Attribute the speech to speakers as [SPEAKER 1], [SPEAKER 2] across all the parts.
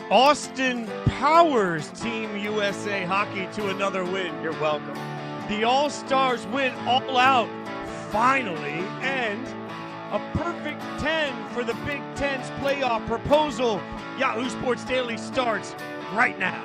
[SPEAKER 1] Austin powers Team USA Hockey to another win. You're welcome. The All-Stars win all out, finally, and a perfect 10 for the Big Ten's playoff proposal. Yahoo Sports Daily starts right now.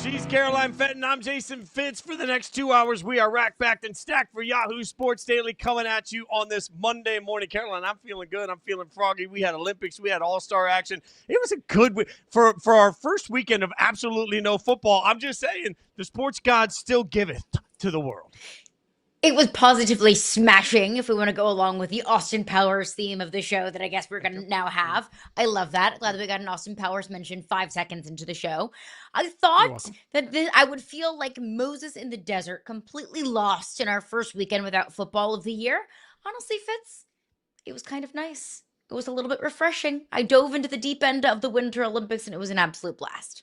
[SPEAKER 1] She's Caroline Fenton. I'm Jason Fitz. For the next 2 hours, we are racked, backed, and stacked for Yahoo Sports Daily coming at you on this Monday morning. Caroline, I'm feeling good. I'm feeling froggy. We had Olympics. We had All-Star action. It was a good week. For our first weekend of absolutely no football, I'm just saying the sports gods still giveth to the world.
[SPEAKER 2] It was positively smashing, if we want to go along with the Austin Powers theme of the show that I guess we're going to now have. I love that. Glad that we got an Austin Powers mention 5 seconds into the show. I thought that I would feel like Moses in the desert, completely lost in our first weekend without football of the year. Honestly, Fitz, it was kind of nice. It was a little bit refreshing. I dove into the deep end of the Winter Olympics, and it was an absolute blast.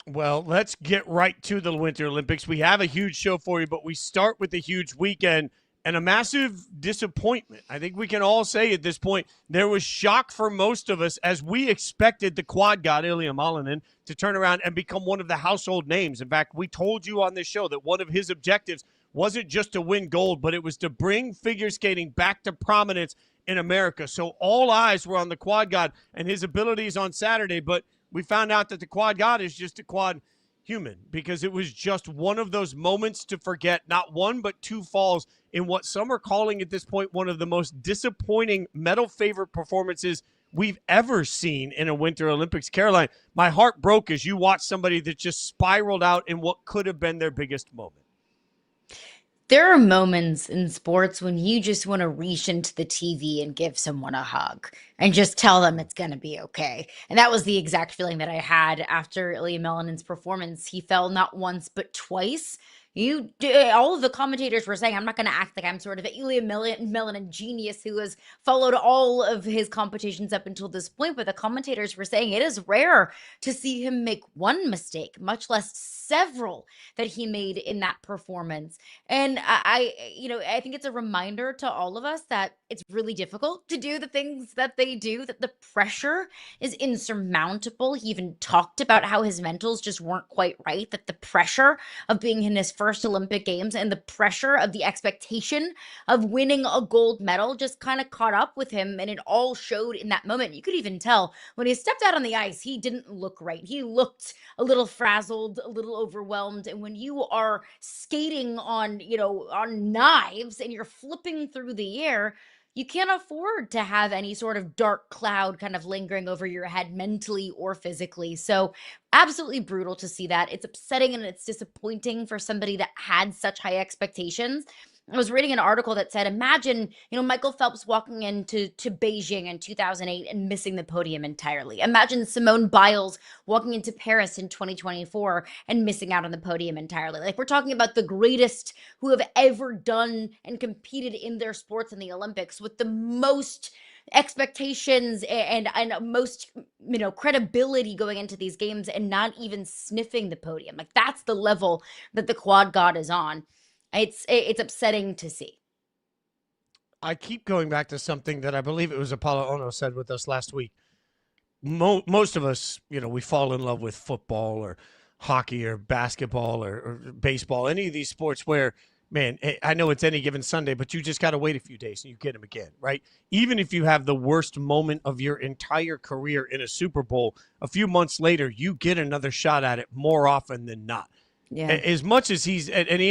[SPEAKER 1] Well, let's get right to the Winter Olympics. We have a huge show for you, but we start with the huge weekend and a massive disappointment. I think we can all say at this point, there was shock for most of us as we expected the quad god, Ilia Malinin, to turn around and become one of the household names. In fact, we told you on this show that one of his objectives wasn't just to win gold, but it was to bring figure skating back to prominence in America. So all eyes were on the quad god and his abilities on Saturday, but we found out that the quad god is just a quad human because it was just one of those moments to forget, not one but two falls in what some are calling at this point one of the most disappointing medal favorite performances we've ever seen in a Winter Olympics. Caroline, my heart broke as you watched somebody that just spiraled out in what could have been their biggest moment.
[SPEAKER 2] There are moments in sports when you just want to reach into the TV and give someone a hug and just tell them it's going to be okay. And that was the exact feeling that I had after Ilia Malinin's performance. He fell not once, but twice. All of the commentators were saying, I'm not going to act like I'm sort of an Ilia Malinin genius who has followed all of his competitions up until this point, but the commentators were saying it is rare to see him make one mistake, much less several that he made in that performance. And I think it's a reminder to all of us that it's really difficult to do the things that they do, that the pressure is insurmountable. He even talked about how his mentals just weren't quite right, that the pressure of being in his first Olympic Games and the pressure of the expectation of winning a gold medal just kind of caught up with him, and it all showed in that moment. You could even tell when he stepped out on the ice, he didn't look right. He looked a little frazzled, a little overwhelmed, and when you are skating on knives and you're flipping through the air, you can't afford to have any sort of dark cloud kind of lingering over your head mentally or physically. So absolutely brutal to see that. It's upsetting and it's disappointing for somebody that had such high expectations. I was reading an article that said, imagine, Michael Phelps walking into Beijing in 2008 and missing the podium entirely. Imagine Simone Biles walking into Paris in 2024 and missing out on the podium entirely. Like, we're talking about the greatest who have ever done and competed in their sports in the Olympics with the most expectations and most credibility going into these games and not even sniffing the podium. Like, that's the level that the quad god is on. It's upsetting to see.
[SPEAKER 1] I keep going back to something that I believe it was Apollo Ono said with us last week. Most of us, we fall in love with football or hockey or basketball or baseball, any of these sports where, man, I know it's any given Sunday, but you just got to wait a few days and you get them again, right? Even if you have the worst moment of your entire career in a Super Bowl, a few months later, you get another shot at it more often than not. Yeah. As much as he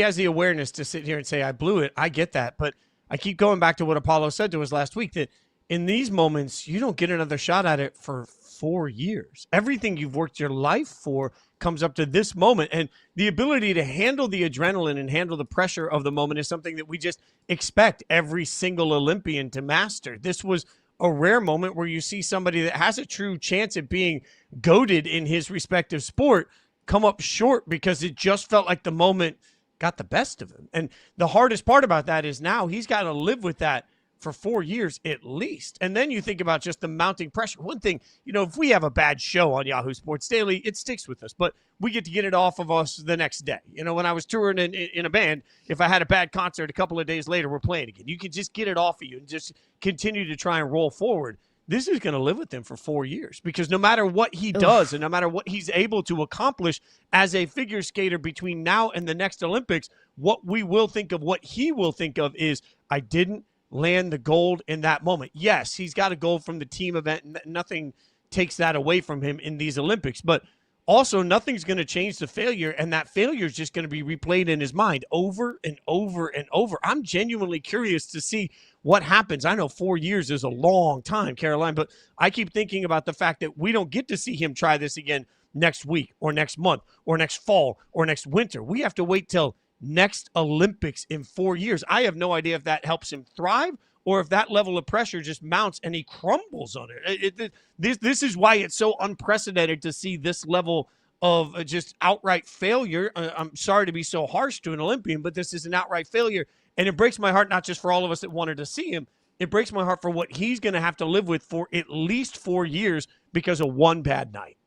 [SPEAKER 1] has the awareness to sit here and say, I blew it, I get that. But I keep going back to what Apollo said to us last week, that in these moments, you don't get another shot at it for 4 years. Everything you've worked your life for comes up to this moment. And the ability to handle the adrenaline and handle the pressure of the moment is something that we just expect every single Olympian to master. This was a rare moment where you see somebody that has a true chance at being goated in his respective sport come up short because it just felt like the moment got the best of him. And the hardest part about that is now he's got to live with that for 4 years at least. And then you think about just the mounting pressure. One thing, if we have a bad show on Yahoo Sports Daily, it sticks with us, but we get to get it off of us the next day. When I was touring in a band, if I had a bad concert a couple of days later, we're playing again. You can just get it off of you and just continue to try and roll forward. This is going to live with him for 4 years, because no matter what he does and no matter what he's able to accomplish as a figure skater between now and the next Olympics, what we will think of, what he will think of is, I didn't land the gold in that moment. Yes, he's got a gold from the team event, and nothing takes that away from him in these Olympics, but also nothing's going to change the failure, and that failure is just going to be replayed in his mind over and over and over. I'm genuinely curious to see what happens. I know 4 years is a long time, Caroline, but I keep thinking about the fact that we don't get to see him try this again next week or next month or next fall or next winter. We have to wait till next Olympics in 4 years. I have no idea if that helps him thrive or if that level of pressure just mounts and he crumbles on it. This is why it's so unprecedented to see this level of just outright failure. I'm sorry to be so harsh to an Olympian, but this is an outright failure. And it breaks my heart, not just for all of us that wanted to see him. It breaks my heart for what he's going to have to live with for at least 4 years because of one bad night.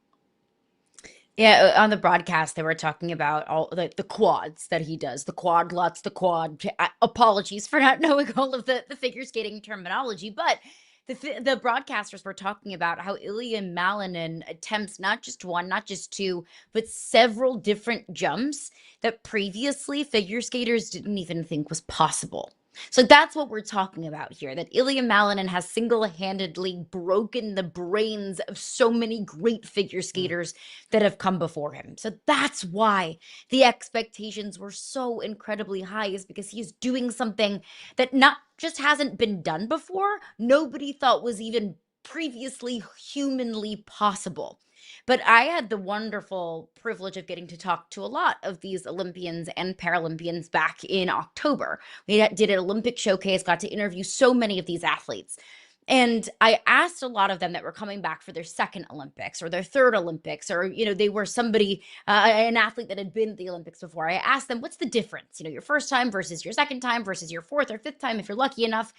[SPEAKER 2] Yeah, on the broadcast, they were talking about all the quads that he does, the quadlots, the quad. Apologies for not knowing all of the figure skating terminology, but the broadcasters were talking about how Ilia Malinin attempts not just one, not just two, but several different jumps that previously figure skaters didn't even think was possible. So that's what we're talking about here, that Ilia Malinin has single-handedly broken the brains of so many great figure skaters that have come before him. So that's why the expectations were so incredibly high, is because he's doing something that not just hasn't been done before, nobody thought was even previously humanly possible. But I had the wonderful privilege of getting to talk to a lot of these Olympians and Paralympians back in October. We did an Olympic showcase, got to interview so many of these athletes. And I asked a lot of them that were coming back for their second Olympics or their third Olympics, or, they were somebody, an athlete that had been at the Olympics before. I asked them, what's the difference? Your first time versus your second time versus your fourth or fifth time, if you're lucky enough.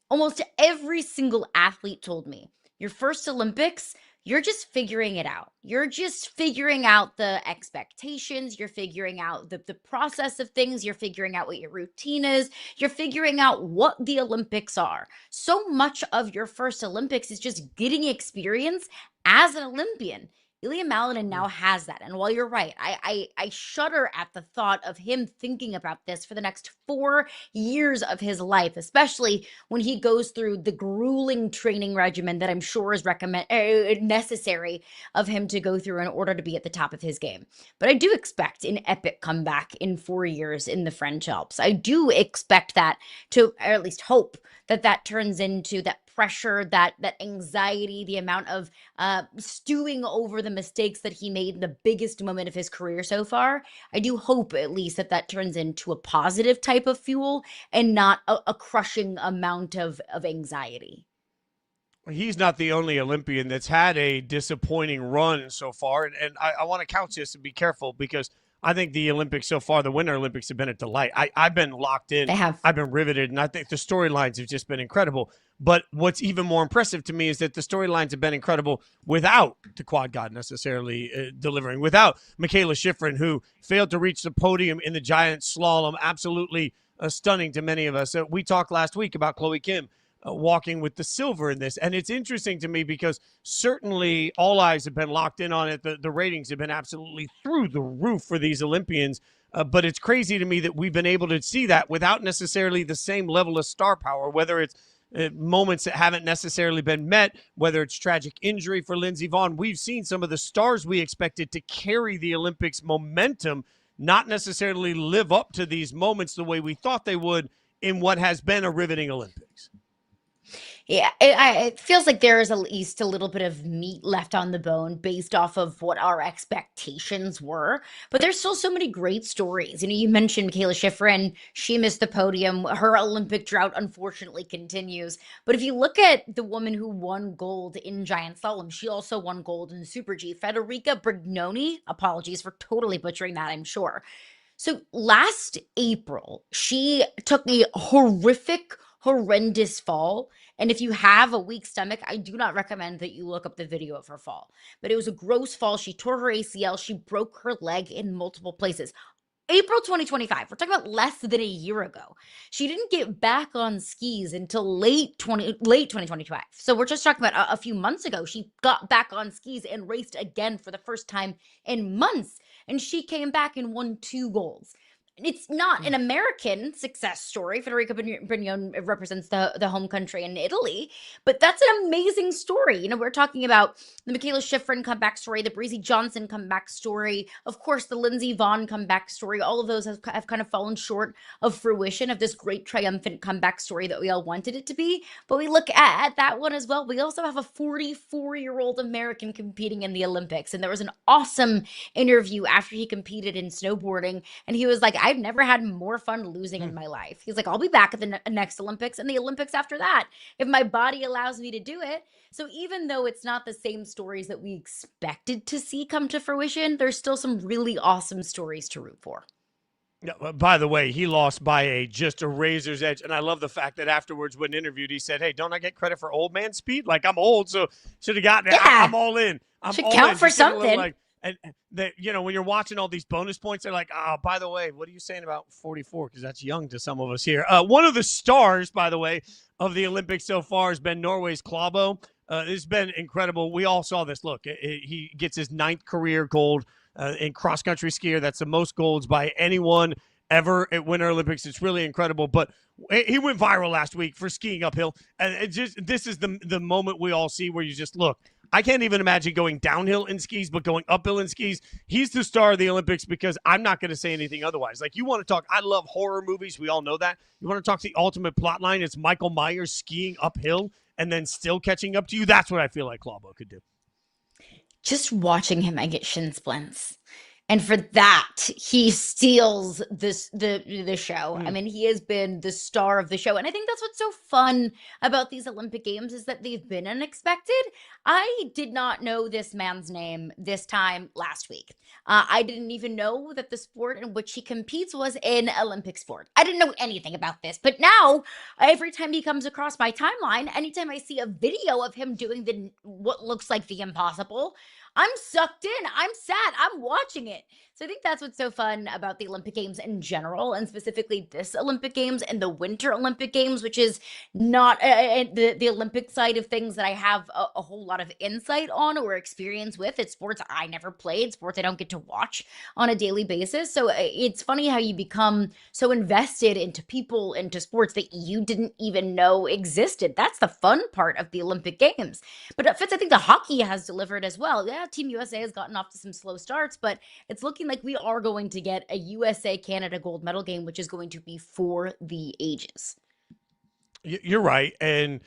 [SPEAKER 2] Almost every single athlete told me, your first Olympics, you're just figuring it out. You're just figuring out the expectations. You're figuring out the process of things. You're figuring out what your routine is. You're figuring out what the Olympics are. So much of your first Olympics is just getting experience as an Olympian. Ilia Malinin now has that. And while you're right, I shudder at the thought of him thinking about this for the next 4 years of his life, especially when he goes through the grueling training regimen that I'm sure is necessary of him to go through in order to be at the top of his game. But I do expect an epic comeback in 4 years in the French Alps. I do expect that to, or at least hope that turns into that pressure, that anxiety, the amount of stewing over the mistakes that he made in the biggest moment of his career so far. I do hope at least that turns into a positive type of fuel and not a crushing amount of anxiety.
[SPEAKER 1] He's not the only Olympian that's had a disappointing run so far. And I want to couch this and be careful, because I think the Olympics so far, the Winter Olympics, have been a delight. I've been locked in.
[SPEAKER 2] They have.
[SPEAKER 1] I've been riveted, and I think the storylines have just been incredible. But what's even more impressive to me is that the storylines have been incredible without the quad god necessarily delivering, without Mikaela Shiffrin, who failed to reach the podium in the giant slalom. Absolutely stunning to many of us. We talked last week about Chloe Kim walking with the silver in this. And it's interesting to me because certainly all eyes have been locked in on it. The ratings have been absolutely through the roof for these Olympians. But it's crazy to me that we've been able to see that without necessarily the same level of star power, whether it's moments that haven't necessarily been met, whether it's tragic injury for Lindsey Vonn. We've seen some of the stars we expected to carry the Olympics momentum not necessarily live up to these moments the way we thought they would in what has been a riveting Olympics.
[SPEAKER 2] Yeah, it feels like there is at least a little bit of meat left on the bone based off of what our expectations were. But there's still so many great stories. You mentioned Mikaela Shiffrin. She missed the podium. Her Olympic drought unfortunately continues. But if you look at the woman who won gold in giant slalom, she also won gold in Super G. Federica Brignoni, apologies for totally butchering that, I'm sure. So last April, she took a horrific horrendous fall. And if you have a weak stomach, I do not recommend that you look up the video of her fall. But it was a gross fall. She tore her ACL. She broke her leg in multiple places. April 2025. We're talking about less than a year ago. She didn't get back on skis until late 2025. So we're just talking about a few months ago. She got back on skis and raced again for the first time in months. And she came back and won 2 golds. It's not an American success story. Federica Brignone represents the home country in Italy, but that's an amazing story. You know, we're talking about the Mikaela Shiffrin comeback story, the Breezy Johnson comeback story, of course, the Lindsey Vonn comeback story. All of those have kind of fallen short of fruition of this great triumphant comeback story that we all wanted it to be. But we look at that one as well. We also have a 44-year-old American competing in the Olympics. And there was an awesome interview after he competed in snowboarding. And he was like, I've never had more fun losing in my life. He's like, I'll be back at the next Olympics and the Olympics after that if my body allows me to do it. So even though it's not the same stories that we expected to see come to fruition, there's still some really awesome stories to root for.
[SPEAKER 1] Yeah, by the way, he lost by just a razor's edge. And I love the fact that afterwards, when interviewed, he said, hey, don't I get credit for old man speed? Like, I'm old, so should have gotten it.
[SPEAKER 2] Yeah.
[SPEAKER 1] I'm all in.
[SPEAKER 2] Should count for something.
[SPEAKER 1] And that, you know, when you're watching all these bonus points, they're like, oh, by the way, what are you saying about 44? Because that's young to some of us here. One of the stars, by the way, of the Olympics so far has been Norway's Klæbo. It's been incredible. We all saw this. Look, he gets his 9th career gold in cross-country skier. That's the most golds by anyone ever at Winter Olympics. It's really incredible. But he went viral last week for skiing uphill. And this is the moment we all see where you just look. I can't even imagine going downhill in skis, but going uphill in skis. He's the star of the Olympics because I'm not going to say anything otherwise. Like, you want to talk, I love horror movies. We all know that. You want to talk the ultimate plot line. It's Michael Myers skiing uphill and then still catching up to you. That's what I feel like Klæbo could do.
[SPEAKER 2] Just watching him, I get shin splints. And for that, he steals the show. I mean, he has been the star of the show. And I think that's what's so fun about these Olympic Games is that they've been unexpected. I did not know this man's name this time last week. I didn't even know that the sport in which he competes was an Olympic sport. I didn't know anything about this. But now, every time he comes across my timeline, anytime I see a video of him doing what looks like the impossible, I'm sucked in. I'm sad. I'm watching it. So I think that's what's so fun about the Olympic Games in general, and specifically this Olympic Games and the Winter Olympic Games, which is not the Olympic side of things that I have a whole lot of insight on or experience with. It's sports I never played, sports I don't get to watch on a daily basis. So it's funny how you become so invested into people, into sports that you didn't even know existed. That's the fun part of the Olympic Games. But Fitz, I think the hockey has delivered as well. Yeah, Team USA has gotten off to some slow starts, but it's looking like we are going to get a USA-Canada gold medal game, which is going to be for the ages.
[SPEAKER 1] You're right. And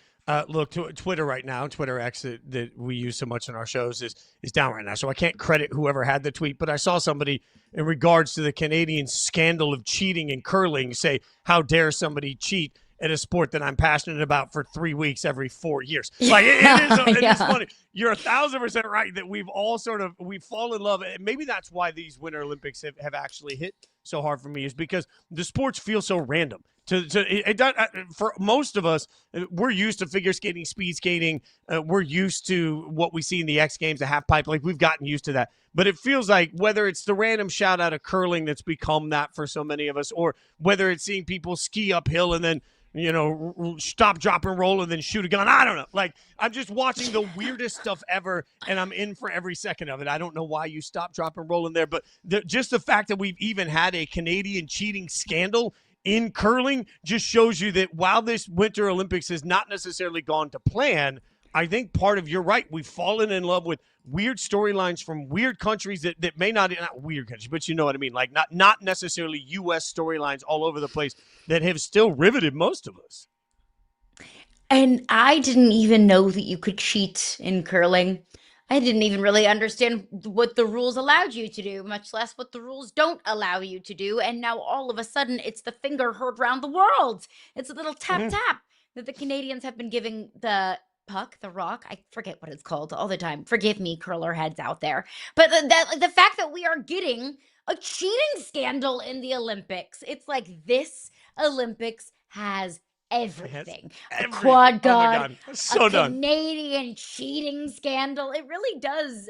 [SPEAKER 1] look, Twitter right now, Twitter X that we use so much in our shows is down right now. So I can't credit whoever had the tweet, but I saw somebody in regards to the Canadian scandal of cheating in curling say, how dare somebody cheat at a sport that I'm passionate about for 3 weeks every 4 years. Like it is funny. You're 1,000% right that we've all we fall in love. And maybe that's why these Winter Olympics have actually hit so hard for me, is because the sports feel so random. For most of us, we're used to figure skating, speed skating. We're used to what we see in the X Games, the half pipe. Like, we've gotten used to that. But it feels like whether it's the random shout out of curling that's become that for so many of us, or whether it's seeing people ski uphill and then, you know, stop, drop, and roll, and then shoot a gun. I don't know. Like, I'm just watching the weirdest stuff ever, and I'm in for every second of it. I don't know why you stop, drop, and roll in there, but just the fact that we've even had a Canadian cheating scandal in curling just shows you that while this Winter Olympics has not necessarily gone to plan, I think part of, you're right, we've fallen in love with weird storylines from weird countries that may not weird countries, but you know what I mean, like not necessarily U.S. storylines all over the place that have still riveted most of us.
[SPEAKER 2] And I didn't even know that you could cheat in curling. I didn't even really understand what the rules allowed you to do, much less what the rules don't allow you to do. And now all of a sudden, it's the finger heard round the world. It's a little tap tap that the Canadians have been giving the puck, the rock. I forget what it's called all the time. Forgive me, curler heads out there. But the fact that we are getting a cheating scandal in the Olympics, it's like this Olympics has everything. A
[SPEAKER 1] Everything.
[SPEAKER 2] quad
[SPEAKER 1] Oh my
[SPEAKER 2] god,
[SPEAKER 1] God. So
[SPEAKER 2] a
[SPEAKER 1] done.
[SPEAKER 2] Canadian cheating scandal. It really does.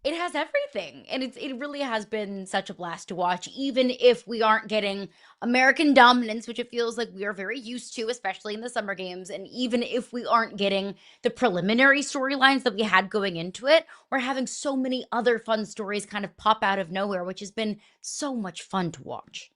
[SPEAKER 2] It has everything, and it really has been such a blast to watch, even if we aren't getting American dominance, which it feels like we are very used to, especially in the summer games, and even if we aren't getting the preliminary storylines that we had going into it, we're having so many other fun stories kind of pop out of nowhere, which has been so much fun to watch.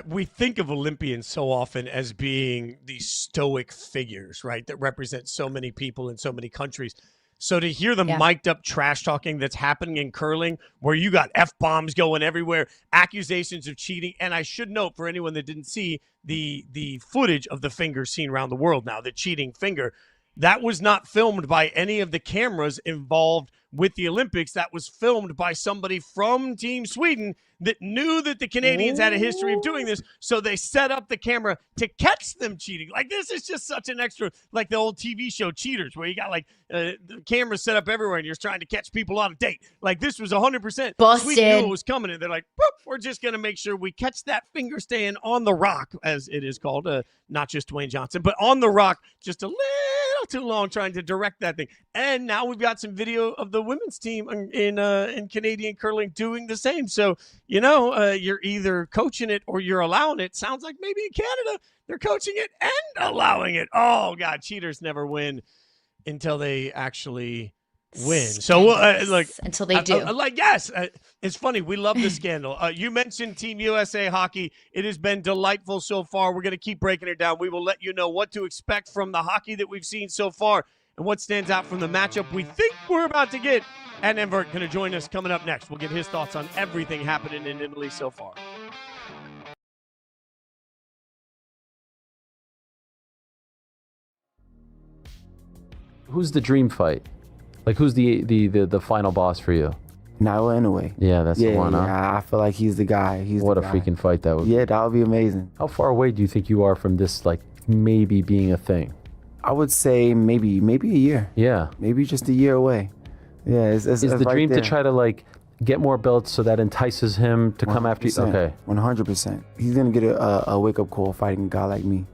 [SPEAKER 1] We think of Olympians so often as being these stoic figures, right, that represent so many people in so many countries. So to hear the mic'd up trash talking that's happening in curling, where you got F-bombs going everywhere, accusations of cheating, and I should note for anyone that didn't see the footage of the finger seen around the world now, the cheating finger, that was not filmed by any of the cameras involved with the Olympics. That was filmed by somebody from Team Sweden that knew that the Canadians had a history of doing this, so they set up the camera to catch them cheating. Like, this is just such an extra, like the old TV show Cheaters, where you got like the cameras set up everywhere and you're trying to catch people on a date. Like, this was 100%.
[SPEAKER 2] Busted.
[SPEAKER 1] Sweden knew it was coming, and they're like, we're just going to make sure we catch that finger staying on the rock, as it is called, not just Dwayne Johnson, but on the rock just a little too long trying to direct that thing. And now we've got some video of the women's team in Canadian curling doing the same. So, you're either coaching it or you're allowing it. Sounds like maybe in Canada they're coaching it and allowing it. Oh, God, cheaters never win until they actually win. So,
[SPEAKER 2] until they do.
[SPEAKER 1] Yes, it's funny. We love the scandal. You mentioned Team USA hockey. It has been delightful so far. We're going to keep breaking it down. We will let you know what to expect from the hockey that we've seen so far and what stands out from the matchup we think we're about to get. Adnan Virk going to join us coming up next. We'll get his thoughts on everything happening in Italy so far.
[SPEAKER 3] Who's the dream fight? Like, who's the final boss for you?
[SPEAKER 4] Nyla Inoue.
[SPEAKER 3] Yeah, that's the one, huh?
[SPEAKER 4] Yeah, I feel like he's the guy.
[SPEAKER 3] What a freaking fight that would be.
[SPEAKER 4] Yeah, that would be amazing.
[SPEAKER 3] How far away do you think you are from this, like, maybe being a thing?
[SPEAKER 4] I would say maybe a year.
[SPEAKER 3] Yeah.
[SPEAKER 4] Maybe just a year away. Yeah, it's
[SPEAKER 3] Is the
[SPEAKER 4] right
[SPEAKER 3] dream
[SPEAKER 4] there.
[SPEAKER 3] to try to, like, get more belts so that entices him to come after you? Okay.
[SPEAKER 4] 100%. He's going to get a wake-up call fighting a guy like me.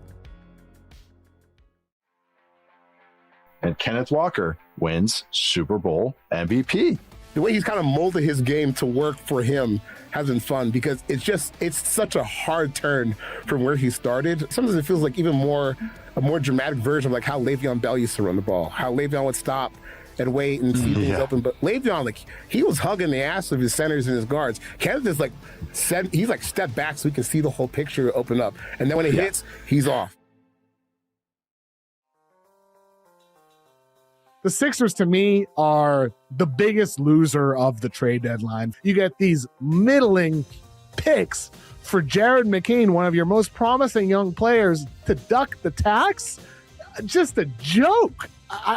[SPEAKER 5] And Kenneth Walker wins Super Bowl MVP.
[SPEAKER 6] The way he's kind of molded his game to work for him has been fun because it's such a hard turn from where he started. Sometimes it feels like a more dramatic version of like how Le'Veon Bell used to run the ball, how Le'Veon would stop and wait and see things open. But Le'Veon, like, he was hugging the ass of his centers and his guards. Kenneth is he's like step back so he can see the whole picture open up. And then when it hits, he's off.
[SPEAKER 7] The Sixers, to me, are the biggest loser of the trade deadline. You get these middling picks for Jared McCain, one of your most promising young players, to duck the tax. Just a joke.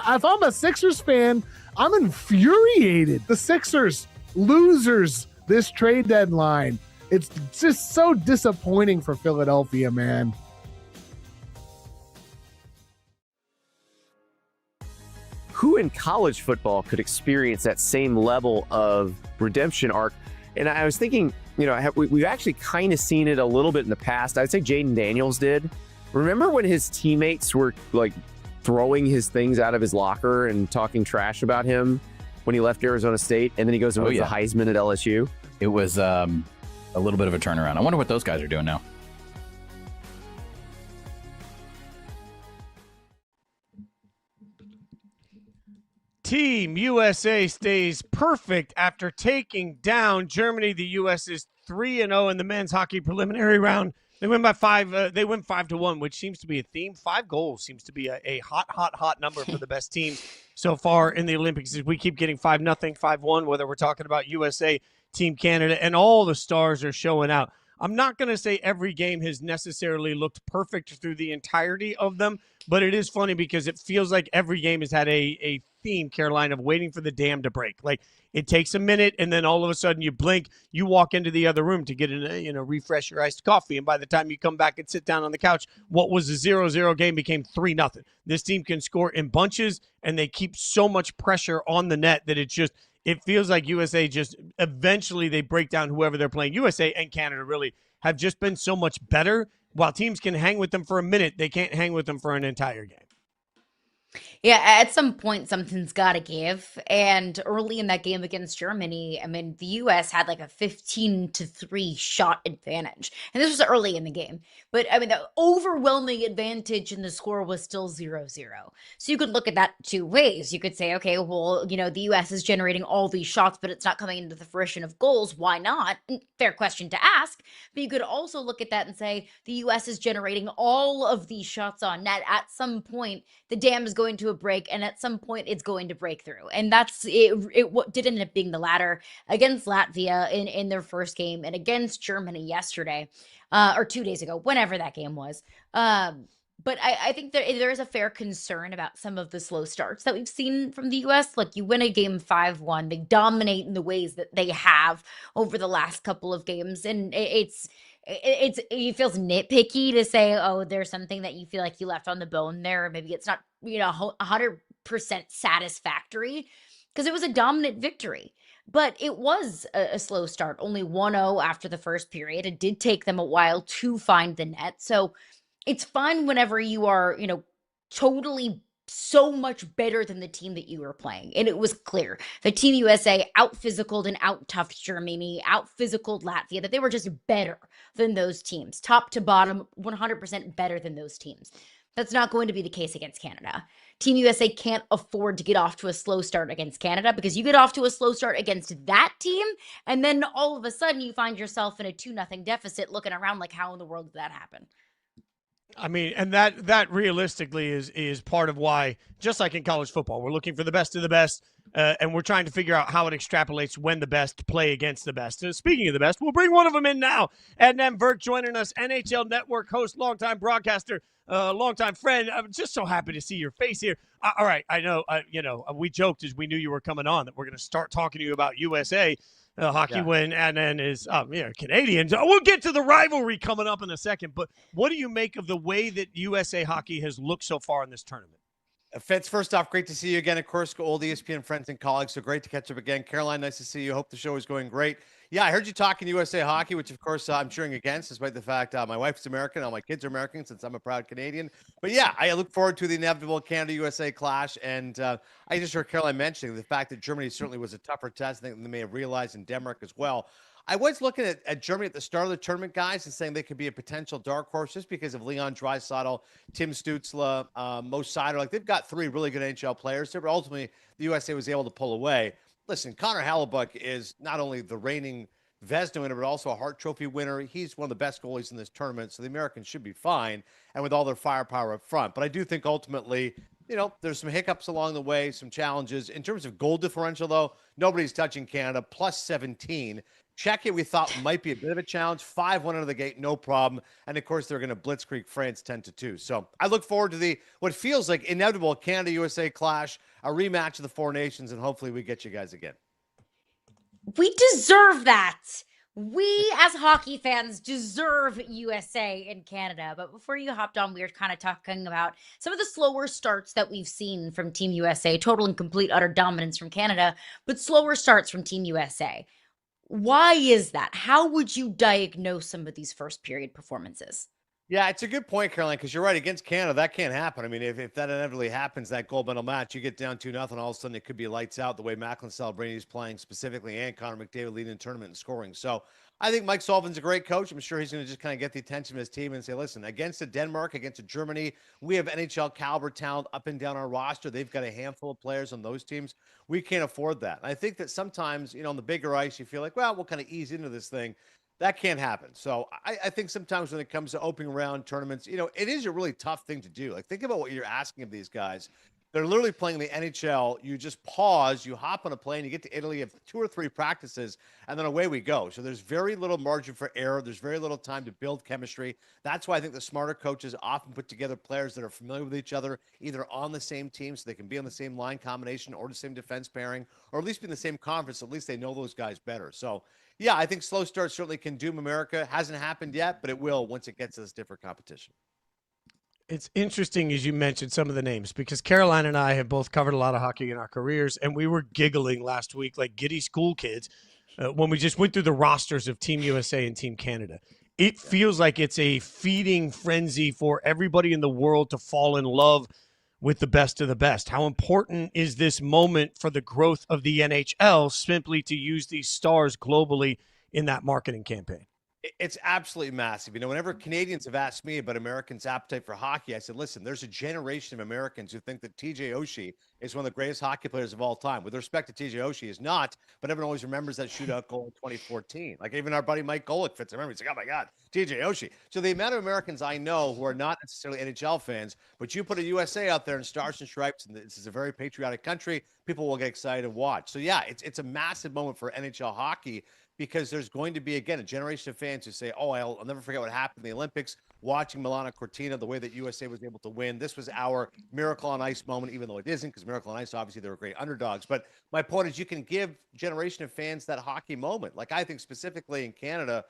[SPEAKER 7] If I'm a Sixers fan, I'm infuriated. The Sixers, losers this trade deadline. It's just so disappointing for Philadelphia, man.
[SPEAKER 8] Who in college football could experience that same level of redemption arc? And I was thinking, we've actually kind of seen it a little bit in the past. I'd say Jaden Daniels did. Remember when his teammates were like throwing his things out of his locker and talking trash about him when he left Arizona State, and then he goes and wins the Heisman at LSU?
[SPEAKER 9] It was a little bit of a turnaround. I wonder what those guys are doing now.
[SPEAKER 1] Team USA stays perfect after taking down Germany. The U.S. is 3-0 in the men's hockey preliminary round. They win by 5. They win 5-1, which seems to be a theme. 5 goals seems to be a hot number for the best team so far in the Olympics. As we keep getting 5-0, 5-1, whether we're talking about USA, Team Canada, and all the stars are showing out. I'm not going to say every game has necessarily looked perfect through the entirety of them, but it is funny because it feels like every game has had a theme, Caroline, of waiting for the dam to break. Like, it takes a minute, and then all of a sudden you blink, you walk into the other room to get refresh your iced coffee, and by the time you come back and sit down on the couch, what was a 0-0 game became 3-0. This team can score in bunches, and they keep so much pressure on the net that it feels like USA just eventually they break down whoever they're playing. USA and Canada really have just been so much better while teams can hang with them for a minute, they can't hang with them for an entire game.
[SPEAKER 2] Yeah, at some point, something's got to give. And early in that game against Germany, I mean, the U.S. had like a 15-3 shot advantage. And this was early in the game. But I mean, the overwhelming advantage in the score was still 0-0. So you could look at that two ways. You could say, okay, well, the U.S. is generating all these shots, but it's not coming into the fruition of goals. Why not? Fair question to ask. But you could also look at that and say the U.S. is generating all of these shots on net. At some point, the dam is going to a break, and at some point it's going to break through. And that's it. What did end up being the latter against Latvia in their first game, and against Germany yesterday, or 2 days ago, whenever that game was. But I think there is a fair concern about some of the slow starts that we've seen from the U.S. Like, you win a game 5-1, they dominate in the ways that they have over the last couple of games, and it feels nitpicky to say, oh, there's something that you feel like you left on the bone there, or maybe it's not 100% satisfactory, because it was a dominant victory. But it was a slow start, only 1-0 after the first period. It did take them a while to find the net. So it's fine whenever you are, totally so much better than the team that you were playing. And it was clear the Team USA out-physicaled and out-toughed Germany, out-physicaled Latvia, that they were just better than those teams. Top to bottom, 100% better than those teams. That's not going to be the case against Canada. Team USA can't afford to get off to a slow start against Canada, because you get off to a slow start against that team, and then all of a sudden you find yourself in a 2-0 deficit, looking around like, how in the world did that happen?
[SPEAKER 1] I mean, and that realistically is part of why, just like in college football, we're looking for the best of the best, and we're trying to figure out how it extrapolates when the best play against the best. Speaking of the best, we'll bring one of them in now. Adnan Virk joining us, NHL Network host, longtime broadcaster, longtime friend. I'm just so happy to see your face here. All right, I know, we joked as we knew you were coming on that we're going to start talking to you about USA hockey when Adnan is Canadian. We'll get to the rivalry coming up in a second, but what do you make of the way that USA hockey has looked so far in this tournament?
[SPEAKER 10] Fitz, first off, great to see you again. Of course, old ESPN friends and colleagues, so great to catch up again. Caroline, nice to see you. Hope the show is going great. Yeah, I heard you talking USA hockey, which, of course, I'm cheering against, despite the fact my wife's American, all my kids are American, since I'm a proud Canadian. But, yeah, I look forward to the inevitable Canada-USA clash. And I just heard Caroline mentioning the fact that Germany certainly was a tougher test than they may have realized, in Denmark as well. I was looking at Germany at the start of the tournament, guys, and saying they could be a potential dark horse just because of Leon Draisaitl, Tim Stützle, Mo Seider. Like, they've got three really good NHL players there, but ultimately the USA was able to pull away. Listen, Connor Hellebuyck is not only the reigning Vezina winner, but also a Hart Trophy winner. He's one of the best goalies in this tournament, so the Americans should be fine, and with all their firepower up front. But I do think ultimately, there's some hiccups along the way, some challenges. In terms of goal differential, though, nobody's touching Canada, plus 17. Czechia, we thought might be a bit of a challenge. 5-1 out of the gate, no problem. And, of course, they're going to blitzkrieg France 10-2. So I look forward to what feels like inevitable Canada-USA clash, a rematch of the four nations, and hopefully we get you guys again.
[SPEAKER 2] We deserve that. We, as hockey fans, deserve USA and Canada. But before you hopped on, we were kind of talking about some of the slower starts that we've seen from Team USA. Total and complete utter dominance from Canada, but slower starts from Team USA. Why is that? How would you diagnose some of these first period performances?
[SPEAKER 10] Yeah, it's a good point, Caroline, because you're right. Against Canada, that can't happen. I mean, if that inevitably happens, that gold medal match, you get down 2-0, all of a sudden it could be lights out the way Macklin Celebrini is playing specifically, and Connor McDavid leading the tournament and scoring. So I think Mike Sullivan's a great coach. I'm sure he's going to just kind of get the attention of his team and say, listen, against a Denmark, against a Germany, we have NHL caliber talent up and down our roster. They've got a handful of players on those teams. We can't afford that. And I think that sometimes, on the bigger ice, you feel like, well, we'll kind of ease into this thing. That can't happen. So I think sometimes when it comes to opening round tournaments, it is a really tough thing to do. Like, think about what you're asking of these guys. They're literally playing the NHL. You just pause, you hop on a plane, you get to Italy, you have 2 or 3 practices, and then away we go. So there's very little margin for error. There's very little time to build chemistry. That's why I think the smarter coaches often put together players that are familiar with each other, either on the same team so they can be on the same line combination or the same defense pairing, or at least be in the same conference. At least they know those guys better. So, yeah, I think slow start certainly can doom America. Hasn't happened yet, but it will once it gets to this different competition.
[SPEAKER 1] It's interesting as you mentioned some of the names, because Caroline and I have both covered a lot of hockey in our careers, and we were giggling last week like giddy school kids when we just went through the rosters of Team USA and Team Canada. it feels like it's a feeding frenzy for everybody in the world to fall in love with the best of the best. How important is this moment for the growth of the NHL simply to use these stars globally in that marketing campaign?
[SPEAKER 10] It's absolutely massive. You know, whenever Canadians have asked me about Americans' appetite for hockey, I said, listen, there's a generation of Americans who think that TJ Oshie is one of the greatest hockey players of all time. With respect to TJ Oshie, is not, but everyone always remembers that shootout goal in 2014. Like even our buddy Mike Golick fits. I remember he's like, oh my God, TJ Oshie. So the amount of Americans I know who are not necessarily NHL fans, but you put a USA out there in stars and stripes, and this is a very patriotic country, people will get excited and watch. So yeah, it's a massive moment for NHL hockey, because there's going to be, again, a generation of fans who say, oh, I'll never forget what happened in the Olympics, watching Milan Cortina, the way that USA was able to win. This was our Miracle on Ice moment, even though it isn't, because Miracle on Ice, obviously, they were great underdogs. But my point is, you can give generation of fans that hockey moment. Like I think specifically in Canada,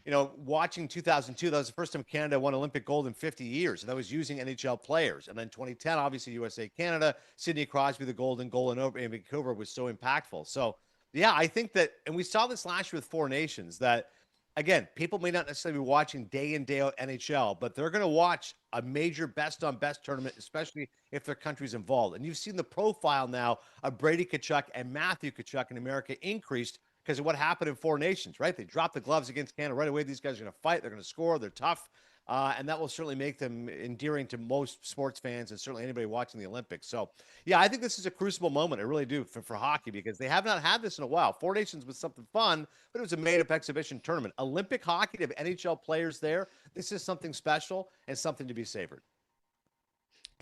[SPEAKER 10] you know, watching 2002, that was the first time Canada won Olympic gold in 50 years, and that was using NHL players. And then 2010, obviously, USA-Canada, Sidney Crosby, the golden goal in Vancouver was so impactful. So, yeah, I think that, and we saw this last year with Four Nations, that, again, people may not necessarily be watching day in, day out NHL, but they're going to watch a major best-on-best tournament, especially if their country's involved. And you've seen the profile now of Brady Tkachuk and Matthew Tkachuk in America increased because of what happened in Four Nations, right? They dropped the gloves against Canada right away. These guys are going to fight. They're going to score. They're tough. And that will certainly make them endearing to most sports fans and certainly anybody watching the Olympics. So, yeah, I think this is a crucible moment. I really do for hockey, because they have not had this in a while. Four Nations was something fun, but it was a made-up exhibition tournament. Olympic hockey, to have NHL players there, this is something special and something to be savored.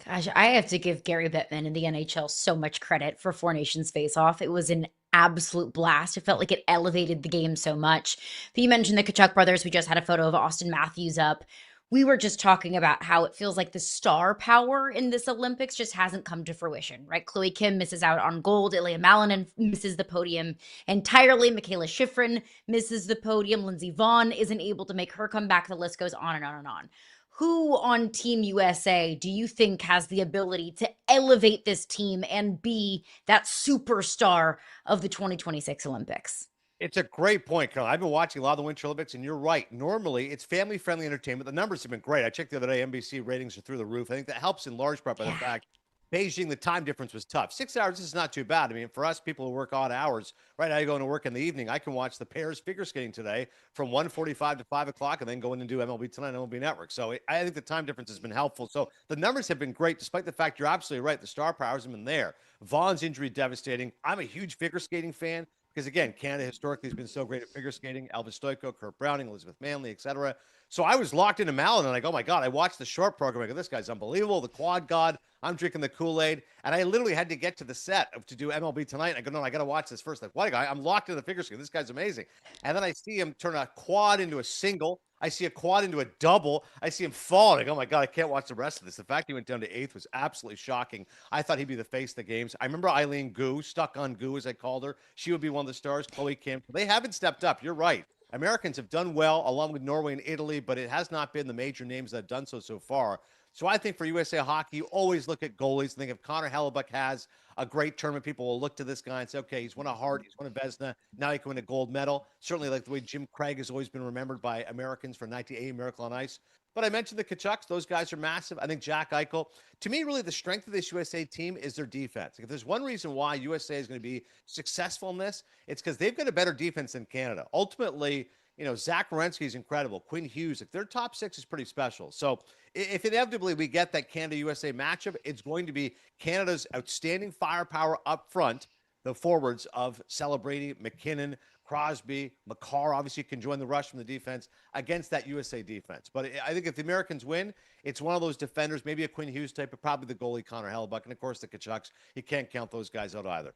[SPEAKER 2] Gosh, I have to give Gary Bettman and the NHL so much credit for Four Nations Face-Off. It was an absolute blast. It felt like it elevated the game so much. But you mentioned the Tkachuk brothers. We just had a photo of Auston Matthews up. We were just talking about how it feels like the star power in this Olympics just hasn't come to fruition, right? Chloe Kim misses out on gold. Ilia Malinin misses the podium entirely. Mikaela Shiffrin misses the podium. Lindsey Vonn isn't able to make her comeback. The list goes on and on and on. Who on Team USA do you think has the ability to elevate this team and be that superstar of the 2026 Olympics?
[SPEAKER 10] It's a great point, Carl. I've been watching a lot of the Winter Olympics, and you're right. Normally, it's family-friendly entertainment. The numbers have been great. I checked the other day. NBC ratings are through the roof. I think that helps in large part by the fact Beijing, the time difference was tough. 6 hours is not too bad. I mean, for us, people who work odd hours, right now you go into work in the evening, I can watch the pairs figure skating today from 1:45 to 5 o'clock and then go in and do MLB Tonight on MLB Network. So I think the time difference has been helpful. So the numbers have been great, despite the fact you're absolutely right. The star powers have been there. Vaughn's injury devastating. I'm a huge figure skating fan, because, again, Canada historically has been so great at figure skating. Elvis Stoiko, Kurt Browning, Elizabeth Manley, etc. So I was locked into Malin, and like, oh, my God, I watched the short program. I go, this guy's unbelievable. The quad god. I'm drinking the Kool-Aid. And I literally had to get to the set to do MLB Tonight. I go, no, I got to watch this first. Like, what a guy. I'm locked into the figure skating. This guy's amazing. And then I see him turn a quad into a single. I see a quad into a double. I see him fall. I go, oh, my God, I can't watch the rest of this. The fact he went down to 8th was absolutely shocking. I thought he'd be the face of the games. I remember Eileen Gu, stuck on Gu, as I called her. She would be one of the stars. Chloe Kim. They haven't stepped up. You're right. Americans have done well, along with Norway and Italy, but it has not been the major names that have done so far. So I think for USA Hockey, you always look at goalies. I think if Connor Hellebuck has a great tournament, people will look to this guy and say, okay, he's won a Hart, he's won a Vezina, now he can win a gold medal. Certainly like the way Jim Craig has always been remembered by Americans for 1980 Miracle on Ice. But I mentioned the Tkachuks. Those guys are massive. I think Jack Eichel. To me, really, the strength of this USA team is their defense. If there's one reason why USA is going to be successful in this, it's because they've got a better defense than Canada. Ultimately, you know, Zach Werenski is incredible. Quinn Hughes, like their top six is pretty special. So if inevitably we get that Canada-USA matchup, it's going to be Canada's outstanding firepower up front, the forwards of Celebrity, McKinnon, Crosby, Makar obviously can join the rush from the defense against that USA defense. But I think if the Americans win, it's one of those defenders, maybe a Quinn Hughes type, but probably the goalie Connor Hellebuck. And, of course, the Tkachuks. You can't count those guys out either.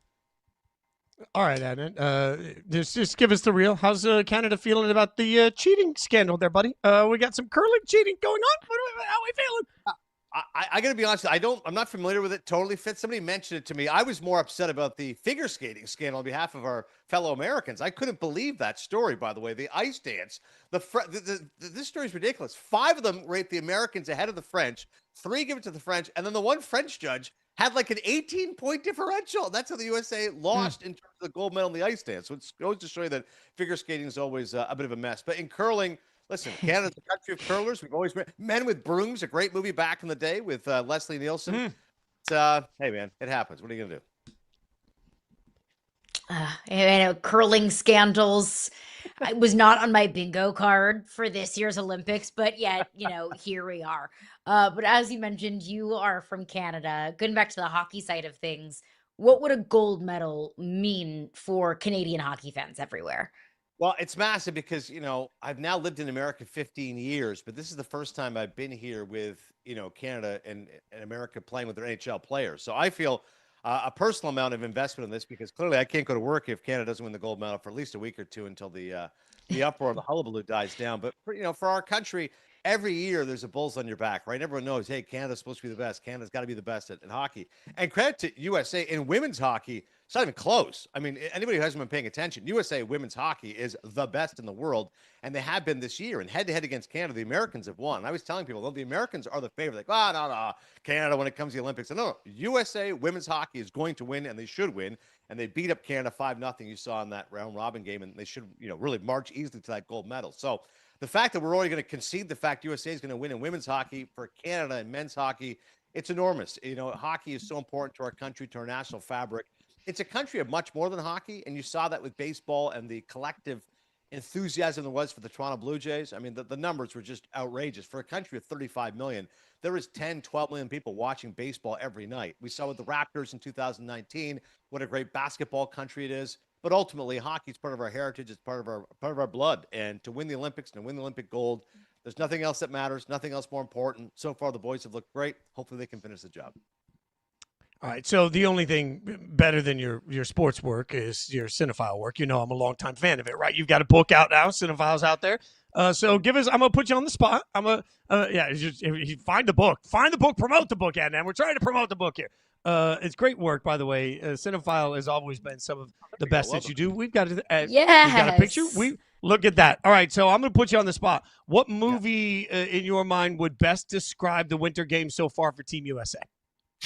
[SPEAKER 1] All right, Adnan. Just give us the real. How's Canada feeling about the cheating scandal there, buddy? We got some curling cheating going on. How are we feeling?
[SPEAKER 10] I got to be honest. I'm not familiar with it totally. Fitz, somebody mentioned it to me. I was more upset about the figure skating scandal on behalf of our fellow Americans. I couldn't believe that story, by the way. The ice dance. This story is ridiculous. 5 of them rate the Americans ahead of the French. 3 give it to the French. And then the one French judge had like an 18-point differential. That's how the USA lost in terms of the gold medal in the ice dance. So it goes to show you that figure skating is always a bit of a mess. But in curling, Listen, Canada's a country of curlers. We've always been Men with Brooms, a great movie back in the day with Leslie Nielsen. Hey, man, it happens. What are you going to do?
[SPEAKER 2] Curling scandals. I was not on my bingo card for this year's Olympics, but yet, here we are. But as you mentioned, you are from Canada. Going back to the hockey side of things, what would a gold medal mean for Canadian hockey fans everywhere?
[SPEAKER 10] Well, it's massive because, I've now lived in America 15 years, but this is the first time I've been here with, Canada and America playing with their NHL players. So I feel a personal amount of investment in this because clearly I can't go to work if Canada doesn't win the gold medal for at least a week or two until the uproar, the hullabaloo dies down. But for our country, every year there's a bulls on your back, right? Everyone knows, hey, Canada's supposed to be the best. Canada's got to be the best at hockey. And credit to USA in women's hockey. It's not even close. I mean, anybody who hasn't been paying attention, USA women's hockey is the best in the world, and they have been this year. And head-to-head against Canada, the Americans have won. And I was telling people, the Americans are the favorite. Like, no, Canada when it comes to the Olympics. No, USA women's hockey is going to win, and they should win. And they beat up Canada 5-0. You saw in that round-robin game, and they should, really march easily to that gold medal. So the fact that we're already going to concede the fact USA is going to win in women's hockey for Canada and men's hockey, it's enormous. Hockey is so important to our country, to our national fabric. It's a country of much more than hockey, and you saw that with baseball and the collective enthusiasm there was for the Toronto Blue Jays. I mean, the numbers were just outrageous. For a country of 35 million, there is 10, 12 million people watching baseball every night. We saw with the Raptors in 2019 what a great basketball country it is. But ultimately, hockey is part of our heritage. It's part of our blood. And to win the Olympics and to win the Olympic gold, there's nothing else that matters, nothing else more important. So far, the boys have looked great. Hopefully, they can finish the job.
[SPEAKER 1] All right, so the only thing better than your sports work is your cinephile work. I'm a longtime fan of it, right? You've got a book out now, Cinephiles out there. So I'm going to put you on the spot. Find the book. Promote the book, Adnan. We're trying to promote the book here. It's great work, by the way. Cinephile has always been some of the best that you do. We've got we've got a picture. Look at that. All right, so I'm going to put you on the spot. What movie in your mind would best describe the Winter Games so far for Team USA?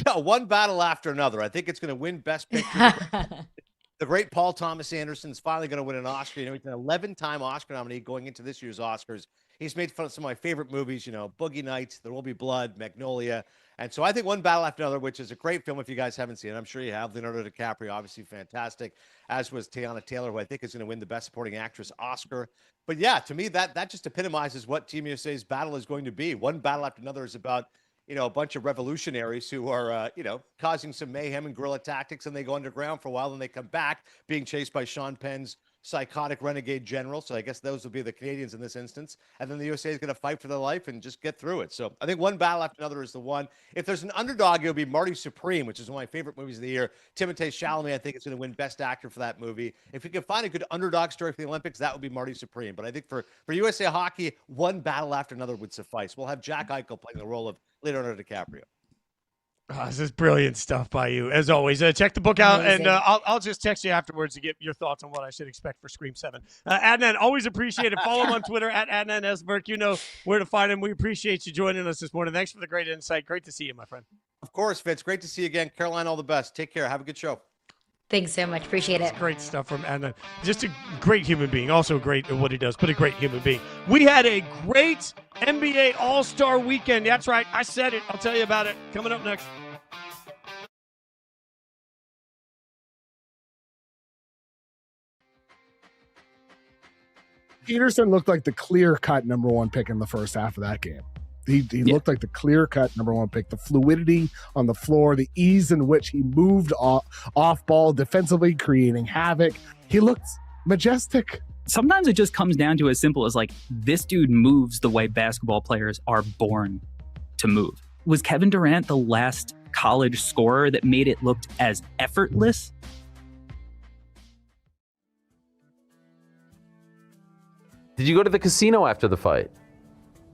[SPEAKER 10] Yeah, one battle after another. I think it's going to win Best Picture. The great Paul Thomas Anderson is finally going to win an Oscar. He's an 11-time Oscar nominee going into this year's Oscars. He's made fun of some of my favorite movies, Boogie Nights, There Will Be Blood, Magnolia. And so I think One Battle After Another, which is a great film if you guys haven't seen it. I'm sure you have. Leonardo DiCaprio, obviously fantastic, as was Teyana Taylor, who I think is going to win the Best Supporting Actress Oscar. But yeah, to me, that just epitomizes what Team USA's battle is going to be. One Battle After Another is about a bunch of revolutionaries who are, causing some mayhem and guerrilla tactics, and they go underground for a while, and they come back being chased by Sean Penn's psychotic renegade general. So I guess those will be the Canadians in this instance. And then the USA is going to fight for their life and just get through it. So I think One Battle After Another is the one. If there's an underdog, it would be Marty Supreme, which is one of my favorite movies of the year. Timothée Chalamet, I think, is going to win Best Actor for that movie. If you can find a good underdog story for the Olympics, that would be Marty Supreme. But I think for USA Hockey, One Battle After Another would suffice. We'll have Jack Eichel playing the role of Leonardo DiCaprio.
[SPEAKER 1] This is brilliant stuff by you, as always. Check the book out,
[SPEAKER 2] Amazing.
[SPEAKER 1] and I'll just text you afterwards to get your thoughts on what I should expect for Scream 7. Adnan, always appreciate it. Follow him on Twitter at Adnan Virk. You know where to find him. We appreciate you joining us this morning. Thanks for the great insight. Great to see you, my friend.
[SPEAKER 10] Of course, Fitz. Great to see you again. Caroline, all the best. Take care. Have a good show.
[SPEAKER 2] Thanks so much. Appreciate it.
[SPEAKER 1] Great stuff from Adnan. Just a great human being. Also great at what he does, but a great human being. We had a great NBA All-Star weekend. That's right. I said it. I'll tell you about it. Coming up next.
[SPEAKER 7] Peterson looked like the clear-cut number one pick in the first half of that game. He looked like the clear-cut number one pick. The fluidity on the floor, the ease in which he moved off ball defensively, creating havoc. He looked majestic.
[SPEAKER 11] Sometimes it just comes down to as simple as this dude moves the way basketball players are born to move. Was Kevin Durant the last college scorer that made it look as effortless?
[SPEAKER 3] Did you go to the casino after the fight?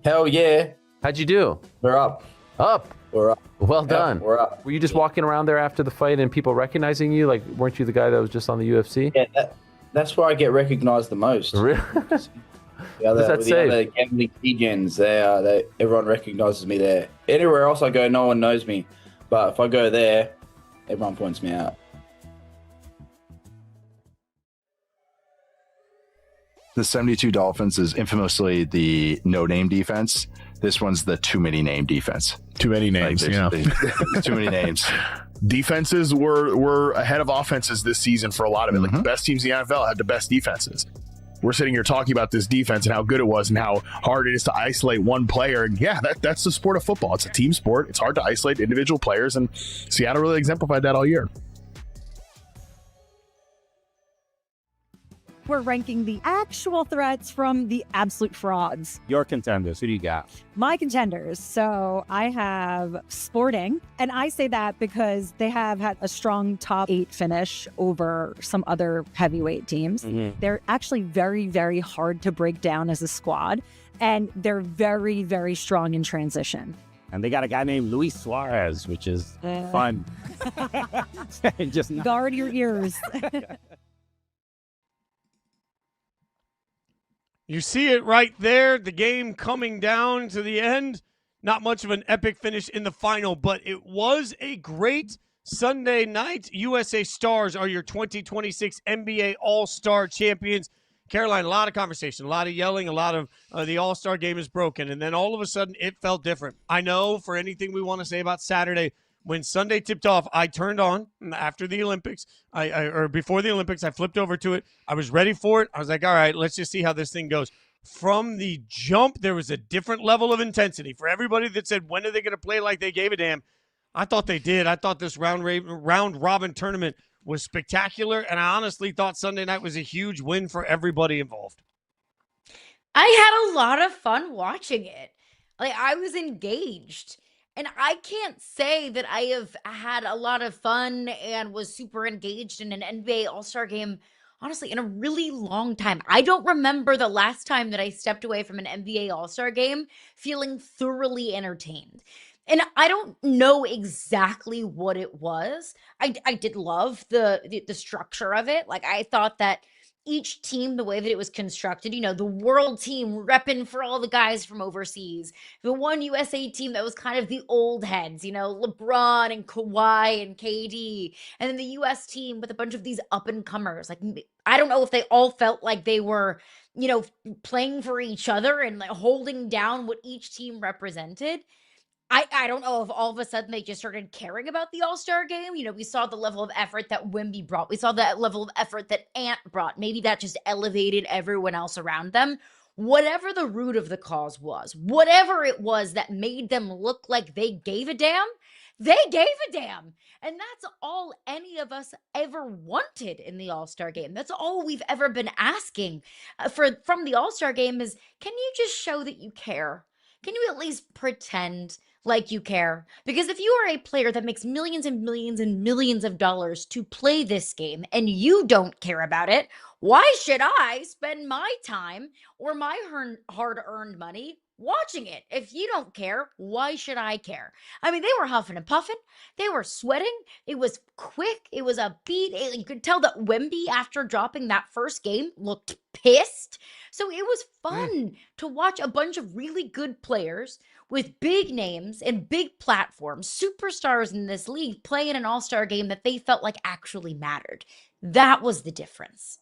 [SPEAKER 12] Hell yeah.
[SPEAKER 3] How'd you do?
[SPEAKER 12] We're up.
[SPEAKER 3] Up?
[SPEAKER 12] We're up.
[SPEAKER 3] Well
[SPEAKER 12] Yep,
[SPEAKER 3] done.
[SPEAKER 12] we're up.
[SPEAKER 3] Were you just walking around there after the fight and people recognizing you? Weren't you the guy that was just on the UFC?
[SPEAKER 12] Yeah, that's where I get recognized the most.
[SPEAKER 3] Really?
[SPEAKER 12] The other gambling legends, everyone recognizes me there. Anywhere else I go, no one knows me. But if I go there, everyone points me out.
[SPEAKER 5] The 72 Dolphins is infamously the no-name defense. This one's the too many name defense.
[SPEAKER 13] Too many names,
[SPEAKER 5] Like,
[SPEAKER 13] yeah.
[SPEAKER 5] Too many names.
[SPEAKER 13] Defenses were ahead of offenses this season for a lot of it. Like the best teams in the NFL had the best defenses. We're sitting here talking about this defense and how good it was and how hard it is to isolate one player. And yeah, that's the sport of football. It's a team sport. It's hard to isolate individual players, and Seattle really exemplified that all year.
[SPEAKER 14] We're ranking the actual threats from the absolute frauds.
[SPEAKER 15] Your contenders, who do you got?
[SPEAKER 14] My contenders. So I have Sporting, and I say that because they have had a strong top 8 finish over some other heavyweight teams. They're actually very, very hard to break down as a squad, and they're very, very strong in transition.
[SPEAKER 15] And they got a guy named Luis Suarez, which is fun. Just
[SPEAKER 14] guard your ears.
[SPEAKER 1] You see it right there, the game coming down to the end. Not much of an epic finish in the final, but it was a great Sunday night. USA Stars are your 2026 NBA All-Star champions. Caroline, a lot of conversation, a lot of yelling, a lot of the All-Star game is broken, and then all of a sudden it felt different. I know for anything we want to say about Saturday, when Sunday tipped off, I turned on after the Olympics, or before the Olympics. I flipped over to it. I was ready for it. I was like, all right, let's just see how this thing goes. From the jump, there was a different level of intensity. For everybody that said, when are they going to play like they gave a damn? I thought they did. I thought this round robin tournament was spectacular, and I honestly thought Sunday night was a huge win for everybody involved.
[SPEAKER 2] I had a lot of fun watching it. Like, I was engaged. And I can't say that I have had a lot of fun and was super engaged in an NBA All-Star game, honestly, in a really long time. I don't remember the last time that I stepped away from an NBA All-Star game feeling thoroughly entertained. And I don't know exactly what it was. I did love the structure of it. Like, I thought that each team, the way that it was constructed, the world team repping for all the guys from overseas, the one USA team that was kind of the old heads, LeBron and Kawhi and KD, and then the US team with a bunch of these up and comers. Like, I don't know if they all felt like they were, playing for each other and like holding down what each team represented. I don't know if all of a sudden they just started caring about the All-Star game. We saw the level of effort that Wemby brought. We saw that level of effort that Ant brought. Maybe that just elevated everyone else around them. Whatever the root of the cause was, whatever it was that made them look like they gave a damn, they gave a damn. And that's all any of us ever wanted in the All-Star game. That's all we've ever been asking from the All-Star game is, can you just show that you care? Can you at least pretend like you care? Because if you are a player that makes millions and millions and millions of dollars to play this game and you don't care about it, why should I spend my time or my hard-earned money watching it? If you don't care, why should I care? I mean, they were huffing and puffing. They were sweating. It was quick. It was a beat. You could tell that Wemby, after dropping that first game, looked pissed. So it was fun to watch a bunch of really good players with big names and big platforms, superstars in this league, play in an All-Star game that they felt like actually mattered. That was the difference.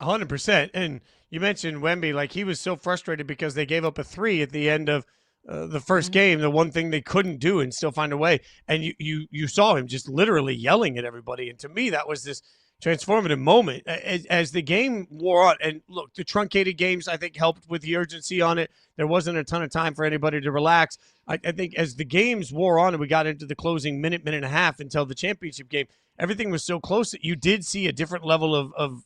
[SPEAKER 1] 100%. And you mentioned Wemby, like he was so frustrated because they gave up a 3 at the end of the first game, the one thing they couldn't do and still find a way. And you saw him just literally yelling at everybody. And to me, that was this transformative moment as the game wore on. And look, the truncated games, I think, helped with the urgency on it. There wasn't a ton of time for anybody to relax. I think as the games wore on and we got into the closing minute and a half until the championship game, everything was so close that you did see a different level of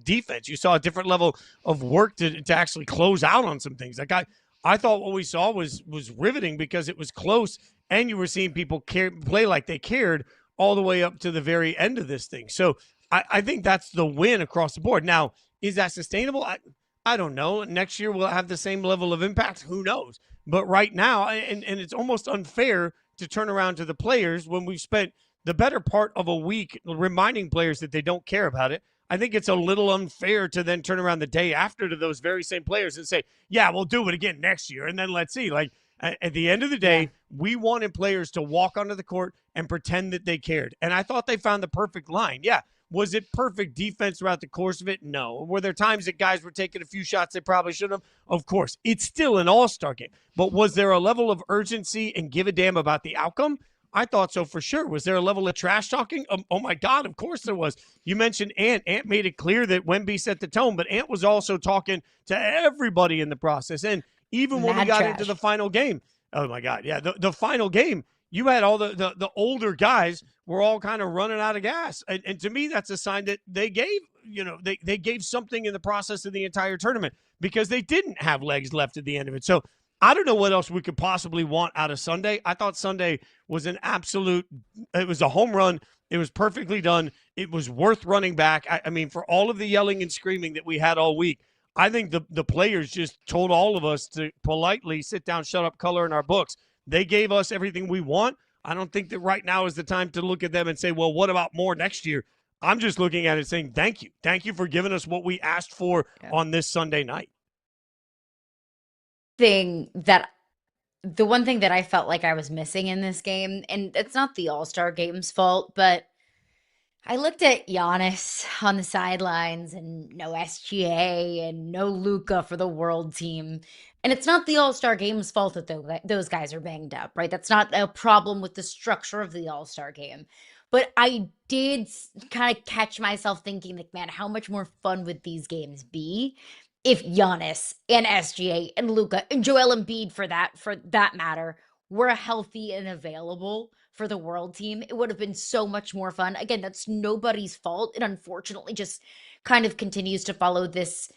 [SPEAKER 1] defense. You saw a different level of work to actually close out on some things. Like I thought what we saw was riveting because it was close and you were seeing people play like they cared all the way up to the very end of this thing. So I think that's the win across the board. Now, is that sustainable? I don't know. Next year we'll have the same level of impact. Who knows? But right now, and it's almost unfair to turn around to the players when we've spent the better part of a week reminding players that they don't care about it. I think it's a little unfair to then turn around the day after to those very same players and say, yeah, we'll do it again next year. And then let's see. Like at the end of the day, we wanted players to walk onto the court and pretend that they cared. And I thought they found the perfect line. Yeah, Was it perfect defense throughout the course of it? No. Were there times that guys were taking a few shots they probably shouldn't have? Of course. It's still an all-star game. But was there a level of urgency and give a damn about the outcome? I thought so for sure. Was there a level of trash talking? Oh my God, of course there was. You mentioned Ant. Ant made it clear that Wemby set the tone, but Ant was also talking to everybody in the process. And even when we got into the final game, oh my God, yeah, the final game, you had all the older guys were all kind of running out of gas. And to me, that's a sign that they gave, they gave something in the process of the entire tournament because they didn't have legs left at the end of it. So I don't know what else we could possibly want out of Sunday. I thought Sunday was it was a home run. It was perfectly done. It was worth running back. I mean, for all of the yelling and screaming that we had all week, I think the players just told all of us to politely sit down, shut up, color in our books. They gave us everything we want. I don't think that right now is the time to look at them and say, well, what about more next year? I'm just looking at it saying, thank you. Thank you for giving us what we asked for on this Sunday night.
[SPEAKER 2] The one thing that I felt like I was missing in this game, and it's not the All-Star game's fault, but I looked at Giannis on the sidelines and no SGA and no Luka for the world team. And it's not the All-Star game's fault that those guys are banged up, right? That's not a problem with the structure of the All-Star game. But I did kind of catch myself thinking, like, man, how much more fun would these games be if Giannis and SGA and Luka and Joel Embiid for that matter were healthy and available for the world team? It would have been so much more fun. Again, that's nobody's fault. It unfortunately just kind of continues to follow this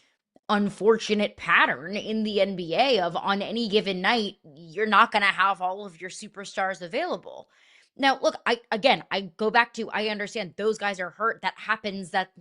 [SPEAKER 2] unfortunate pattern in the NBA of on any given night, you're not going to have all of your superstars available. Now, look, I go back to, I understand those guys are hurt. That happens. That,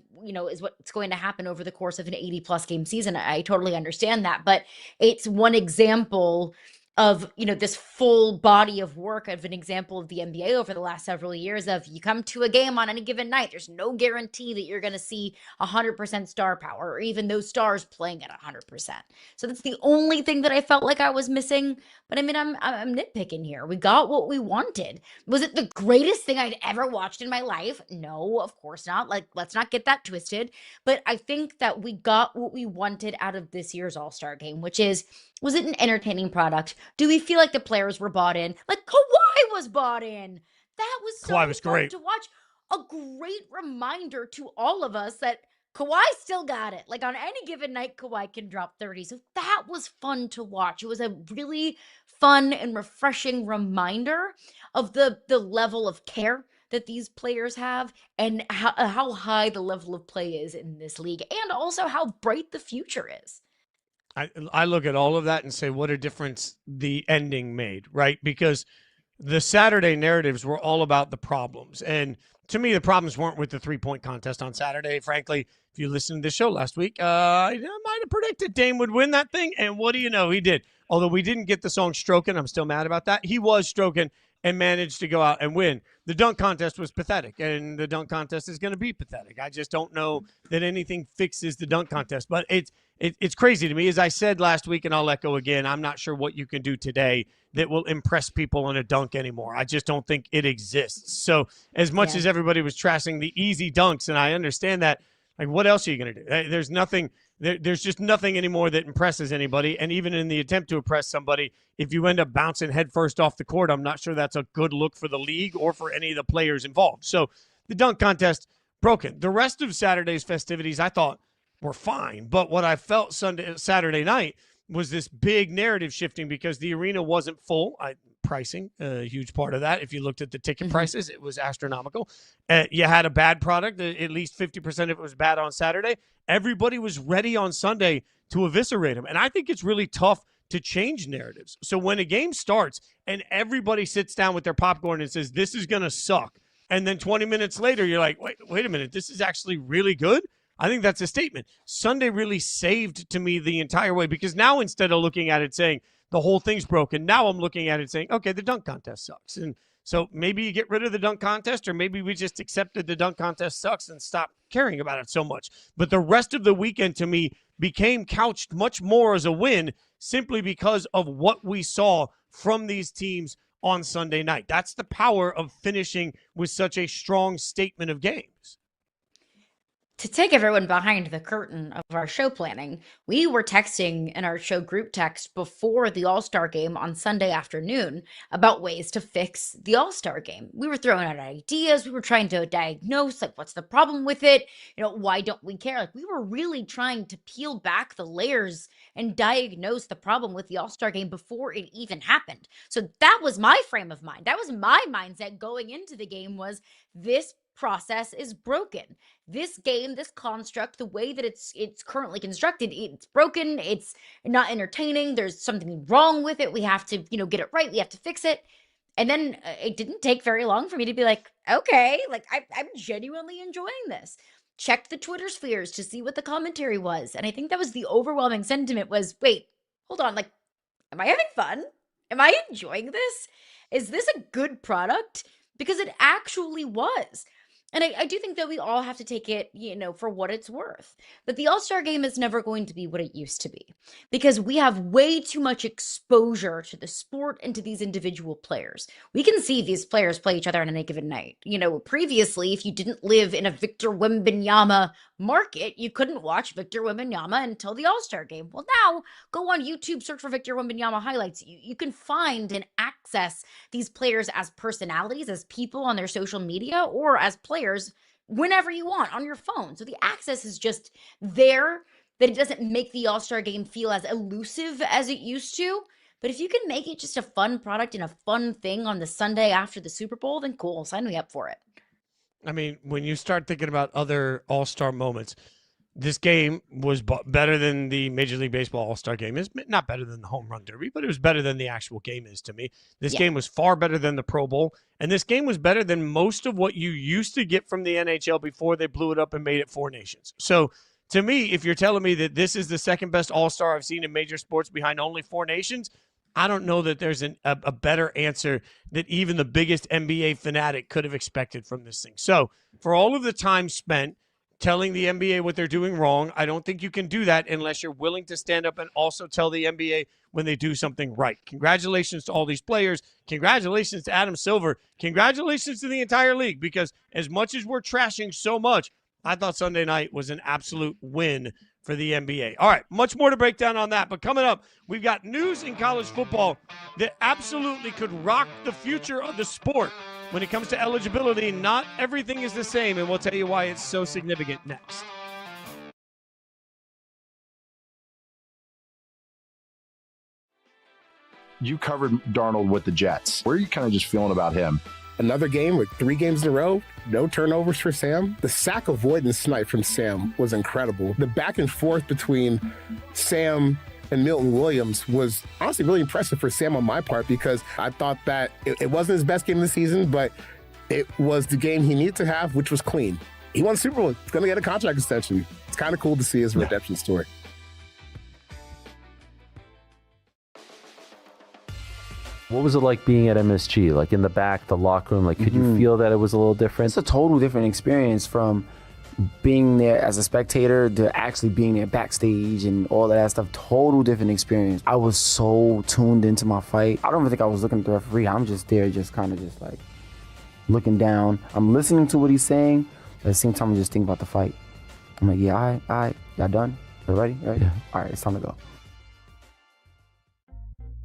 [SPEAKER 2] is what's going to happen over the course of an 80-plus game season. I totally understand that. But it's one example of, this full body of work of an example of the NBA over the last several years of you come to a game on any given night. There's no guarantee that you're going to see 100% star power or even those stars playing at 100%. So that's the only thing that I felt like I was missing. But I mean, I'm nitpicking here. We got what we wanted. Was it the greatest thing I'd ever watched in my life? No, of course not. Like, let's not get that twisted. But I think that we got what we wanted out of this year's All-Star game, which is, was it an entertaining product? Do we feel like the players were bought in? Like Kawhi was bought in. That was so
[SPEAKER 1] Kawhi was
[SPEAKER 2] fun
[SPEAKER 1] great
[SPEAKER 2] to watch. A great reminder to all of us that Kawhi still got it. Like on any given night, Kawhi can drop 30. So that was fun to watch. It was a really fun and refreshing reminder of the level of care that these players have and how high the level of play is in this league and also how bright the future is.
[SPEAKER 1] I look at all of that and say what a difference the ending made, right? Because the Saturday narratives were all about the problems. And to me, the problems weren't with the three-point contest on Saturday. Frankly, if you listened to the show last week, I might have predicted Dame would win that thing. And what do you know? He did. Although we didn't get the song Stroking. I'm still mad about that. He was stroking and managed to go out and win. The dunk contest was pathetic, and the dunk contest is going to be pathetic. I just don't know that anything fixes the dunk contest. But it's crazy to me. As I said last week, and I'll echo again, I'm not sure what you can do today that will impress people on a dunk anymore. I just don't think it exists. So as much as everybody was trashing the easy dunks, and I understand that, like, what else are you going to do? There's nothing. There's just nothing anymore that impresses anybody. And even in the attempt to impress somebody, if you end up bouncing headfirst off the court, I'm not sure that's a good look for the league or for any of the players involved. So the dunk contest, broken. The rest of Saturday's festivities, I thought, were fine. But what I felt Saturday night was this big narrative shifting because the arena wasn't full. Pricing, a huge part of that. If you looked at the ticket prices, it was astronomical. You had a bad product. At least 50% of it was bad on Saturday. Everybody was ready on Sunday to eviscerate them. And I think it's really tough to change narratives. So when a game starts and everybody sits down with their popcorn and says, this is going to suck. And then 20 minutes later, you're like, wait a minute, this is actually really good. I think that's a statement. Sunday really saved to me the entire way because now instead of looking at it saying the whole thing's broken, now I'm looking at it saying, okay, the dunk contest sucks. And so maybe you get rid of the dunk contest, or maybe we just accepted the dunk contest sucks and stop caring about it so much. But the rest of the weekend to me became couched much more as a win simply because of what we saw from these teams on Sunday night. That's the power of finishing with such a strong statement of games.
[SPEAKER 2] To take everyone behind the curtain of our show planning, we were texting in our show group text before the All-Star game on Sunday afternoon about ways to fix the All-Star game. We were throwing out ideas. We were trying to diagnose, like, what's the problem with it? Why don't we care? Like, we were really trying to peel back the layers and diagnose the problem with the All-Star game before it even happened. So that was my frame of mind. That was my mindset going into the game, was this process is broken. This game, this construct, the way that it's currently constructed, it's broken. It's not entertaining. There's something wrong with it. We have to, get it right. We have to fix it. And then it didn't take very long for me to be like, okay, like I'm genuinely enjoying this. Checked the Twitter spheres to see what the commentary was. And I think that was the overwhelming sentiment was, wait, hold on. Like, am I having fun? Am I enjoying this? Is this a good product? Because it actually was. And I do think that we all have to take it, for what it's worth. That the All-Star game is never going to be what it used to be, because we have way too much exposure to the sport and to these individual players. We can see these players play each other on any given night. Previously, if you didn't live in a Victor Wembanyama market, you couldn't watch Victor Wembanyama until the All-Star game. Well, now go on YouTube, search for Victor Wembanyama highlights. You can find and access these players as personalities, as people on their social media, or as players whenever you want on your phone. So the access is just there, that it doesn't make the All-Star game feel as elusive as it used to. But if you can make it just a fun product and a fun thing on the Sunday after the Super Bowl, then cool, sign me up for it.
[SPEAKER 1] I mean, when you start thinking about other All-Star moments, this game was better than the Major League Baseball All-Star game. It's not better than the Home Run Derby, but it was better than the actual game is to me. This game was far better than the Pro Bowl, and this game was better than most of what you used to get from the NHL before they blew it up and made it 4 nations. So, to me, if you're telling me that this is the second best All-Star I've seen in major sports behind only 4 nations, I don't know that there's a better answer that even the biggest NBA fanatic could have expected from this thing. So, for all of the time spent telling the NBA what they're doing wrong, I don't think you can do that unless you're willing to stand up and also tell the NBA when they do something right. Congratulations to all these players. Congratulations to Adam Silver. Congratulations to the entire league, because as much as we're trashing so much, I thought Sunday night was an absolute win for the NBA. All right, much more to break down on that. But coming up, we've got news in college football that absolutely could rock the future of the sport. When it comes to eligibility, not everything is the same, and we'll tell you why it's so significant next.
[SPEAKER 5] You covered Darnold with the Jets. Where are you kind of just feeling about him?
[SPEAKER 6] Another game with 3 games in a row, no turnovers for Sam. The sack avoidance snipe from Sam was incredible. The back and forth between Sam and Milton Williams was honestly really impressive for Sam on my part, because I thought that it wasn't his best game of the season, but it was the game he needed to have, which was clean. He won the Super Bowl. He's going to get a contract extension. It's kind of cool to see his redemption story.
[SPEAKER 3] What was it like being at MSG? Like in the back, the locker room? Like, could you feel that it was a little different?
[SPEAKER 4] It's a total different experience from being there as a spectator to actually being there backstage and all of that stuff. Total different experience. I was so tuned into my fight. I don't even think I was looking at the referee. I'm just there, just kind of just like looking down. I'm listening to what he's saying. At the same time, I'm just thinking about the fight. I'm like, yeah, all right, y'all done? You ready? Right? Yeah. All right, it's time to go.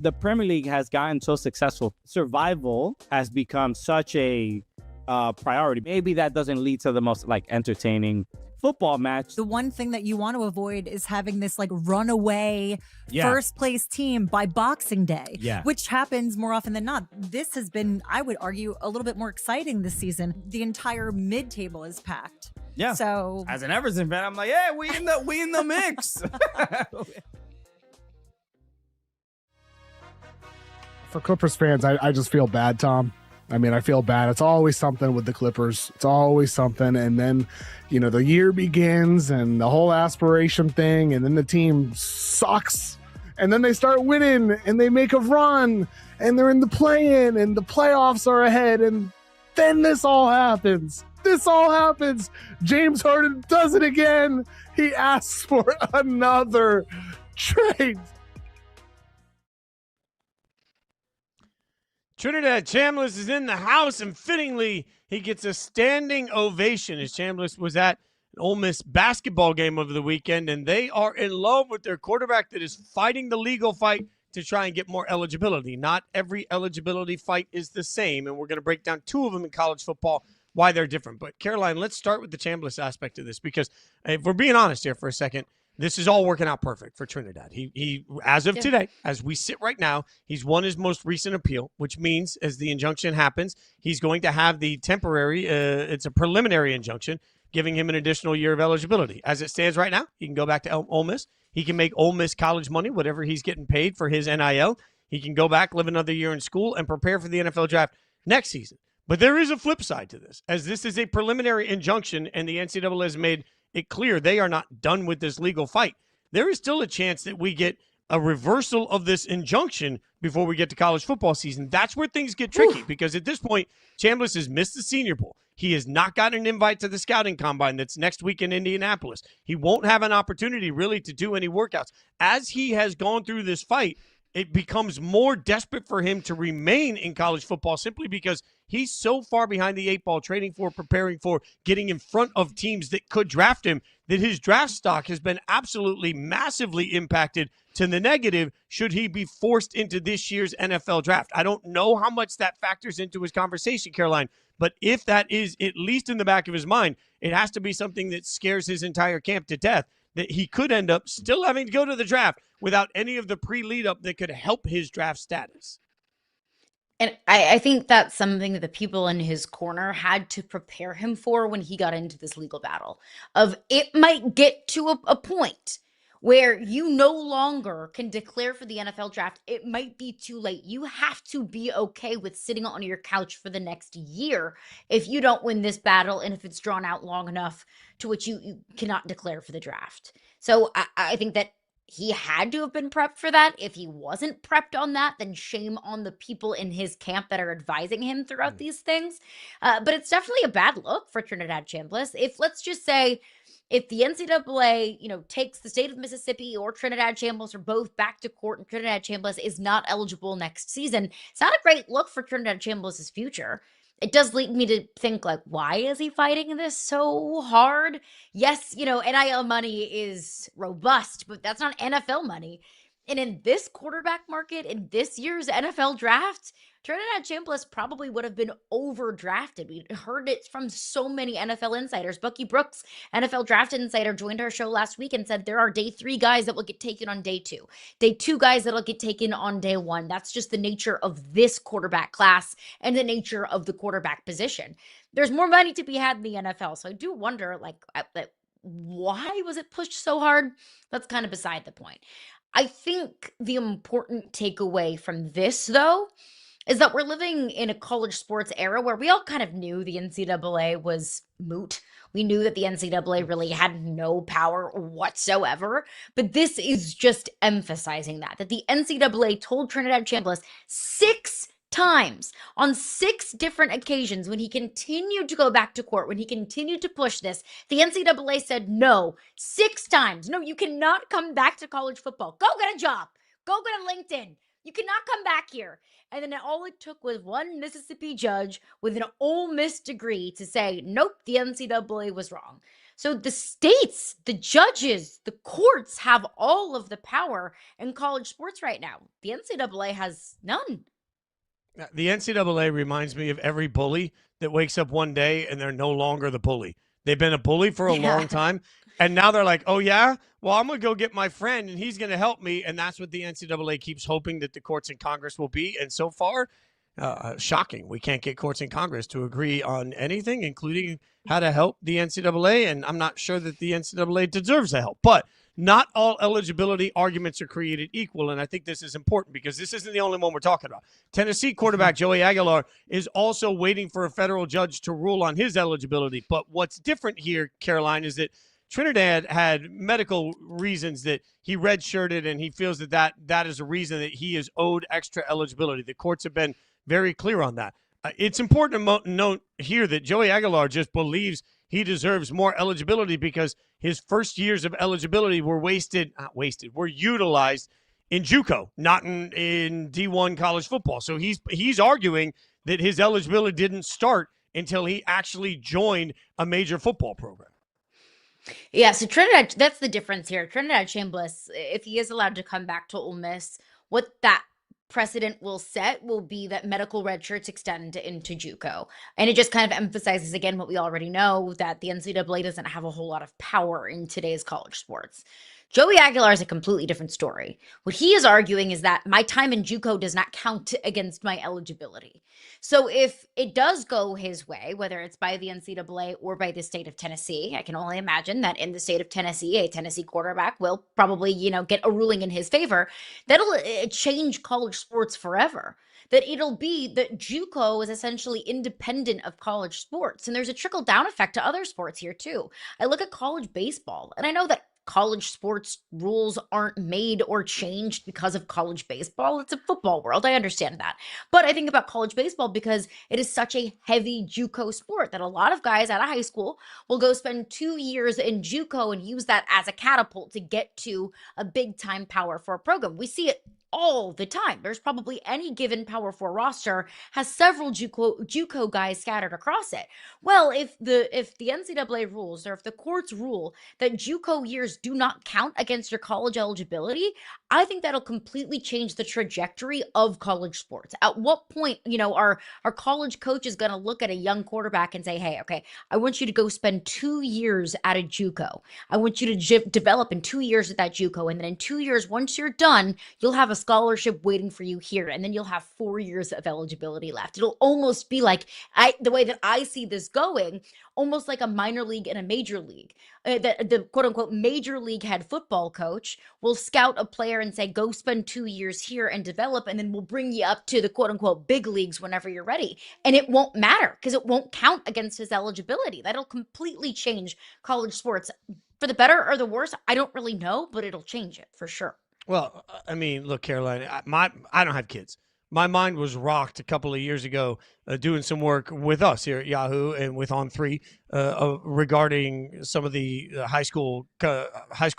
[SPEAKER 15] The Premier League has gotten so successful. Survival has become such a priority. Maybe that doesn't lead to the most entertaining football match.
[SPEAKER 16] The one thing that you want to avoid is having this runaway first place team by Boxing Day, which happens more often than not. This has been, I would argue, a little bit more exciting this season. The entire mid-table is packed.
[SPEAKER 15] Yeah.
[SPEAKER 16] So
[SPEAKER 15] as an Everton fan, I'm like, yeah, we in the mix.
[SPEAKER 7] For Clippers fans, I just feel bad, Tom. I mean, I feel bad. It's always something with the Clippers. It's always something. And then, the year begins and the whole aspiration thing, and then the team sucks. And then they start winning and they make a run and they're in the play-in and the playoffs are ahead. And then this all happens. James Harden does it again. He asks for another trade.
[SPEAKER 1] Trinidad Chambliss is in the house, and fittingly, he gets a standing ovation as Chambliss was at Ole Miss basketball game over the weekend, and they are in love with their quarterback that is fighting the legal fight to try and get more eligibility. Not every eligibility fight is the same, and we're going to break down 2 of them in college football, why they're different. But, Caroline, let's start with the Chambliss aspect of this, because if we're being honest here for a second, this is all working out perfect for Trinidad. He as of today, as we sit right now, he's won his most recent appeal, which means as the injunction happens, he's going to have the temporary, it's a preliminary injunction, giving him an additional year of eligibility. As it stands right now, he can go back to Ole Miss. He can make Ole Miss college money, whatever he's getting paid for his NIL. He can go back, live another year in school, and prepare for the NFL draft next season. But there is a flip side to this, as this is a preliminary injunction, and the NCAA has made it clear they are not done with this legal fight. There is still a chance that we get a reversal of this injunction before we get to college football season. That's where things get tricky, because at this point, Chambliss has missed the Senior Bowl. He has not gotten an invite to the scouting combine that's next week in Indianapolis. He won't have an opportunity really to do any workouts. As he has gone through this fight, it becomes more desperate for him to remain in college football simply because he's so far behind the 8 ball, training for, preparing for, getting in front of teams that could draft him, that his draft stock has been absolutely massively impacted to the negative should he be forced into this year's NFL draft. I don't know how much that factors into his conversation, Caroline, but if that is at least in the back of his mind, it has to be something that scares his entire camp to death, that he could end up still having to go to the draft without any of the pre-lead up that could help his draft status.
[SPEAKER 2] And I think that's something that the people in his corner had to prepare him for when he got into this legal battle of it might get to a point where you no longer can declare for the NFL draft. It might be too late. You have to be okay with sitting on your couch for the next year if you don't win this battle and if it's drawn out long enough to which you cannot declare for the draft. So I think that he had to have been prepped for that. If he wasn't prepped on that, then shame on the people in his camp that are advising him throughout these things. But it's definitely a bad look for Trinidad Chambliss. If, let's just say, if the NCAA, takes the state of Mississippi or Trinidad Chambliss or both back to court and Trinidad Chambliss is not eligible next season, it's not a great look for Trinidad Chambliss's future. It does lead me to think, why is he fighting this so hard? Yes, NIL money is robust, but that's not NFL money. And in this quarterback market, in this year's NFL draft, Trinidad Chambliss probably would have been overdrafted. We heard it from so many NFL insiders. Bucky Brooks, NFL draft insider, joined our show last week and said there are day 3 guys that will get taken on day 2. Day 2 guys that will get taken on day 1. That's just the nature of this quarterback class and the nature of the quarterback position. There's more money to be had in the NFL. So I do wonder, why was it pushed so hard? That's kind of beside the point. I think the important takeaway from this, though, is that we're living in a college sports era where we all kind of knew the NCAA was moot. We knew that the NCAA really had no power whatsoever, but this is just emphasizing that the NCAA told Trinidad Chambliss 6 times on 6 different occasions when he continued to go back to court, when he continued to push this, the NCAA said no 6 times. No, you cannot come back to college football. Go get a job. Go get a LinkedIn. You cannot come back here. And then all it took was one Mississippi judge with an Ole Miss degree to say, nope, the NCAA was wrong. So the states, the judges, the courts have all of the power in college sports right now. The NCAA has none.
[SPEAKER 1] The NCAA reminds me of every bully that wakes up one day and they're no longer the bully. They've been a bully for a long time. And now they're like, oh, yeah? Well, I'm going to go get my friend and he's going to help me. And that's what the NCAA keeps hoping that the courts in Congress will be. And so far, shocking. We can't get courts in Congress to agree on anything, including how to help the NCAA. And I'm not sure that the NCAA deserves the help. But not all eligibility arguments are created equal. And I think this is important because this isn't the only one we're talking about. Tennessee quarterback Joey Aguilar is also waiting for a federal judge to rule on his eligibility. But what's different here, Caroline, is that Trinidad had medical reasons that he redshirted, and he feels that is a reason that he is owed extra eligibility. The courts have been very clear on that. It's important to note here that Joey Aguilar just believes he deserves more eligibility because his first years of eligibility were were utilized in JUCO, not in D1 college football. So he's arguing that his eligibility didn't start until he actually joined a major football program.
[SPEAKER 2] Yeah, so Trinidad, that's the difference here. Trinidad Chambliss, if he is allowed to come back to Ole Miss, what that precedent will set will be that medical red shirts extend into JUCO. And it just kind of emphasizes again what we already know, that the NCAA doesn't have a whole lot of power in today's college sports. Joey Aguilar is a completely different story. What he is arguing is that my time in JUCO does not count against my eligibility. So if it does go his way, whether it's by the NCAA or by the state of Tennessee, I can only imagine that in the state of Tennessee, a Tennessee quarterback will probably, get a ruling in his favor. That'll change college sports forever. That it'll be that JUCO is essentially independent of college sports. And there's a trickle down effect to other sports here too. I look at college baseball, and I know that college sports rules aren't made or changed because of college baseball. It's a football world. I understand that. But I think about college baseball because it is such a heavy JUCO sport that a lot of guys out of high school will go spend 2 years in JUCO and use that as a catapult to get to a big time Power 4 program. We see it all the time. There's probably any given Power 4 roster has several JUCO guys scattered across it. Well, if the NCAA rules, or if the courts rule that JUCO years do not count against your college eligibility, I think that'll completely change the trajectory of college sports. At what point, are college coaches going to look at a young quarterback and say, hey, okay, I want you to go spend 2 years at a JUCO. I want you to develop in 2 years at that JUCO. And then in 2 years, once you're done, you'll have a scholarship waiting for you here. And then you'll have 4 years of eligibility left. It'll almost be like, the way that I see this going, almost like a minor league and a major league. The quote unquote major league head football coach will scout a player and say, go spend 2 years here and develop, and then we'll bring you up to the quote unquote big leagues whenever you're ready. And it won't matter because it won't count against his eligibility. That'll completely change college sports for the better or the worse. I don't really know, but it'll change it for sure.
[SPEAKER 1] Well, I mean, look, Caroline, I don't have kids. My mind was rocked a couple of years ago doing some work with us here at Yahoo and with On3 regarding some of the high school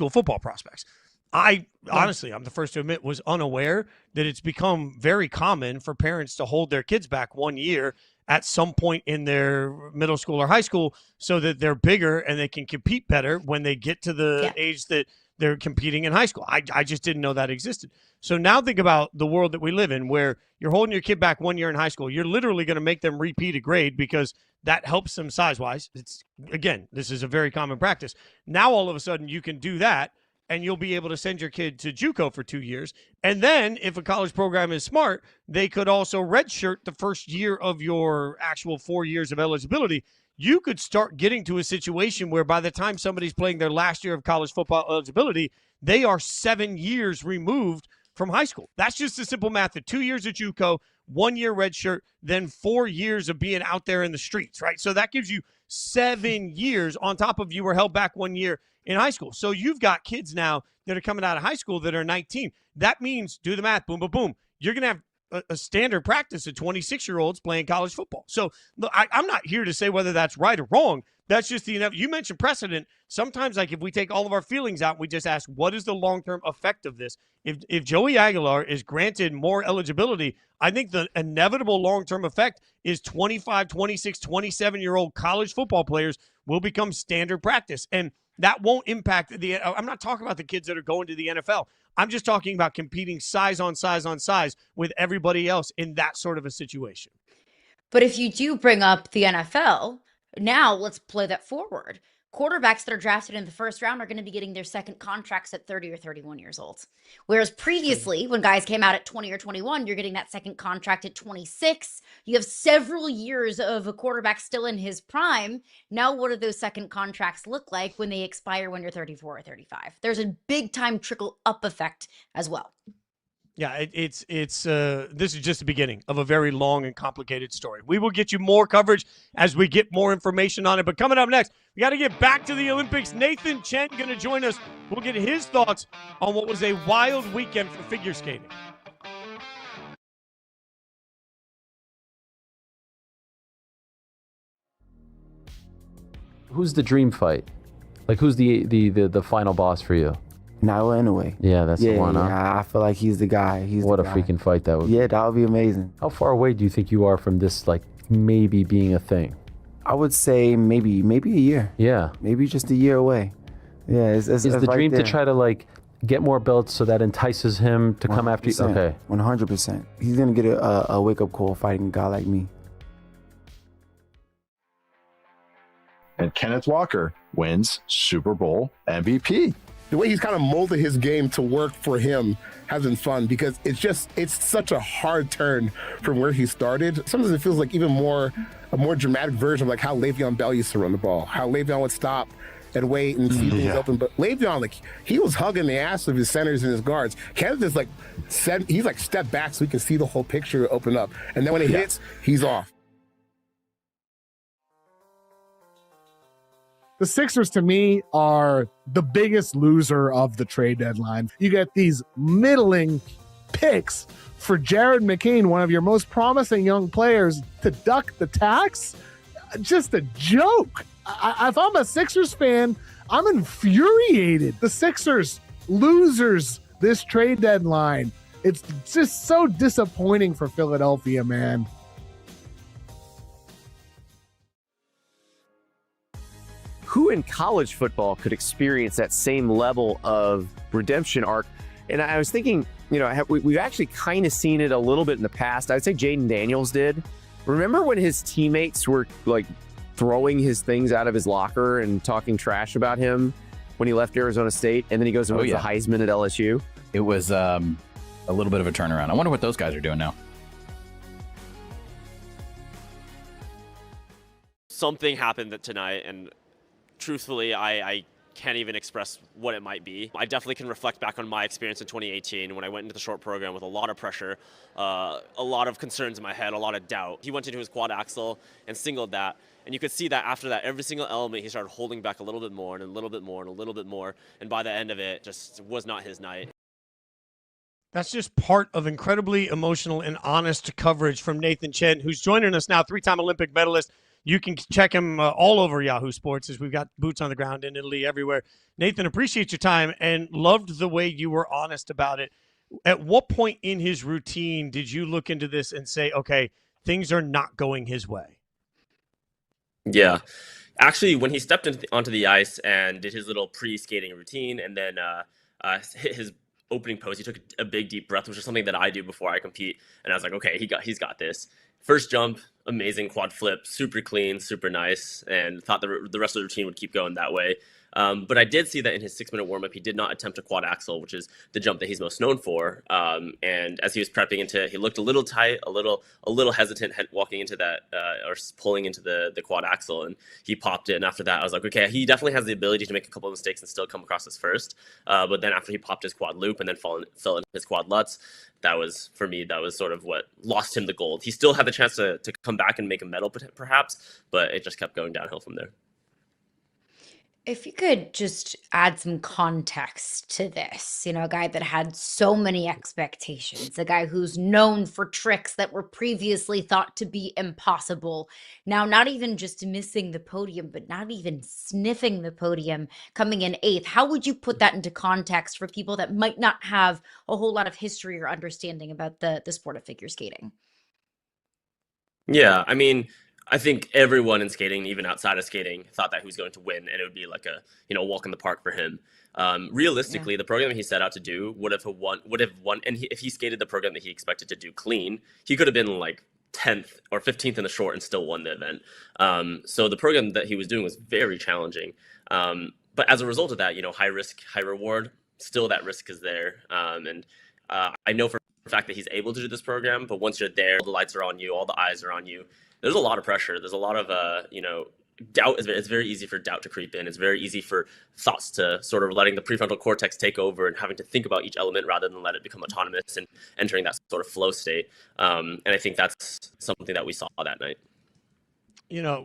[SPEAKER 1] football prospects. Honestly, I'm the first to admit, was unaware that it's become very common for parents to hold their kids back 1 year at some point in their middle school or high school so that they're bigger and they can compete better when they get to the age that they're competing in high school. I just didn't know that existed. So now think about the world that we live in where you're holding your kid back 1 year in high school. You're literally going to make them repeat a grade because that helps them size-wise. Again, this is a very common practice. Now all of a sudden you can do that and you'll be able to send your kid to JUCO for 2 years. And then if a college program is smart, they could also redshirt the first year of your actual 4 years of eligibility. You could start getting to a situation where by the time somebody's playing their last year of college football eligibility, they are 7 years removed from high school. That's just a simple math of 2 years at JUCO, 1 year redshirt, then 4 years of being out there in the streets, right? So that gives you 7 years on top of you were held back 1 year in high school. So you've got kids now that are coming out of high school that are 19. That means, do the math, boom, boom, boom. You're going to have a standard practice of 26-year-olds playing college football. So look, I'm not here to say whether that's right or wrong. That's just you mentioned precedent. Sometimes, like if we take all of our feelings out, we just ask, what is the long-term effect of this? If Joey Aguilar is granted more eligibility, I think the inevitable long-term effect is 25, 26, 27-year-old college football players will become standard practice. And that won't impact I'm not talking about the kids that are going to the NFL. I'm just talking about competing size on size on size with everybody else in that sort of a situation.
[SPEAKER 2] But if you do bring up the NFL, now let's play that forward. Quarterbacks that are drafted in the first round are going to be getting their second contracts at 30 or 31 years old. Whereas previously, when guys came out at 20 or 21, you're getting that second contract at 26. You have several years of a quarterback still in his prime. Now, what do those second contracts look like when they expire when you're 34 or 35? There's a big time trickle up effect as well.
[SPEAKER 1] Yeah, this is just the beginning of a very long and complicated story. We will get you more coverage as we get more information on it. But coming up next, we got to get back to the Olympics. Nathan Chen going to join us. We'll get his thoughts on what was a wild weekend for figure skating.
[SPEAKER 3] Who's the dream fight? Like, who's the final boss for you?
[SPEAKER 4] Nyla Inoue.
[SPEAKER 3] Yeah, that's the one, huh?
[SPEAKER 4] Yeah, I feel like he's the guy.
[SPEAKER 3] What a freaking fight that would be.
[SPEAKER 4] Yeah, that would be amazing.
[SPEAKER 3] How far away do you think you are from this, like, maybe being a thing?
[SPEAKER 4] I would say maybe a year.
[SPEAKER 3] Yeah.
[SPEAKER 4] Maybe just a year away. Yeah,
[SPEAKER 3] Is the
[SPEAKER 4] right
[SPEAKER 3] dream
[SPEAKER 4] there.
[SPEAKER 3] to try to like get more belts so that entices him to come after you? Okay.
[SPEAKER 4] 100%. He's going to get a wake-up call fighting a guy like me.
[SPEAKER 5] And Kenneth Walker wins Super Bowl MVP.
[SPEAKER 6] The way he's kind of molded his game to work for him has been fun because it's such a hard turn from where he started. Sometimes it feels like even a more dramatic version of like how Le'Veon Bell used to run the ball, how Le'Veon would stop and wait and see things open. But Le'Veon, like, he was hugging the ass of his centers and his guards. Kenneth is like, he's like step back so he can see the whole picture open up. And then when it hits, he's off.
[SPEAKER 7] The Sixers, to me, are the biggest loser of the trade deadline. You get these middling picks for Jared McCain, one of your most promising young players, to duck the tax. Just a joke. If I'm a Sixers fan, I'm infuriated. The Sixers, losers this trade deadline. It's just so disappointing for Philadelphia, man.
[SPEAKER 8] Who in college football could experience that same level of redemption arc? And I was thinking, we've actually kind of seen it a little bit in the past. I would say Jaden Daniels did. Remember when his teammates were like throwing his things out of his locker and talking trash about him when he left Arizona State, and then he goes and wins the Heisman at LSU?
[SPEAKER 9] It was a little bit of a turnaround. I wonder what those guys are doing now.
[SPEAKER 17] Something happened tonight, and truthfully, I can't even express what it might be. I definitely can reflect back on my experience in 2018 when I went into the short program with a lot of pressure, a lot of concerns in my head, a lot of doubt. He went into his quad axle and singled that. And you could see that after that, every single element, he started holding back a little bit more and a little bit more and a little bit more. And by the end of it, just was not his night.
[SPEAKER 1] That's just part of incredibly emotional and honest coverage from Nathan Chen, who's joining us now, three-time Olympic medalist. You can check him all over Yahoo Sports, as we've got boots on the ground in Italy, everywhere. Nathan, appreciate your time and loved the way you were honest about it. At what point in his routine did you look into this and say, okay, things are not going his way?
[SPEAKER 17] Yeah. Actually, when he stepped onto the ice and did his little pre-skating routine and then hit his opening pose, he took a big deep breath, which is something that I do before I compete. And I was like, okay, he's got this. First jump, amazing quad flip, super clean, super nice, and thought the rest of the routine would keep going that way. But I did see that in his 6-minute warm-up, he did not attempt a quad axel, which is the jump that he's most known for. And as he was prepping into it, he looked a little tight, a little hesitant walking into that or pulling into the quad axel, and he popped it. And after that, I was like, okay, he definitely has the ability to make a couple of mistakes and still come across as first. But then after he popped his quad loop and then fell in his quad lutz, that was, for me, that was sort of what lost him the gold. He still had the chance to come back and make a medal, perhaps, but it just kept going downhill from there.
[SPEAKER 2] If you could just add some context to this, a guy that had so many expectations, a guy who's known for tricks that were previously thought to be impossible. Now, not even just missing the podium, but not even sniffing the podium, coming in 8th. How would you put that into context for people that might not have a whole lot of history or understanding about the sport of figure skating?
[SPEAKER 17] Yeah, I mean, I think everyone in skating, even outside of skating, thought that he was going to win, and it would be like a walk in the park for him. Realistically, the program that he set out to do would have won. And if he skated the program that he expected to do clean, he could have been like 10th or 15th in the short and still won the event. So the program that he was doing was very challenging. But as a result of that, high risk, high reward. Still, that risk is there. And I know for a fact that he's able to do this program. But once you're there, the lights are on you, all the eyes are on you. There's a lot of pressure. There's a lot of, doubt. It's very easy for doubt to creep in. It's very easy for thoughts to sort of letting the prefrontal cortex take over and having to think about each element rather than let it become autonomous and entering that sort of flow state. And I think that's something that we saw that night.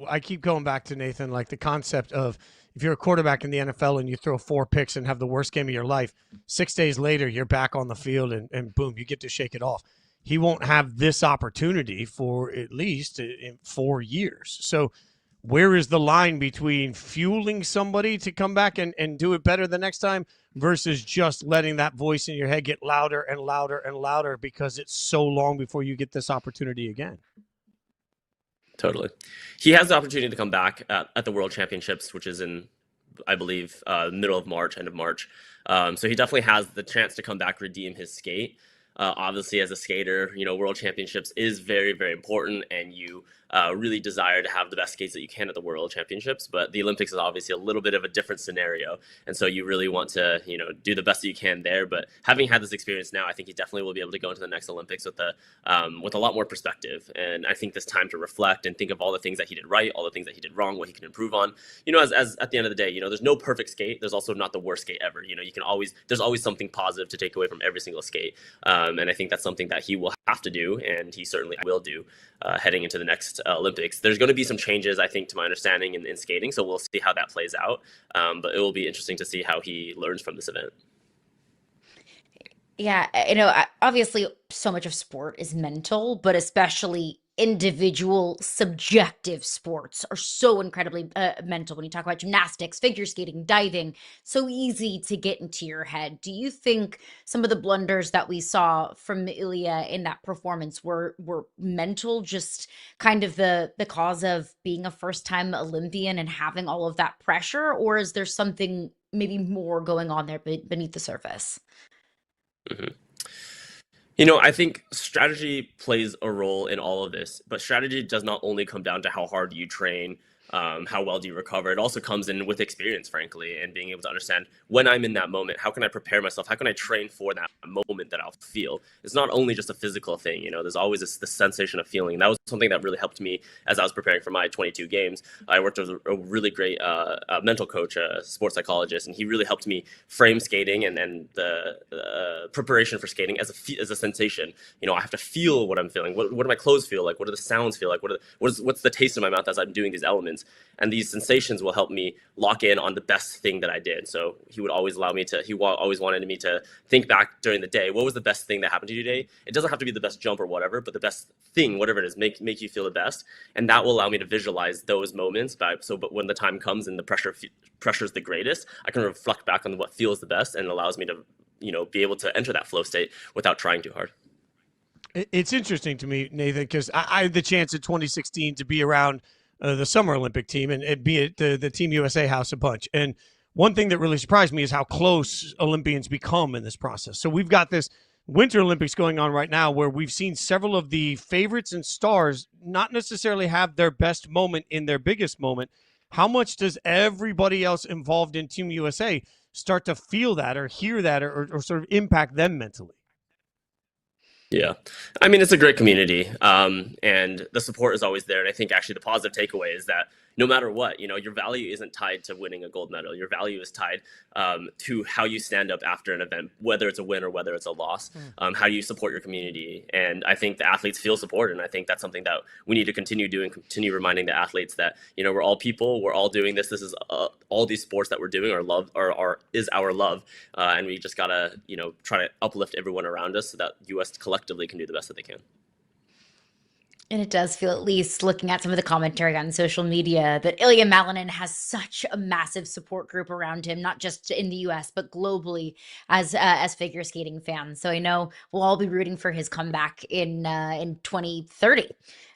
[SPEAKER 1] I keep going back to Nathan, like the concept of if you're a quarterback in the NFL and you throw 4 picks and have the worst game of your life, 6 days later, you're back on the field and boom, you get to shake it off. He won't have this opportunity for at least in 4 years. So where is the line between fueling somebody to come back and do it better the next time versus just letting that voice in your head get louder and louder and louder because it's so long before you get this opportunity again?
[SPEAKER 17] Totally. He has the opportunity to come back at the World Championships, which is in I believe, middle of March, end of March. So he definitely has the chance to come back, redeem his skate. Obviously, as a skater, World Championships is very, very important, and you really desire to have the best skates that you can at the World Championships. But the Olympics is obviously a little bit of a different scenario, and so you really want to, do the best that you can there. But having had this experience now, I think he definitely will be able to go into the next Olympics with a lot more perspective. And I think this time to reflect and think of all the things that he did right, all the things that he did wrong, what he can improve on. As at the end of the day, there's no perfect skate. There's also not the worst skate ever. There's always something positive to take away from every single skate. And I think that's something that he will have to do, and he certainly will do heading into the next Olympics. There's going to be some changes, I think, to my understanding in skating, so we'll see how that plays out. But it will be interesting to see how he learns from this event.
[SPEAKER 2] Yeah, obviously so much of sport is mental, but especially individual subjective sports are so incredibly mental. When you talk about gymnastics, figure skating, diving, so easy to get into your head. Do you think some of the blunders that we saw from Ilia in that performance were mental, just kind of the cause of being a first-time Olympian and having all of that pressure, or is there something maybe more going on there beneath the surface?
[SPEAKER 17] Mm-hmm. I think strategy plays a role in all of this, but strategy does not only come down to how hard you train, how well do you recover. It also comes in with experience, frankly, and being able to understand when I'm in that moment, how can I prepare myself? How can I train for that moment that I'll feel? It's not only just a physical thing, there's always this sensation of feeling. And that was something that really helped me as I was preparing for my 22 games. I worked with a really great mental coach, a sports psychologist, and he really helped me frame skating and the preparation for skating as a sensation. I have to feel what I'm feeling. What do my clothes feel like? What do the sounds feel like? What's the taste in my mouth as I'm doing these elements? And these sensations will help me lock in on the best thing that I did. So he would always always wanted me to think back during the day. What was the best thing that happened to you today? It doesn't have to be the best jump or whatever, but the best thing, whatever it is, make you feel the best. And that will allow me to visualize those moments. But when the time comes and the pressure's the greatest, I can reflect back on what feels the best, and allows me to, be able to enter that flow state without trying too hard.
[SPEAKER 1] It's interesting to me, Nathan, because I had the chance in 2016 to be around the Summer Olympic team and be at the Team USA house a bunch. And one thing that really surprised me is how close Olympians become in this process. So we've got this Winter Olympics going on right now where we've seen several of the favorites and stars not necessarily have their best moment in their biggest moment. How much does everybody else involved in Team USA start to feel that or hear that or sort of impact them mentally?
[SPEAKER 17] Yeah. I mean, it's a great community, and the support is always there. And I think actually the positive takeaway is that no matter what, your value isn't tied to winning a gold medal. Your value is tied to how you stand up after an event, whether it's a win or whether it's a loss, how you support your community. And I think the athletes feel supported. And I think that's something that we need to continue doing, continue reminding the athletes that, we're all people, we're all doing this. This is all these sports that we're doing is our love. And we just gotta, try to uplift everyone around us so that US collectively can do the best that they can.
[SPEAKER 2] And it does feel, at least looking at some of the commentary on social media, that Ilia Malinin has such a massive support group around him, not just in the US, but globally as figure skating fans. So I know we'll all be rooting for his comeback in 2030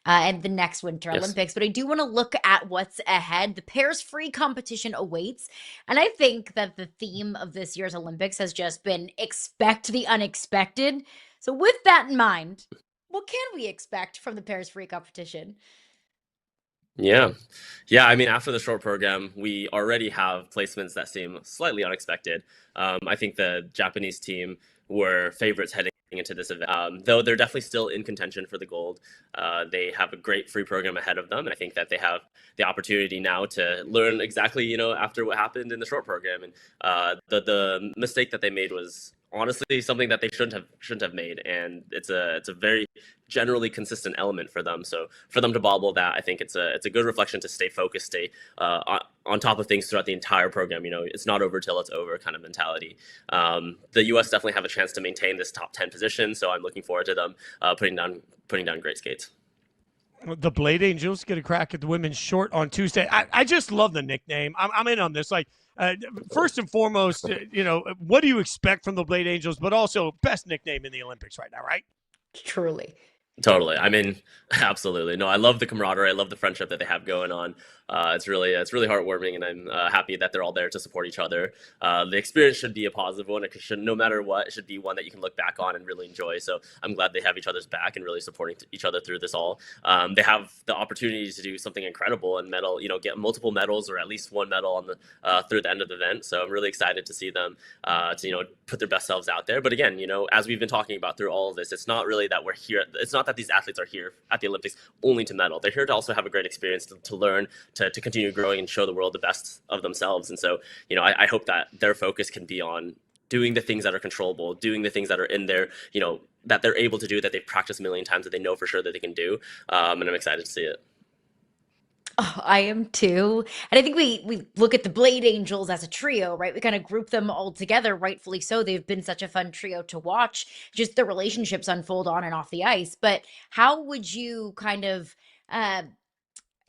[SPEAKER 2] and the next Winter Olympics. But I do want to look at what's ahead. The pairs free competition awaits. And I think that the theme of this year's Olympics has just been expect the unexpected. So with that in mind, what can we expect from the pairs free competition?
[SPEAKER 17] Yeah. I mean, after the short program, we already have placements that seem slightly unexpected. I think the Japanese team were favorites heading into this event, though they're definitely still in contention for the gold. They have a great free program ahead of them. And I think that they have the opportunity now to learn exactly, after what happened in the short program. And the mistake that they made was honestly something that they shouldn't have made, and it's a very generally consistent element for them. So for them to bobble that, I think it's a good reflection to stay focused, stay on top of things throughout the entire program. It's not over till it's over kind of mentality. The US definitely have a chance to maintain this top 10 position, so I'm looking forward to them putting down great skates.
[SPEAKER 1] The Blade Angels get a crack at the women's short on Tuesday. I just love the nickname. I'm in on this. First and foremost, what do you expect from the Blade Angels, but also best nickname in the Olympics right now, right?
[SPEAKER 2] Truly.
[SPEAKER 17] Totally. I mean, absolutely. No, I love the camaraderie. I love the friendship that they have going on. It's really heartwarming, and I'm happy that they're all there to support each other. The experience should be a positive one. It should, no matter what, it should be one that you can look back on and really enjoy. So I'm glad they have each other's back and really supporting each other through this all. They have the opportunity to do something incredible and get multiple medals or at least one medal on the through the end of the event. So I'm really excited to see them to put their best selves out there. But again, as we've been talking about through all of this, it's not really that we're here. It's not that these athletes are here at the Olympics only to medal. They're here to also have a great experience, to learn, to continue growing and show the world the best of themselves. And so, I hope that their focus can be on doing the things that are controllable, doing the things that are in there, that they're able to do, that they've practiced a million times, that they know for sure that they can do. And I'm excited to see it.
[SPEAKER 2] Oh, I am too. And I think we look at the Blade Angels as a trio, right? We kind of group them all together, rightfully so. They've been such a fun trio to watch, just the relationships unfold on and off the ice. But how would you kind of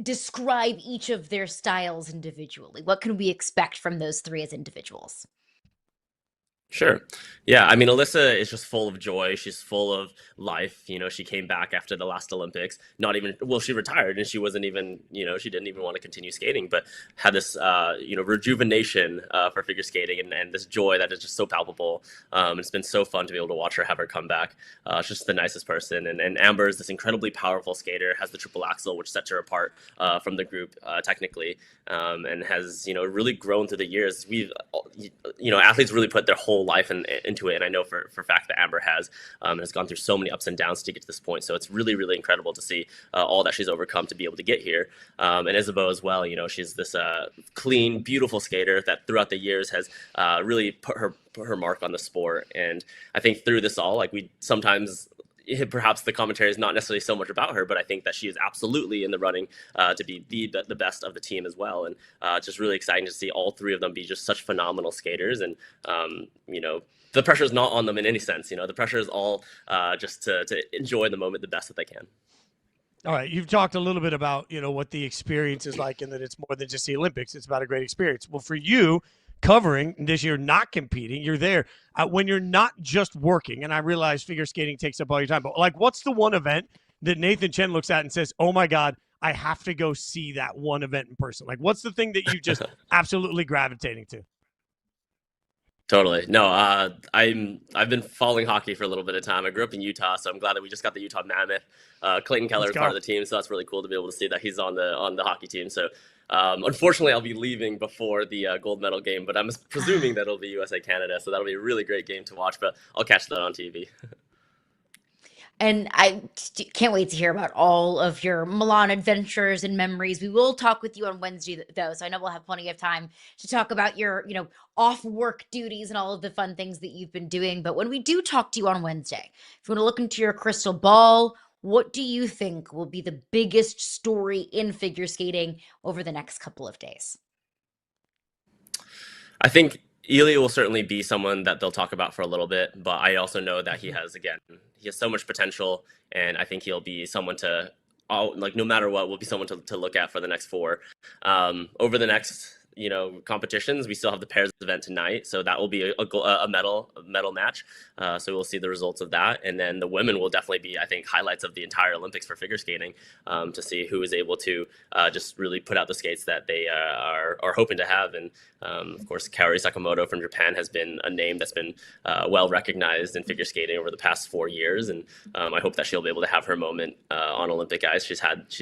[SPEAKER 2] describe each of their styles individually? What can we expect from those three as individuals?
[SPEAKER 17] Sure. Yeah. I mean, Alyssa is just full of joy. She's full of life. She came back after the last Olympics, she retired and she wasn't even, she didn't even want to continue skating, but had this, rejuvenation for figure skating and this joy that is just so palpable. It's been so fun to be able to watch her have her come back. She's just the nicest person. And Amber is this incredibly powerful skater, has the triple axel, which sets her apart from the group technically, and has, really grown through the years. Athletes really put their whole life into it, and I know for a fact that Amber has gone through so many ups and downs to get to this point. So it's really, really incredible to see all that she's overcome to be able to get here. And Isabeau as well, she's this clean, beautiful skater that throughout the years has really put her mark on the sport. And I think through this all, we sometimes, perhaps the commentary is not necessarily so much about her, but I think that she is absolutely in the running to be the best of the team as well. And just really exciting to see all three of them be just such phenomenal skaters. And, the pressure is not on them in any sense. The pressure is all just to enjoy the moment the best that they can.
[SPEAKER 1] All right. You've talked a little bit about, what the experience is like and that it's more than just the Olympics. It's about a great experience. Well, for you, covering this year, not competing, you're there when you're not just working. And I realize figure skating takes up all your time, but what's the one event that Nathan Chen looks at and says, oh my God, I have to go see that one event in person? What's the thing that you just absolutely gravitating to?
[SPEAKER 17] Totally. No, I've been following hockey for a little bit of time. I grew up in Utah, so I'm glad that we just got the Utah Mammoth. Clayton Keller is part of the team, so that's really cool to be able to see that he's on the hockey team. So unfortunately, I'll be leaving before the gold medal game, but I'm presuming that it'll be USA Canada, so that'll be a really great game to watch. But I'll catch that on TV.
[SPEAKER 2] And I can't wait to hear about all of your Milan adventures and memories. We will talk with you on Wednesday, though, so I know we'll have plenty of time to talk about your, off-work duties and all of the fun things that you've been doing. But when we do talk to you on Wednesday, if you want to look into your crystal ball, what do you think will be the biggest story in figure skating over the next couple of days?
[SPEAKER 17] I think Ilia will certainly be someone that they'll talk about for a little bit, but I also know that he has so much potential, and I think he'll be someone to, no matter what, will be someone to look at for the next four. Over the next, competitions, we still have the pairs event tonight, so that will be a medal match. So we'll see the results of that, and then the women will definitely be, I think, highlights of the entire Olympics for figure skating, to see who is able to just really put out the skates that they are hoping to have. And of course, Kaori Sakamoto from Japan has been a name that's been well recognized in figure skating over the past 4 years, and I hope that she'll be able to have her moment on Olympic ice. She's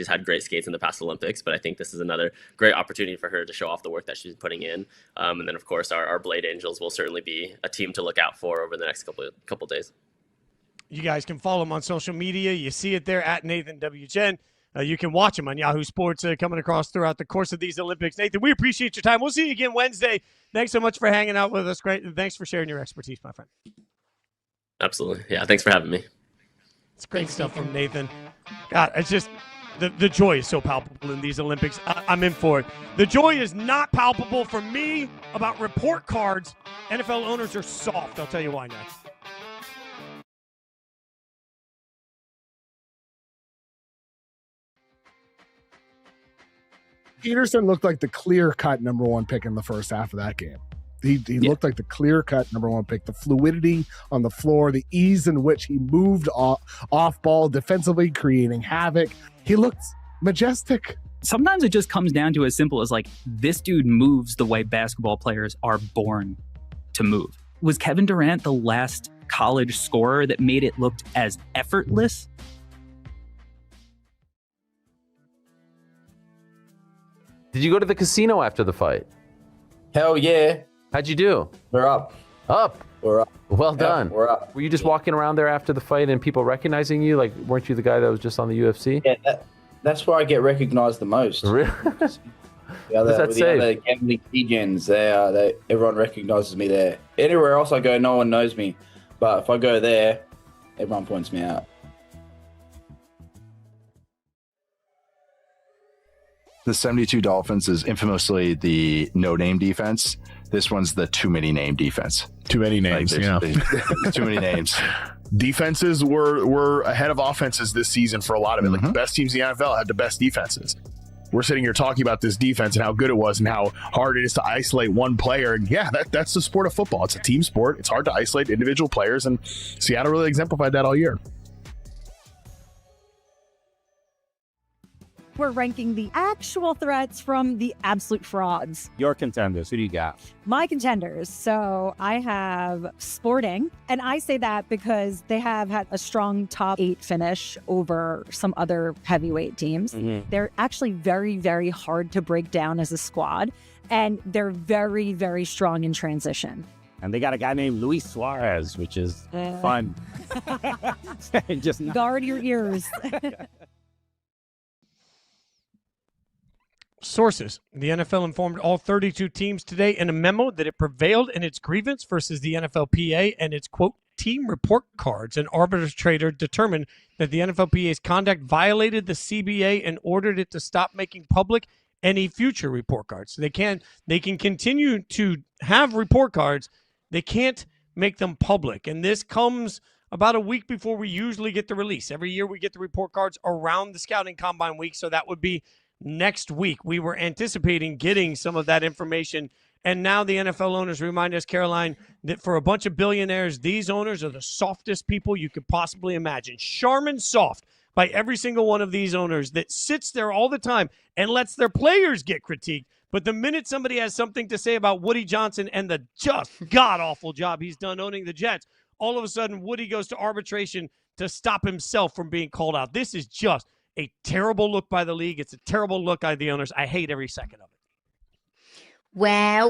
[SPEAKER 17] had great skates in the past Olympics, but I think this is another great opportunity for her to show off the work that she's putting in. And then, of course, our Blade Angels will certainly be a team to look out for over the next couple days.
[SPEAKER 1] You guys can follow him on social media. You see it there at Nathan W. Chen. You can watch him on Yahoo Sports coming across throughout the course of these Olympics. Nathan, we appreciate your time. We'll see you again Wednesday. Thanks so much for hanging out with us. Great. And thanks for sharing your expertise, my friend.
[SPEAKER 17] Absolutely. Yeah, thanks for having me.
[SPEAKER 1] It's great stuff from Nathan. God, it's just the joy is so palpable in these Olympics. I'm in for it. The joy is not palpable for me about report cards. NFL owners are soft. I'll tell you why next.
[SPEAKER 7] Peterson looked like the clear-cut number one pick in the first half of that game. He looked like the clear-cut number one pick. The fluidity on the floor, the ease in which he moved off ball defensively, creating havoc. He looked majestic.
[SPEAKER 11] Sometimes it just comes down to as simple as like, this dude moves the way basketball players are born to move. Was Kevin Durant the last college scorer that made it look as effortless?
[SPEAKER 3] Did you go to the casino after the fight?
[SPEAKER 12] Hell yeah.
[SPEAKER 3] How'd you do?
[SPEAKER 12] We're up.
[SPEAKER 3] Up?
[SPEAKER 12] We're up.
[SPEAKER 3] Well
[SPEAKER 12] Yeah,
[SPEAKER 3] done.
[SPEAKER 12] we're up.
[SPEAKER 3] Were you just walking around there after the fight and people recognizing you? Like, weren't you the guy that was just on the UFC?
[SPEAKER 12] Yeah, that's where I get recognized the most.
[SPEAKER 3] Really?
[SPEAKER 12] The other
[SPEAKER 3] say?
[SPEAKER 12] gambling legends, everyone recognizes me there. Anywhere else I go, no one knows me. But if I go there, everyone points me out.
[SPEAKER 5] The 72 Dolphins is infamously the no-name defense. This one's the too many name defense.
[SPEAKER 13] Too many names,
[SPEAKER 5] too many names.
[SPEAKER 13] Defenses were ahead of offenses this season for a lot of it. Like the best teams in the NFL had the best defenses. We're sitting here talking about this defense and how good it was and how hard it is to isolate one player. And yeah, that's the sport of football. It's a team sport. It's hard to isolate individual players, and Seattle really exemplified that all year.
[SPEAKER 14] We're ranking the actual threats from the absolute frauds.
[SPEAKER 15] Your contenders, who do you got?
[SPEAKER 14] My contenders. So I have Sporting, and I say that because they have had a strong top 8 finish over some other heavyweight teams. They're actually very, very hard to break down as a squad, and they're very, very strong in transition.
[SPEAKER 15] And they got a guy named Luis Suarez, which is fun. Just
[SPEAKER 14] guard your ears.
[SPEAKER 1] Sources. The NFL informed all 32 teams today in a memo that it prevailed in its grievance versus the NFLPA and its, quote, team report cards. An arbitrator determined that the NFLPA's conduct violated the CBA and ordered it to stop making public any future report cards. So they can continue to have report cards. They can't make them public. And this comes about a week before we usually get the release. Every year we get the report cards around the scouting combine week. So that would be next week. We were anticipating getting some of that information, and now the NFL owners remind us, Caroline, that for a bunch of billionaires, these owners are the softest people you could possibly imagine. Charmin soft by every single one of these owners that sits there all the time and lets their players get critiqued. But the minute somebody has something to say about Woody Johnson and the just god-awful job he's done owning the Jets, all of a sudden Woody goes to arbitration to stop himself from being called out. This is just a terrible look by the league. It's a terrible look by the owners. I hate every second of it.
[SPEAKER 2] Wow.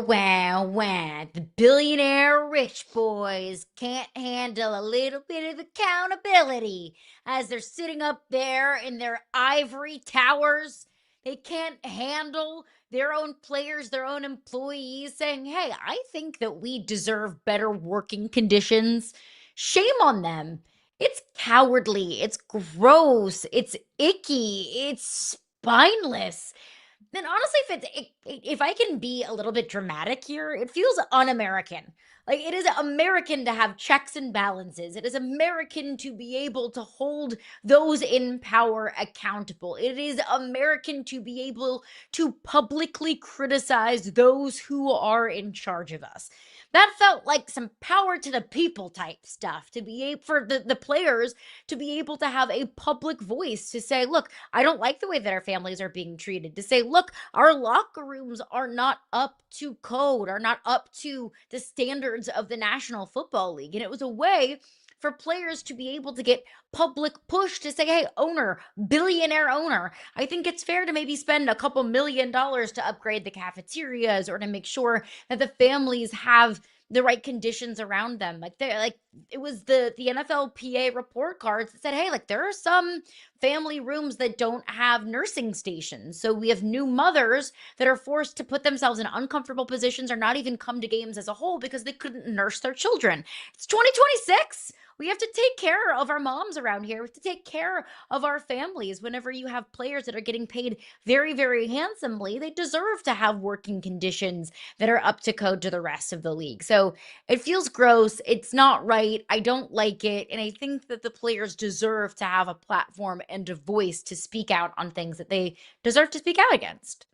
[SPEAKER 2] The billionaire rich boys can't handle a little bit of accountability as they're sitting up there in their ivory towers. They can't handle their own players, their own employees saying, hey, I think that we deserve better working conditions. Shame on them. It's cowardly, it's gross, it's icky, it's spineless. And honestly, if I can be a little bit dramatic here, it feels un-American. Like, it is American to have checks and balances. It is American to be able to hold those in power accountable. It is American to be able to publicly criticize those who are in charge of us. That felt like some power to the people type stuff, to be able for the players to be able to have a public voice to say, look, I don't like the way that our families are being treated, to say, look, our locker rooms are not up to code, are not up to the standards of the National Football League. And it was a way for players to be able to get public push to say, hey, owner, billionaire owner, I think it's fair to maybe spend a couple $1 million to upgrade the cafeterias or to make sure that the families have the right conditions around them. It was the NFLPA report cards that said, hey, there are some family rooms that don't have nursing stations. So we have new mothers that are forced to put themselves in uncomfortable positions or not even come to games as a whole because they couldn't nurse their children. It's 2026. We have to take care of our moms around here. We have to take care of our families. Whenever you have players that are getting paid very, very handsomely, they deserve to have working conditions that are up to code to the rest of the league. So it feels gross. It's not right. I don't like it. And I think that the players deserve to have a platform and a voice to speak out on things that they deserve to speak out against.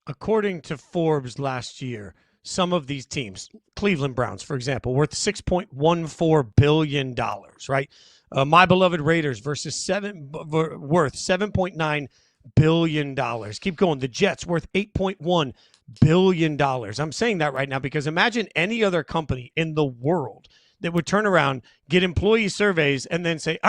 [SPEAKER 1] According to Forbes last year, some of these teams. Cleveland Browns, for example, worth $6.14 billion, right? My beloved Raiders worth $7.9 billion. Keep going. The Jets worth $8.1 billion. I'm saying that right now because imagine any other company in the world that would turn around, get employee surveys, and then say,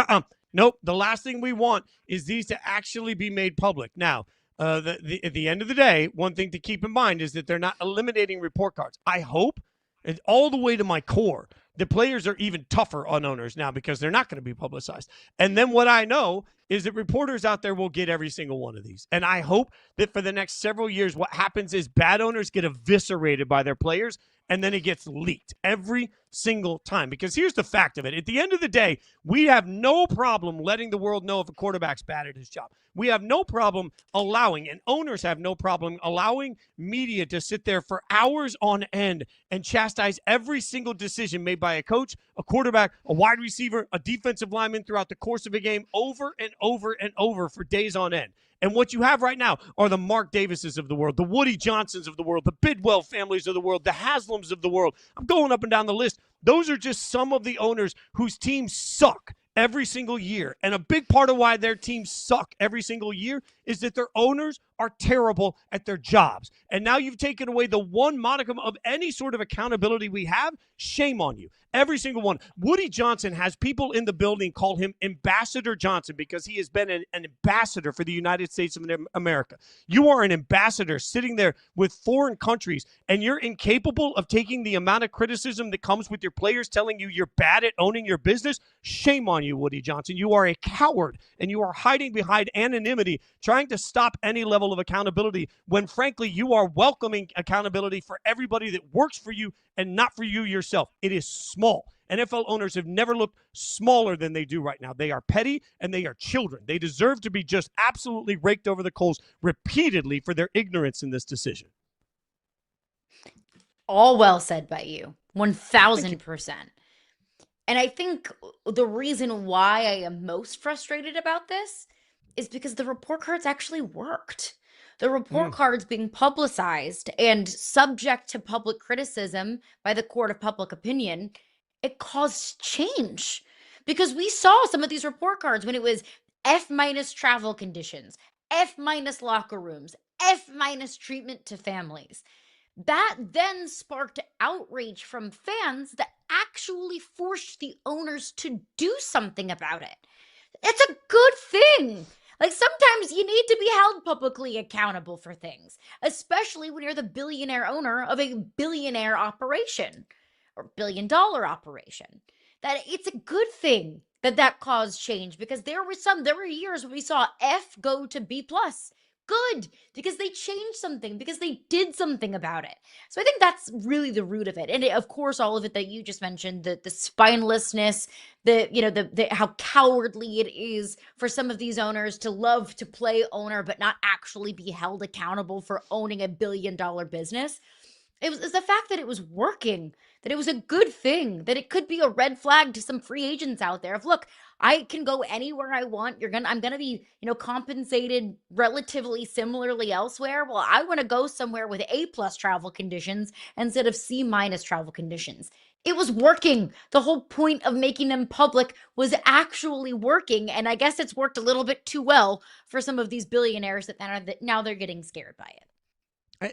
[SPEAKER 1] nope, the last thing we want is these to actually be made public. Now, at the end of the day, one thing to keep in mind is that they're not eliminating report cards. I hope, and all the way to my core, the players are even tougher on owners now because they're not going to be publicized. And then what I know is that reporters out there will get every single one of these. And I hope that for the next several years, what happens is bad owners get eviscerated by their players, and then it gets leaked every single time. Because here's the fact of it. At the end of the day, we have no problem letting the world know if a quarterback's bad at his job. We have no problem allowing, and owners have no problem allowing media to sit there for hours on end and chastise every single decision made by a coach, a quarterback, a wide receiver, a defensive lineman throughout the course of a game over and over and over for days on end. And what you have right now are the Mark Davises of the world, the Woody Johnsons of the world, the Bidwell families of the world, the Haslams of the world. I'm going up and down the list. Those are just some of the owners whose teams suck every single year. And a big part of why their teams suck every single year is that their owners are terrible at their jobs. And now you've taken away the one modicum of any sort of accountability we have. Shame on you. Every single one. Woody Johnson has people in the building call him Ambassador Johnson because he has been an ambassador for the United States of America. You are an ambassador sitting there with foreign countries, and you're incapable of taking the amount of criticism that comes with your players telling you you're bad at owning your business. Shame on you, Woody Johnson. You are a coward, and you are hiding behind anonymity, trying to stop any level of accountability when, frankly, you are welcoming accountability for everybody that works for you and not for you yourself. It is small. NFL owners have never looked smaller than they do right now. They are petty and they are children. They deserve to be just absolutely raked over the coals repeatedly for their ignorance in this decision.
[SPEAKER 2] All well said by you. 1,000%. And I think the reason why I am most frustrated about this is because the report cards actually worked. The report cards being publicized and subject to public criticism by the court of public opinion, it caused change. Because we saw some of these report cards when it was F- travel conditions, F- locker rooms, F- treatment to families. That then sparked outrage from fans that actually forced the owners to do something about it. It's a good thing. Like, sometimes you need to be held publicly accountable for things, especially when you're the billionaire owner of a billionaire operation or billion-dollar operation. That it's a good thing that caused change, because there were years when we saw F go to B+. Good, because they changed something, because they did something about it. So I think that's really the root of it. And of course, all of it that you just mentioned, the spinelessness, the how cowardly it is for some of these owners to love to play owner, but not actually be held accountable for owning a billion-dollar business. It was the fact that it was working, that it was a good thing, that it could be a red flag to some free agents out there. Of, look, I can go anywhere I want. I'm gonna be, compensated relatively similarly elsewhere. Well, I want to go somewhere with A+ travel conditions instead of C- travel conditions. It was working. The whole point of making them public was actually working, and I guess it's worked a little bit too well for some of these billionaires that now they're getting scared by it.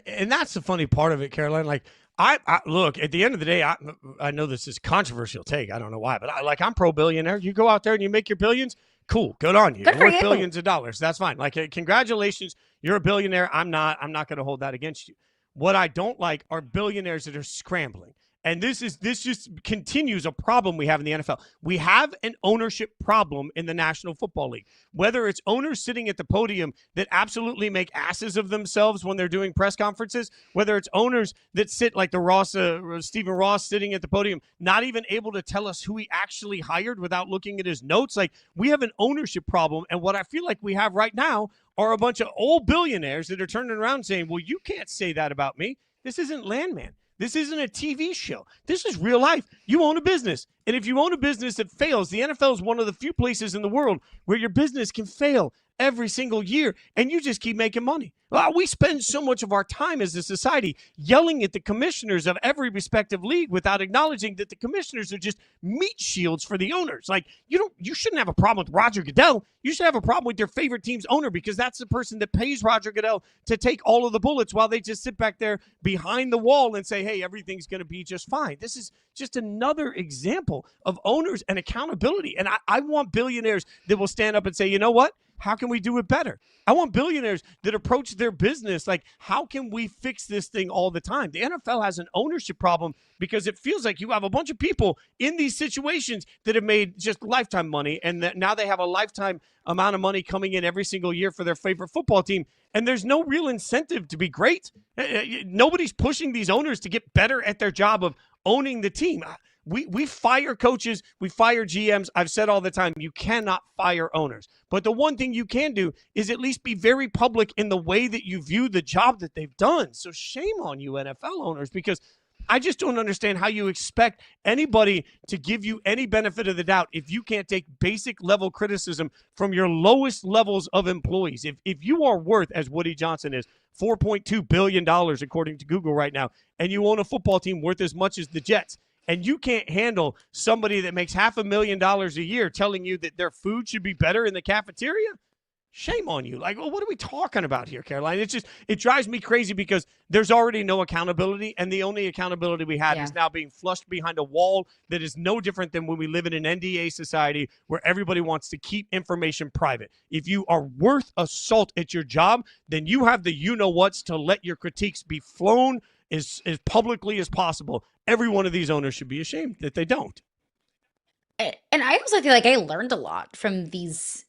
[SPEAKER 1] And that's the funny part of it, Caroline. Like, I look, at the end of the day, I know this is a controversial take. I don't know why, but I'm pro-billionaire. You go out there and you make your billions. Cool. Good on you. You're worth billions of dollars. That's fine. Like, congratulations. You're a billionaire. I'm not going to hold that against you. What I don't like are billionaires that are scrambling. And this just continues a problem we have in the NFL. We have an ownership problem in the National Football League. Whether it's owners sitting at the podium that absolutely make asses of themselves when they're doing press conferences, whether it's owners that sit like the Stephen Ross sitting at the podium, not even able to tell us who he actually hired without looking at his notes. Like, we have an ownership problem. And what I feel like we have right now are a bunch of old billionaires that are turning around saying, well, you can't say that about me. This isn't Landman. This isn't a TV show. This is real life. You own a business. And if you own a business that fails, the NFL is one of the few places in the world where your business can fail every single year, and you just keep making money. Well, we spend so much of our time as a society yelling at the commissioners of every respective league without acknowledging that the commissioners are just meat shields for the owners. Like, you shouldn't have a problem with Roger Goodell. You should have a problem with your favorite team's owner, because that's the person that pays Roger Goodell to take all of the bullets while they just sit back there behind the wall and say, hey, everything's going to be just fine. This is just another example of owners and accountability. And I want billionaires that will stand up and say, you know what? How can we do it better? I want billionaires that approach their business like, how can we fix this thing all the time? The NFL has an ownership problem because it feels like you have a bunch of people in these situations that have made just lifetime money, and that now they have a lifetime amount of money coming in every single year for their favorite football team, and there's no real incentive to be great. Nobody's pushing these owners to get better at their job of owning the team. We fire coaches, we fire GMs. I've said all the time, you cannot fire owners. But the one thing you can do is at least be very public in the way that you view the job that they've done. So shame on you, NFL owners, because I just don't understand how you expect anybody to give you any benefit of the doubt if you can't take basic level criticism from your lowest levels of employees. If you are worth, as Woody Johnson is, $4.2 billion according to Google right now, and you own a football team worth as much as the Jets, and you can't handle somebody that makes $500,000 a year telling you that their food should be better in the cafeteria, shame on you. Like, well, what are we talking about here, Caroline? It drives me crazy because there's already no accountability, and the only accountability we had is now being flushed behind a wall that is no different than when we live in an NDA society where everybody wants to keep information private. If you are worth a salt at your job, then you have the you-know-whats to let your critiques be flown as publicly as possible. Every one of these owners should be ashamed that they don't.
[SPEAKER 2] And I also feel like I learned a lot from these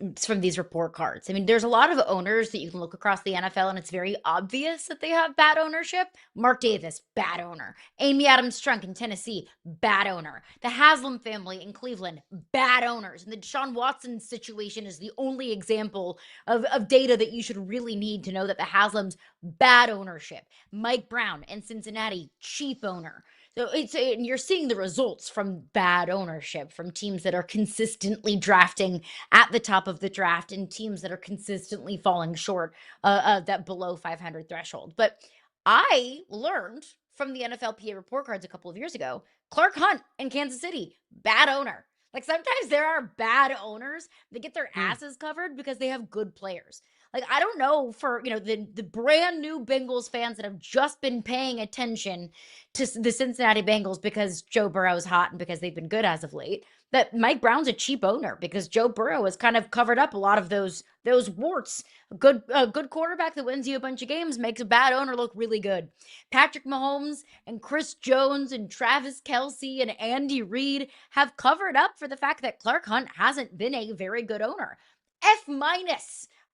[SPEAKER 2] report cards. I mean, there's a lot of owners that you can look across the NFL, and it's very obvious that they have bad ownership. Mark Davis, bad owner. Amy Adams-Strunk in Tennessee, bad owner. The Haslam family in Cleveland, bad owners. And the Deshaun Watson situation is the only example of data that you should really need to know that the Haslams, bad ownership. Mike Brown in Cincinnati, cheap owner. So and you're seeing the results from bad ownership, from teams that are consistently drafting at the top of the draft and teams that are consistently falling short of that below 500 threshold. But I learned from the NFLPA report cards a couple of years ago, Clark Hunt in Kansas City, bad owner. Like, sometimes there are bad owners that get their asses covered because they have good players. Like, I don't know, for, the brand new Bengals fans that have just been paying attention to the Cincinnati Bengals because Joe Burrow is hot and because they've been good as of late, that Mike Brown's a cheap owner because Joe Burrow has kind of covered up a lot of those warts. A good quarterback that wins you a bunch of games makes a bad owner look really good. Patrick Mahomes and Chris Jones and Travis Kelce and Andy Reid have covered up for the fact that Clark Hunt hasn't been a very good owner. F-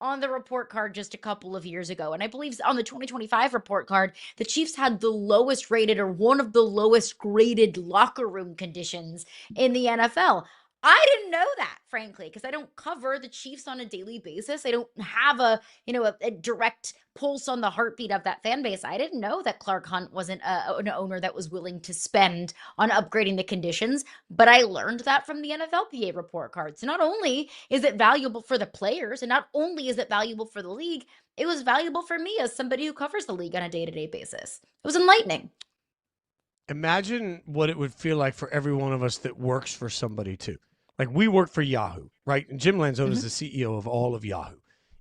[SPEAKER 2] on the report card just a couple of years ago. And I believe on the 2025 report card, the Chiefs had the lowest rated, or one of the lowest graded, locker room conditions in the NFL. I didn't know that, frankly, because I don't cover the Chiefs on a daily basis. I don't have a direct pulse on the heartbeat of that fan base. I didn't know that Clark Hunt wasn't an owner that was willing to spend on upgrading the conditions, but I learned that from the NFLPA report card. So not only is it valuable for the players, and not only is it valuable for the league, it was valuable for me as somebody who covers the league on a day-to-day basis. It was enlightening.
[SPEAKER 1] Imagine what it would feel like for every one of us that works for somebody too. Like, we work for Yahoo, right? And Jim Lanzone is the CEO of all of Yahoo.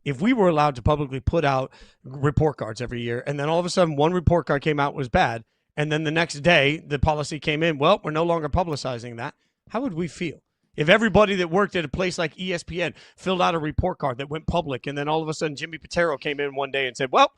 [SPEAKER 1] If we were allowed to publicly put out report cards every year, and then all of a sudden one report card came out was bad, and then the next day the policy came in, well, we're no longer publicizing that, how would we feel? If everybody that worked at a place like ESPN filled out a report card that went public, and then all of a sudden Jimmy Pitero came in one day and said, well,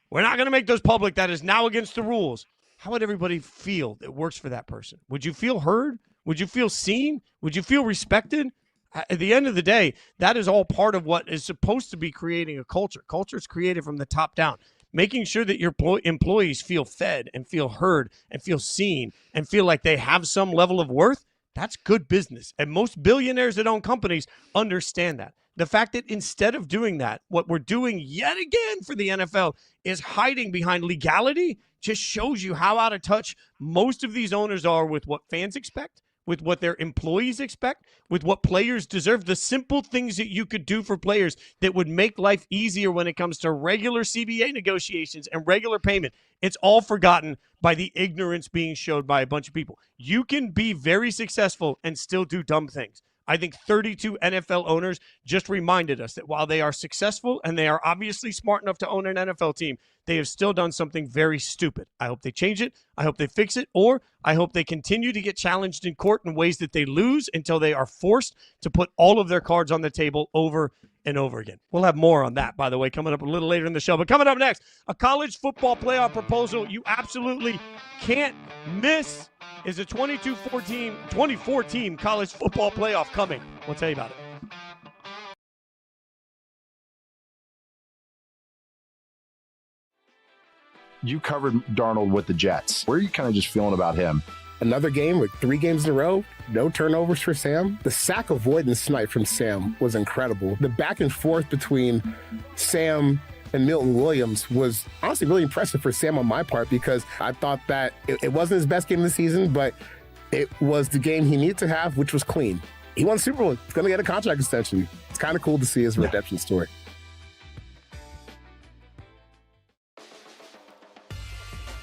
[SPEAKER 1] we're not going to make those public. That is now against the rules. How would everybody feel that works for that person? Would you feel heard? Would you feel seen? Would you feel respected? At the end of the day, that is all part of what is supposed to be creating a culture. Culture is created from the top down. Making sure that your employees feel fed and feel heard and feel seen and feel like they have some level of worth, that's good business. And most billionaires that own companies understand that. The fact that instead of doing that, what we're doing yet again for the NFL is hiding behind legality just shows you how out of touch most of these owners are with what fans expect, with what their employees expect, with what players deserve, the simple things that you could do for players that would make life easier when it comes to regular CBA negotiations and regular payment. It's all forgotten by the ignorance being showed by a bunch of people. You can be very successful and still do dumb things. I think 32 NFL owners just reminded us that while they are successful and they are obviously smart enough to own an NFL team, they have still done something very stupid. I hope they change it. I hope they fix it. Or I hope they continue to get challenged in court in ways that they lose until they are forced to put all of their cards on the table over and over again. We'll have more on that, by the way, coming up a little later in the show. But coming up next, a college football playoff proposal you absolutely can't miss. Is a 24-team college football playoff coming? We'll tell you about it.
[SPEAKER 5] You covered Darnold with the Jets. Where are you kind of just feeling about him?
[SPEAKER 6] Another game with 3 games in a row, no turnovers for Sam. The sack avoidance night from Sam was incredible. The back and forth between Sam and Milton Williams was honestly really impressive for Sam on my part, because I thought that it wasn't his best game of the season, but it was the game he needed to have, which was clean. He won the Super Bowl. He's going to get a contract extension. It's kind of cool to see his redemption story.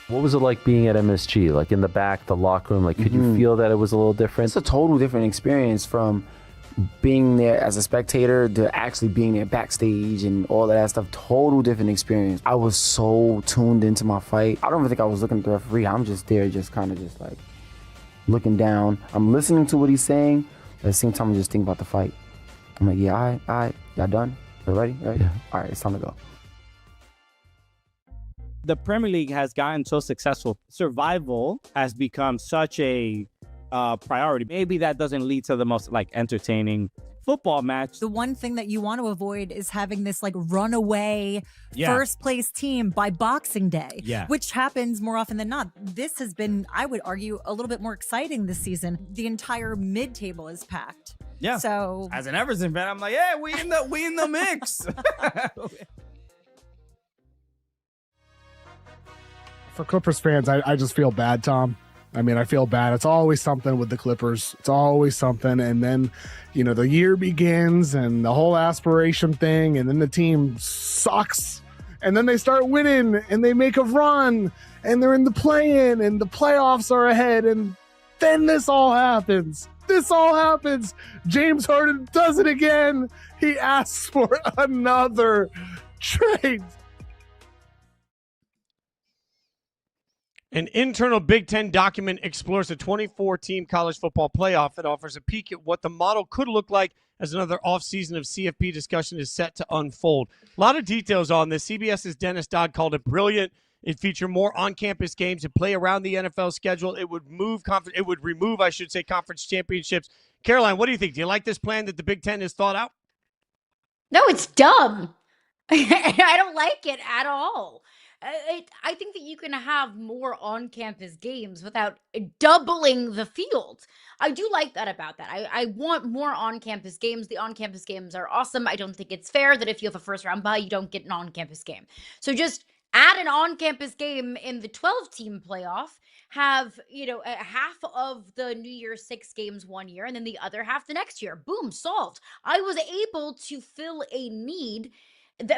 [SPEAKER 3] What was it like being at MSG? Like in the back, the locker room? Like, could you feel that it was a little different?
[SPEAKER 4] It's a total different experience from being there as a spectator to actually being there backstage and all of that stuff. Total different experience. I was so tuned into my fight. I don't even think I was looking at the referee. I'm just there, just kind of just like looking down. I'm listening to what he's saying, but at the same time, I'm just thinking about the fight. I'm like, yeah, all right, y'all done? You ready? Right? Yeah. All right, it's time to go.
[SPEAKER 15] The Premier League has gotten so successful. Survival has become such a priority. Maybe that doesn't lead to the most like entertaining football match.
[SPEAKER 16] The one thing that you want to avoid is having this like runaway first place team by Boxing Day, which happens more often than not. This has been, I would argue, a little bit more exciting this season. The entire mid-table is packed.
[SPEAKER 15] Yeah.
[SPEAKER 16] So
[SPEAKER 15] as an Everton fan, I'm like, yeah, we in the mix.
[SPEAKER 7] For Clippers fans, I just feel bad, Tom. I mean, I feel bad. It's always something with the Clippers. It's always something. And then, the year begins and the whole aspiration thing, and then the team sucks. And then they start winning and they make a run and they're in the play-in and the playoffs are ahead. And then this all happens. James Harden does it again. He asks for another trade.
[SPEAKER 1] An internal Big Ten document explores a 24-team college football playoff. It offers a peek at what the model could look like as another offseason of CFP discussion is set to unfold. A lot of details on this. CBS's Dennis Dodd called it brilliant. It featured more on-campus games and play around the NFL schedule. It would remove, I should say, conference championships. Caroline, what do you think? Do you like this plan that the Big Ten has thought out?
[SPEAKER 2] No, it's dumb. I don't like it at all. I think that you can have more on-campus games without doubling the field. I do like that about that. I want more on-campus games. The on-campus games are awesome. I don't think it's fair that if you have a first-round bye, you don't get an on-campus game. So just add an on-campus game in the 12-team playoff, have, half of the New Year's 6 games one year, and then the other half the next year. Boom, solved. I was able to fill a need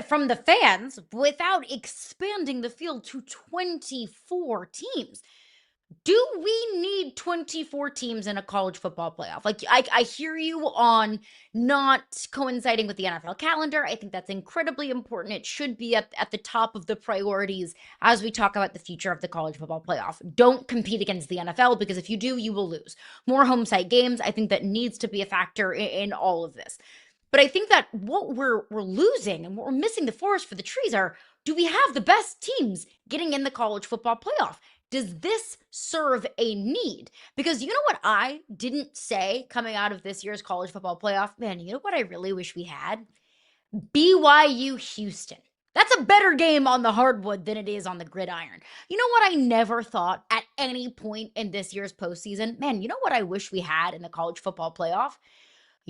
[SPEAKER 2] from the fans without expanding the field to 24 teams. Do we need 24 teams in a college football playoff? Like, I hear you on not coinciding with the NFL calendar. I think that's incredibly important. It should be at the top of the priorities as we talk about the future of the college football playoff. Don't compete against the NFL, because if you do, you will lose. More home site games, I think that needs to be a factor in all of this. But I think that what we're losing and what we're missing the forest for the trees are, do we have the best teams getting in the college football playoff? Does this serve a need? Because you know what I didn't say coming out of this year's college football playoff? Man, you know what I really wish we had? BYU Houston. That's a better game on the hardwood than it is on the gridiron. You know what I never thought at any point in this year's postseason? Man, you know what I wish we had in the college football playoff?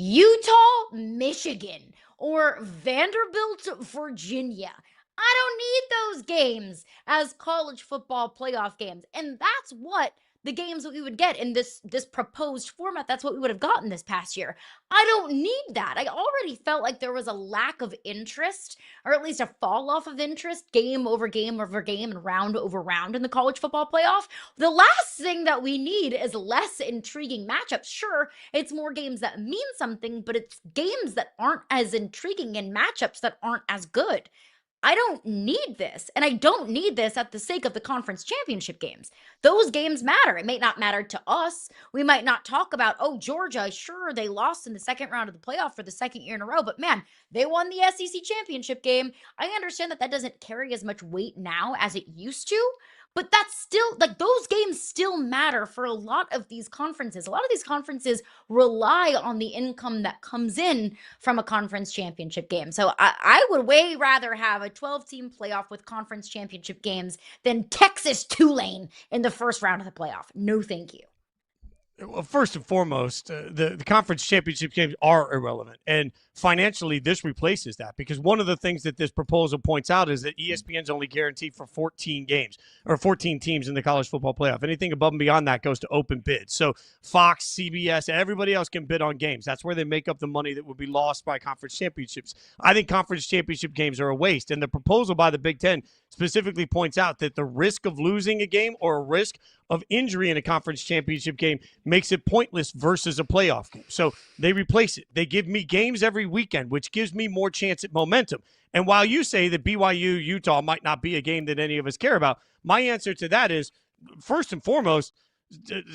[SPEAKER 2] Utah, Michigan, or Vanderbilt, Virginia. I don't need those games as college football playoff games. And that's what the games that we would get in this proposed format. That's what we would have gotten this past year. I don't need that. I already felt like there was a lack of interest, or at least a fall off of interest, game over game over game and round over round in the college football playoff. The last thing that we need is less intriguing matchups. Sure, it's more games that mean something, but it's games that aren't as intriguing and matchups that aren't as good. I don't need this, and I don't need this at the sake of the conference championship games. Those games matter. It may not matter to us. We might not talk about, oh, Georgia, sure, they lost in the second round of the playoff for the second year in a row, but man, they won the SEC championship game. I understand that that doesn't carry as much weight now as it used to, but that's still, like, those games still matter for a lot of these conferences. A lot of these conferences rely on the income that comes in from a conference championship game. So I would way rather have a 12-team playoff with conference championship games than Texas Tulane in the first round of the playoff. No, thank you.
[SPEAKER 1] Well, first and foremost, the conference championship games are irrelevant. And financially, this replaces that, because one of the things that this proposal points out is that ESPN's only guaranteed for 14 games or 14 teams in the college football playoff. Anything above and beyond that goes to open bids. So Fox, CBS, everybody else can bid on games. That's where they make up the money that would be lost by conference championships. I think conference championship games are a waste. And the proposal by the Big Ten specifically points out that the risk of losing a game or a risk of injury in a conference championship game makes it pointless versus a playoff game. So they replace it. They give me games every weekend, which gives me more chance at momentum. And while you say that BYU, Utah might not be a game that any of us care about, my answer to that is, first and foremost,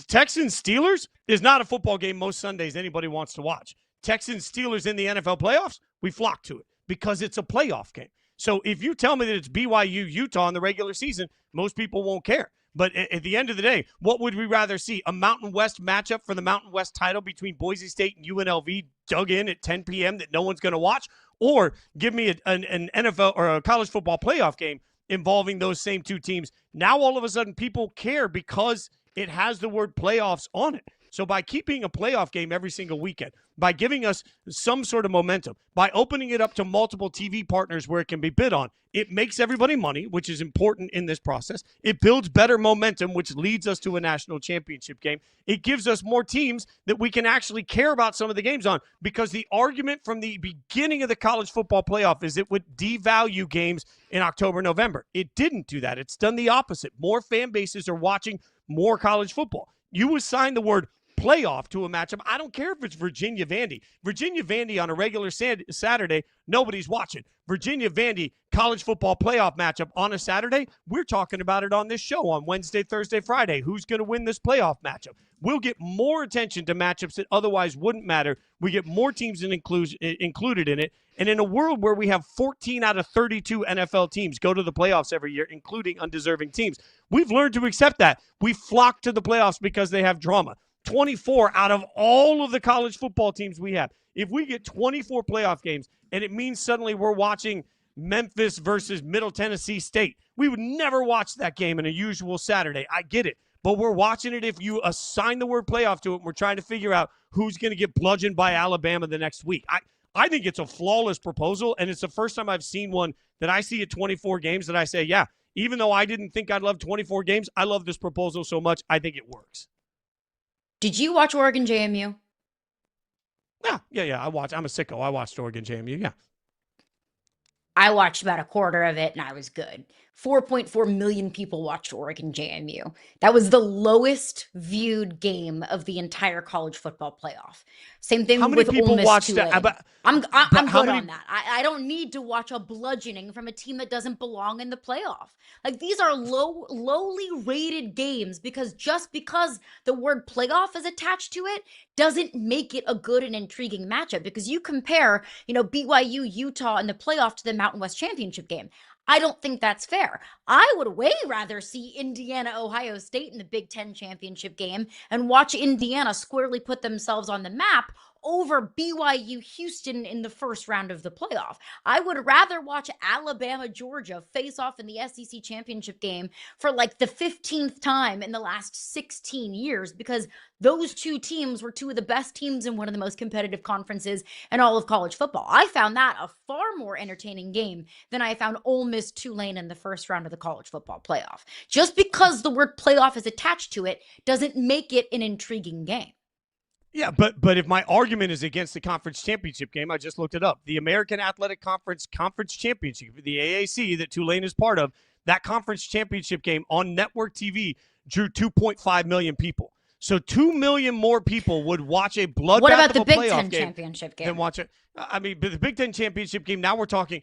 [SPEAKER 1] Texans Steelers is not a football game most Sundays anybody wants to watch. Texans Steelers in the NFL playoffs, we flock to it because it's a playoff game. So if you tell me that it's BYU, Utah in the regular season, most people won't care. But at the end of the day, what would we rather see? A Mountain West matchup for the Mountain West title between Boise State and UNLV dug in at 10 p.m. that no one's going to watch? Or give me an NFL or a college football playoff game involving those same two teams? Now all of a sudden people care because it has the word playoffs on it. So by keeping a playoff game every single weekend, by giving us some sort of momentum, by opening it up to multiple TV partners where it can be bid on, it makes everybody money, which is important in this process. It builds better momentum, which leads us to a national championship game. It gives us more teams that we can actually care about some of the games on, because the argument from the beginning of the college football playoff is it would devalue games in October, November. It didn't do that. It's done the opposite. More fan bases are watching more college football. You assign the word playoff to a matchup. I don't care if it's Virginia Vandy. Virginia Vandy on a regular Saturday, nobody's watching. Virginia Vandy college football playoff matchup on a Saturday, we're talking about it on this show on Wednesday, Thursday, Friday. Who's going to win this playoff matchup? We'll get more attention to matchups that otherwise wouldn't matter. We get more teams included in it. And in a world where we have 14 out of 32 NFL teams go to the playoffs every year, including undeserving teams, we've learned to accept that. We flock to the playoffs because they have drama. 24 out of all of the college football teams we have. If we get 24 playoff games and it means suddenly we're watching Memphis versus Middle Tennessee State, we would never watch that game in a usual Saturday. I get it. But we're watching it if you assign the word playoff to it. And we're trying to figure out who's going to get bludgeoned by Alabama the next week. I think it's a flawless proposal, and it's the first time I've seen one that I see at 24 games that I say, yeah, even though I didn't think I'd love 24 games, I love this proposal so much, I think it works.
[SPEAKER 2] Did you watch Oregon JMU?
[SPEAKER 1] Yeah. I'm a sicko. I watched Oregon JMU, yeah.
[SPEAKER 2] I watched about a quarter of it, and I was good. 4.4 million people watched Oregon JMU. That was the lowest viewed game of the entire college football playoff. Same thing with Ole Miss watched Tulane. I'm good on that. I don't need to watch a bludgeoning from a team that doesn't belong in the playoff. Like, these are lowly rated games, because just because the word playoff is attached to it doesn't make it a good and intriguing matchup. Because you compare, BYU, Utah in the playoff to the Mountain West Championship game. I don't think that's fair. I would way rather see Indiana, Ohio State in the Big Ten championship game and watch Indiana squarely put themselves on the map over BYU Houston in the first round of the playoff. I would rather watch Alabama Georgia face off in the SEC championship game for like the 15th time in the last 16 years, because those two teams were two of the best teams in one of the most competitive conferences in all of college football. I found that a far more entertaining game than I found Ole Miss Tulane in the first round of the college football playoff. Just because the word playoff is attached to it doesn't make it an intriguing game.
[SPEAKER 1] Yeah, but if my argument is against the conference championship game, I just looked it up. The American Athletic Conference Championship, the AAC that Tulane is part of, that conference championship game on network TV drew 2.5 million people. So 2 million more people would watch a bloodbath.
[SPEAKER 2] What about the Big
[SPEAKER 1] playoff
[SPEAKER 2] Ten
[SPEAKER 1] game
[SPEAKER 2] championship game?
[SPEAKER 1] than watch it. I mean, but the Big Ten championship game. Now we're talking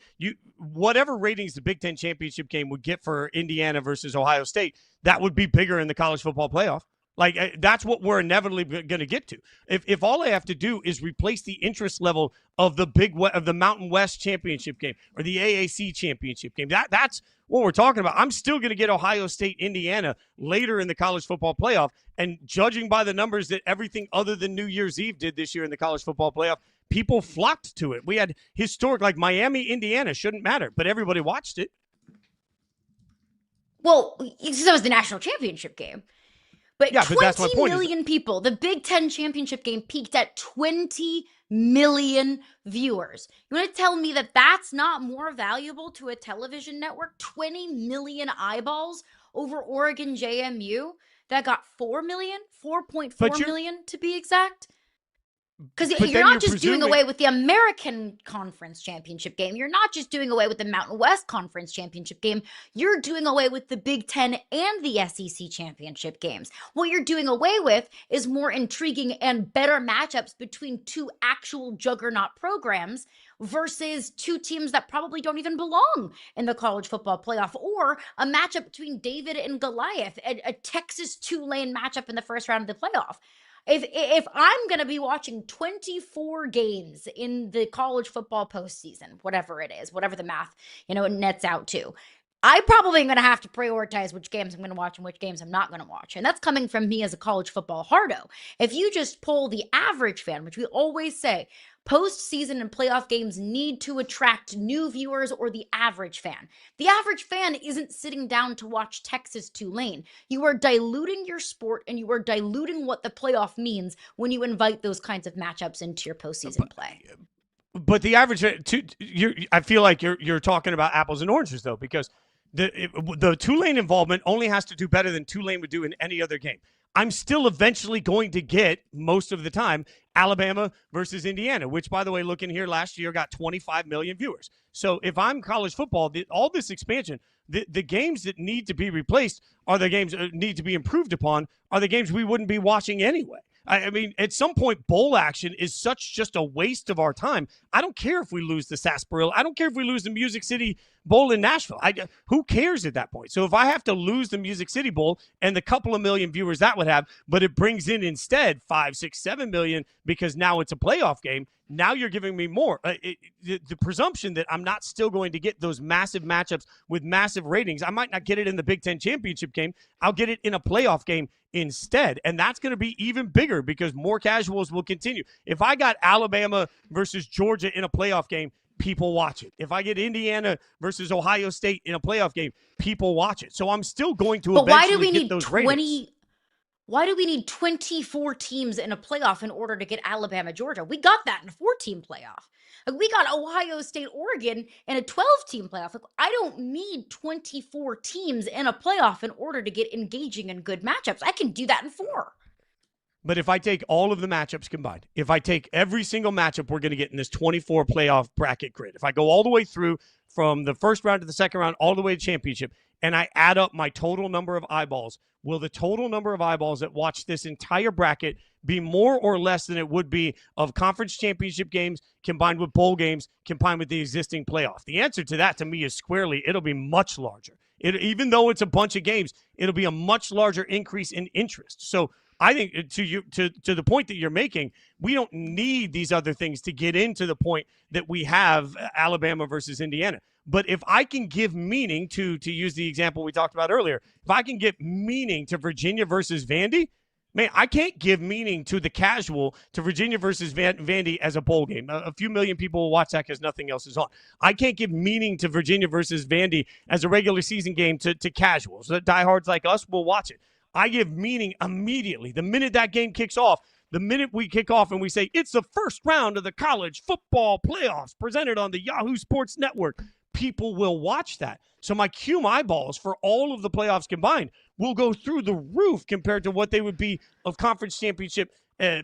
[SPEAKER 1] whatever ratings the Big Ten championship game would get for Indiana versus Ohio State. That would be bigger in the college football playoff. Like, that's what we're inevitably going to get to. If all I have to do is replace the interest level of the Mountain West championship game or the AAC championship game, that's what we're talking about. I'm still going to get Ohio State, Indiana later in the college football playoff. And judging by the numbers that everything other than New Year's Eve did this year in the college football playoff, people flocked to it. We had historic, like Miami, Indiana shouldn't matter, but everybody watched it.
[SPEAKER 2] Well, that was the national championship game. But
[SPEAKER 1] yeah,
[SPEAKER 2] 20
[SPEAKER 1] that's my point.
[SPEAKER 2] million people. The Big Ten championship game peaked at 20 million viewers. You want to tell me that that's not more valuable to a television network? 20 million eyeballs over Oregon JMU that got 4 million, 4.4 million to be exact. Because you're not just doing away with the American Conference Championship game. You're not just doing away with the Mountain West Conference Championship game. You're doing away with the Big Ten and the SEC Championship games. What you're doing away with is more intriguing and better matchups between two actual juggernaut programs versus two teams that probably don't even belong in the college football playoff, or a matchup between David and Goliath, a Texas Tulane matchup in the first round of the playoff. If I'm going to be watching 24 games in the college football postseason, whatever it is, whatever the math, it nets out to, I probably am going to have to prioritize which games I'm going to watch and which games I'm not going to watch. And that's coming from me as a college football hardo. If you just poll the average fan, which we always say, postseason and playoff games need to attract new viewers or the average fan. The average fan isn't sitting down to watch Texas Tulane. You are diluting your sport and you are diluting what the playoff means when you invite those kinds of matchups into your postseason play.
[SPEAKER 1] But the average, I feel like you're talking about apples and oranges, though, because the Tulane involvement only has to do better than Tulane would do in any other game. I'm still eventually going to get, most of the time, Alabama versus Indiana, which, by the way, looking here last year got 25 million viewers. So if I'm college football, all this expansion, the games that need to be replaced are the games that need to be improved upon, are the games we wouldn't be watching anyway. I mean, at some point, bowl action is such just a waste of our time. I don't care if we lose the Sarsaparilla. I don't care if we lose the Music City Bowl in Nashville. Who cares at that point? So if I have to lose the Music City Bowl and the couple of million viewers that would have, but it brings in instead 5, 6, 7 million because now it's a playoff game, now you're giving me more. The presumption that I'm not still going to get those massive matchups with massive ratings. I might not get it in the Big Ten championship game. I'll get it in a playoff game instead. And that's going to be even bigger because more casuals will continue. If I got Alabama versus Georgia in a playoff game, people watch it. If I get Indiana versus Ohio State in a playoff game, people watch it. So I'm still going to eventually get those ratings.
[SPEAKER 2] Why do we need 24 teams in a playoff in order to get Alabama, Georgia? We got that in a 4-team playoff. We got Ohio State, Oregon in a 12-team playoff. I don't need 24 teams in a playoff in order to get engaging and good matchups. I can do that in 4.
[SPEAKER 1] But if I take all of the matchups combined, if I take every single matchup we're going to get in this 24 playoff bracket grid, if I go all the way through from the first round to the second round, all the way to championship, and I add up my total number of eyeballs, will the total number of eyeballs that watch this entire bracket be more or less than it would be of conference championship games combined with bowl games combined with the existing playoff? The answer to that, to me, is squarely it'll be much larger. Even though it's a bunch of games, it'll be a much larger increase in interest. So I think to the point that you're making, we don't need these other things to get into the point that we have Alabama versus Indiana. But if I can give meaning to use the example we talked about earlier, if I can give meaning to Virginia versus Vandy, Man, I can't give meaning to the casual to Virginia versus Vandy as a bowl game. A few million people will watch that because nothing else is on. I can't give meaning to Virginia versus Vandy as a regular season game to casuals. The diehards like us will watch it. I give meaning immediately. The minute that game kicks off, the minute we kick off and we say, it's the first round of the college football playoffs presented on the Yahoo Sports Network, people will watch that. So my Cume eyeballs for all of the playoffs combined will go through the roof compared to what they would be of conference championship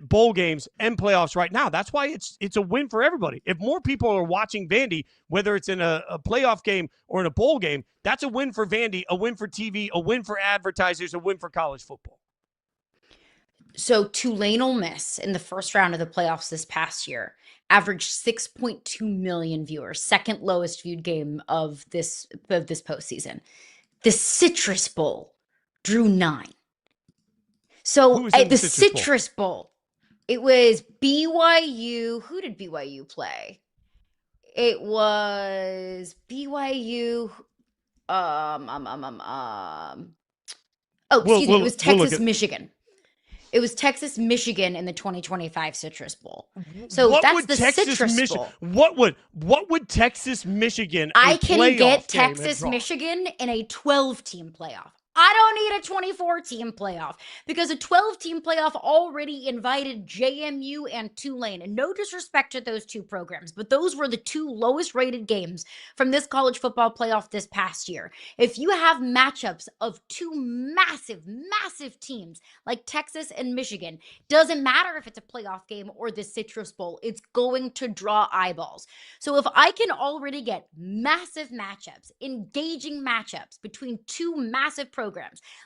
[SPEAKER 1] bowl games and playoffs right now. That's why it's a win for everybody. If more people are watching Vandy, whether it's in a playoff game or in a bowl game, that's a win for Vandy, a win for TV, a win for advertisers, a win for college football.
[SPEAKER 2] So Tulane Ole Miss in the first round of the playoffs this past year averaged 6.2 million viewers, second lowest viewed game of this postseason. The Citrus Bowl drew 9. So at the Citrus Bowl, it was BYU. Who did BYU play? It was BYU. It was Texas, Michigan. It was Texas, Michigan in the 2025 Citrus Bowl. So that's the Citrus Bowl.
[SPEAKER 1] What would Texas, Michigan?
[SPEAKER 2] I can get Texas, Michigan in a 12-team playoff. I don't need a 24-team playoff because a 12-team playoff already invited JMU and Tulane. And no disrespect to those two programs, but those were the two lowest rated games from this college football playoff this past year. If you have matchups of two massive, massive teams like Texas and Michigan, doesn't matter if it's a playoff game or the Citrus Bowl, it's going to draw eyeballs. So if I can already get massive matchups, engaging matchups between two massive programs,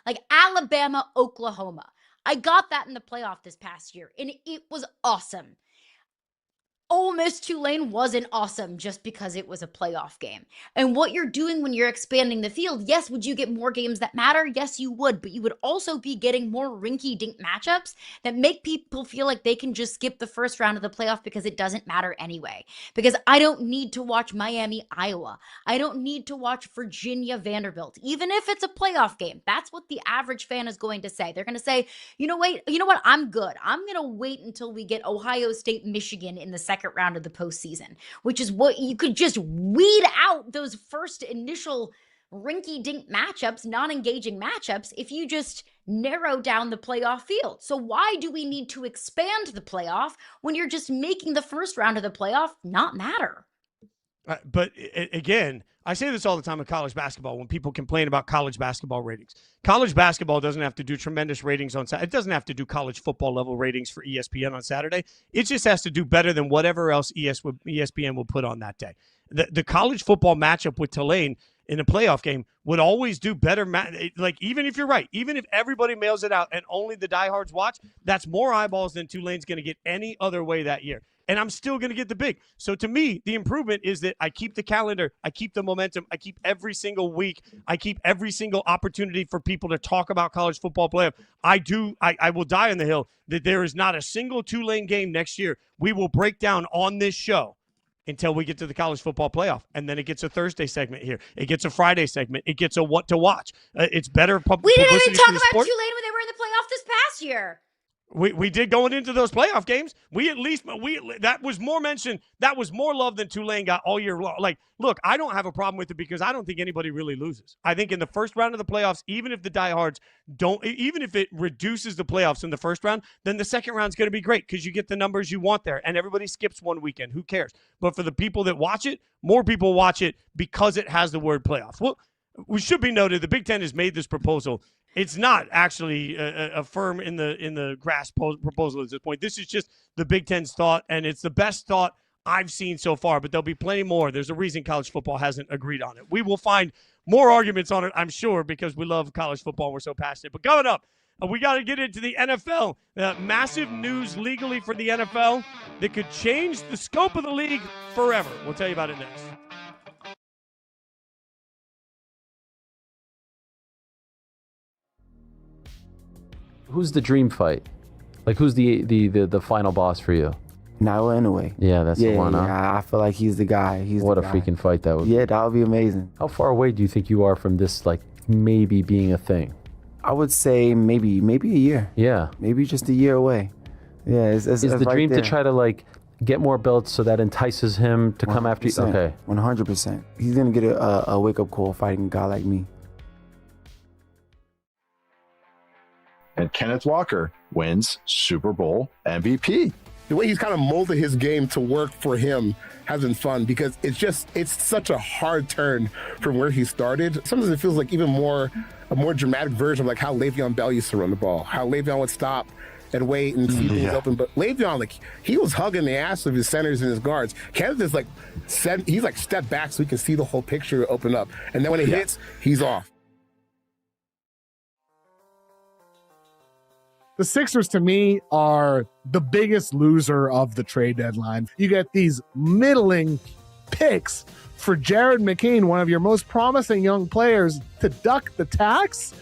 [SPEAKER 2] like Alabama, Oklahoma. I got that in the playoff this past year, and it was awesome. Ole Miss Tulane wasn't awesome just because it was a playoff game. And what you're doing when you're expanding the field, yes, would you get more games that matter? Yes, you would. But you would also be getting more rinky-dink matchups that make people feel like they can just skip the first round of the playoff because it doesn't matter anyway. Because I don't need to watch Miami, Iowa. I don't need to watch Virginia, Vanderbilt. Even if it's a playoff game, that's what the average fan is going to say. They're going to say, you know what? I'm good. I'm going to wait until we get Ohio State, Michigan in the second round of the postseason, which is what you could just weed out those first initial rinky-dink matchups, non-engaging matchups, if you just narrow down the playoff field. So why do we need to expand the playoff when you're just making the first round of the playoff not matter?
[SPEAKER 1] But again, I say this all the time in college basketball when people complain about college basketball ratings. College basketball doesn't have to do tremendous ratings on Saturday. It doesn't have to do college football level ratings for ESPN on Saturday. It just has to do better than whatever else ESPN will put on that day. The college football matchup with Tulane in a playoff game would always do better. Like, even if you're right, even if everybody mails it out and only the diehards watch, that's more eyeballs than Tulane's going to get any other way that year. And I'm still going to get the big. So to me, the improvement is that I keep the calendar, I keep the momentum, I keep every single week, I keep every single opportunity for people to talk about college football playoff. I will die on the hill that there is not a single Tulane game next year we will break down on this show until we get to the college football playoff. And then it gets a Thursday segment here. It gets a Friday segment. It gets a what to watch. It's better publicity.
[SPEAKER 2] We didn't even talk about
[SPEAKER 1] sport.
[SPEAKER 2] Tulane when they were in the playoff this past year.
[SPEAKER 1] We did going into those playoff games. That was more mentioned. That was more love than Tulane got all year long. Like, look, I don't have a problem with it because I don't think anybody really loses. I think in the first round of the playoffs, even if the diehards even if it reduces the playoffs in the first round, then the second round is going to be great because you get the numbers you want there, and everybody skips one weekend. Who cares? But for the people that watch it, more people watch it because it has the word playoffs. Well, we should be noted the Big Ten has made this proposal. It's not actually a firm in the grasp proposal at this point. This is just the Big Ten's thought, and it's the best thought I've seen so far, but there'll be plenty more. There's a reason college football hasn't agreed on it. We will find more arguments on it, I'm sure, because we love college football and we're so passionate. But coming up, we got to get into the NFL. Massive news legally for the NFL that could change the scope of the league forever. We'll tell you about it next.
[SPEAKER 3] Who's the dream fight? Like, who's the final boss for you?
[SPEAKER 4] Nyla Inoue.
[SPEAKER 3] Yeah, that's the one.
[SPEAKER 4] Yeah, I feel like he's the guy. What
[SPEAKER 3] a freaking fight that would be.
[SPEAKER 4] Yeah, that would be amazing.
[SPEAKER 3] How far away do you think you are from this, like, maybe being a thing?
[SPEAKER 4] I would say maybe a year.
[SPEAKER 3] Yeah.
[SPEAKER 4] Maybe just a year away. Yeah. It's
[SPEAKER 3] Is the
[SPEAKER 4] right
[SPEAKER 3] dream
[SPEAKER 4] there.
[SPEAKER 3] to try to like get more belts so that entices him to come after you? Okay.
[SPEAKER 4] 100%. He's going to get a wake-up call fighting a guy like me.
[SPEAKER 5] And Kenneth Walker wins Super Bowl MVP.
[SPEAKER 6] The way he's kind of molded his game to work for him has been fun because it's such a hard turn from where he started. Sometimes it feels like a more dramatic version of like how Le'Veon Bell used to run the ball, how Le'Veon would stop and wait and see things open. But Le'Veon, like, he was hugging the ass of his centers and his guards. Kenneth is he's like step back so he can see the whole picture open up. And then when it hits, he's off.
[SPEAKER 7] The Sixers, to me, are the biggest loser of the trade deadline. You get these middling picks for Jared McCain, one of your most promising young players, to duck the tax.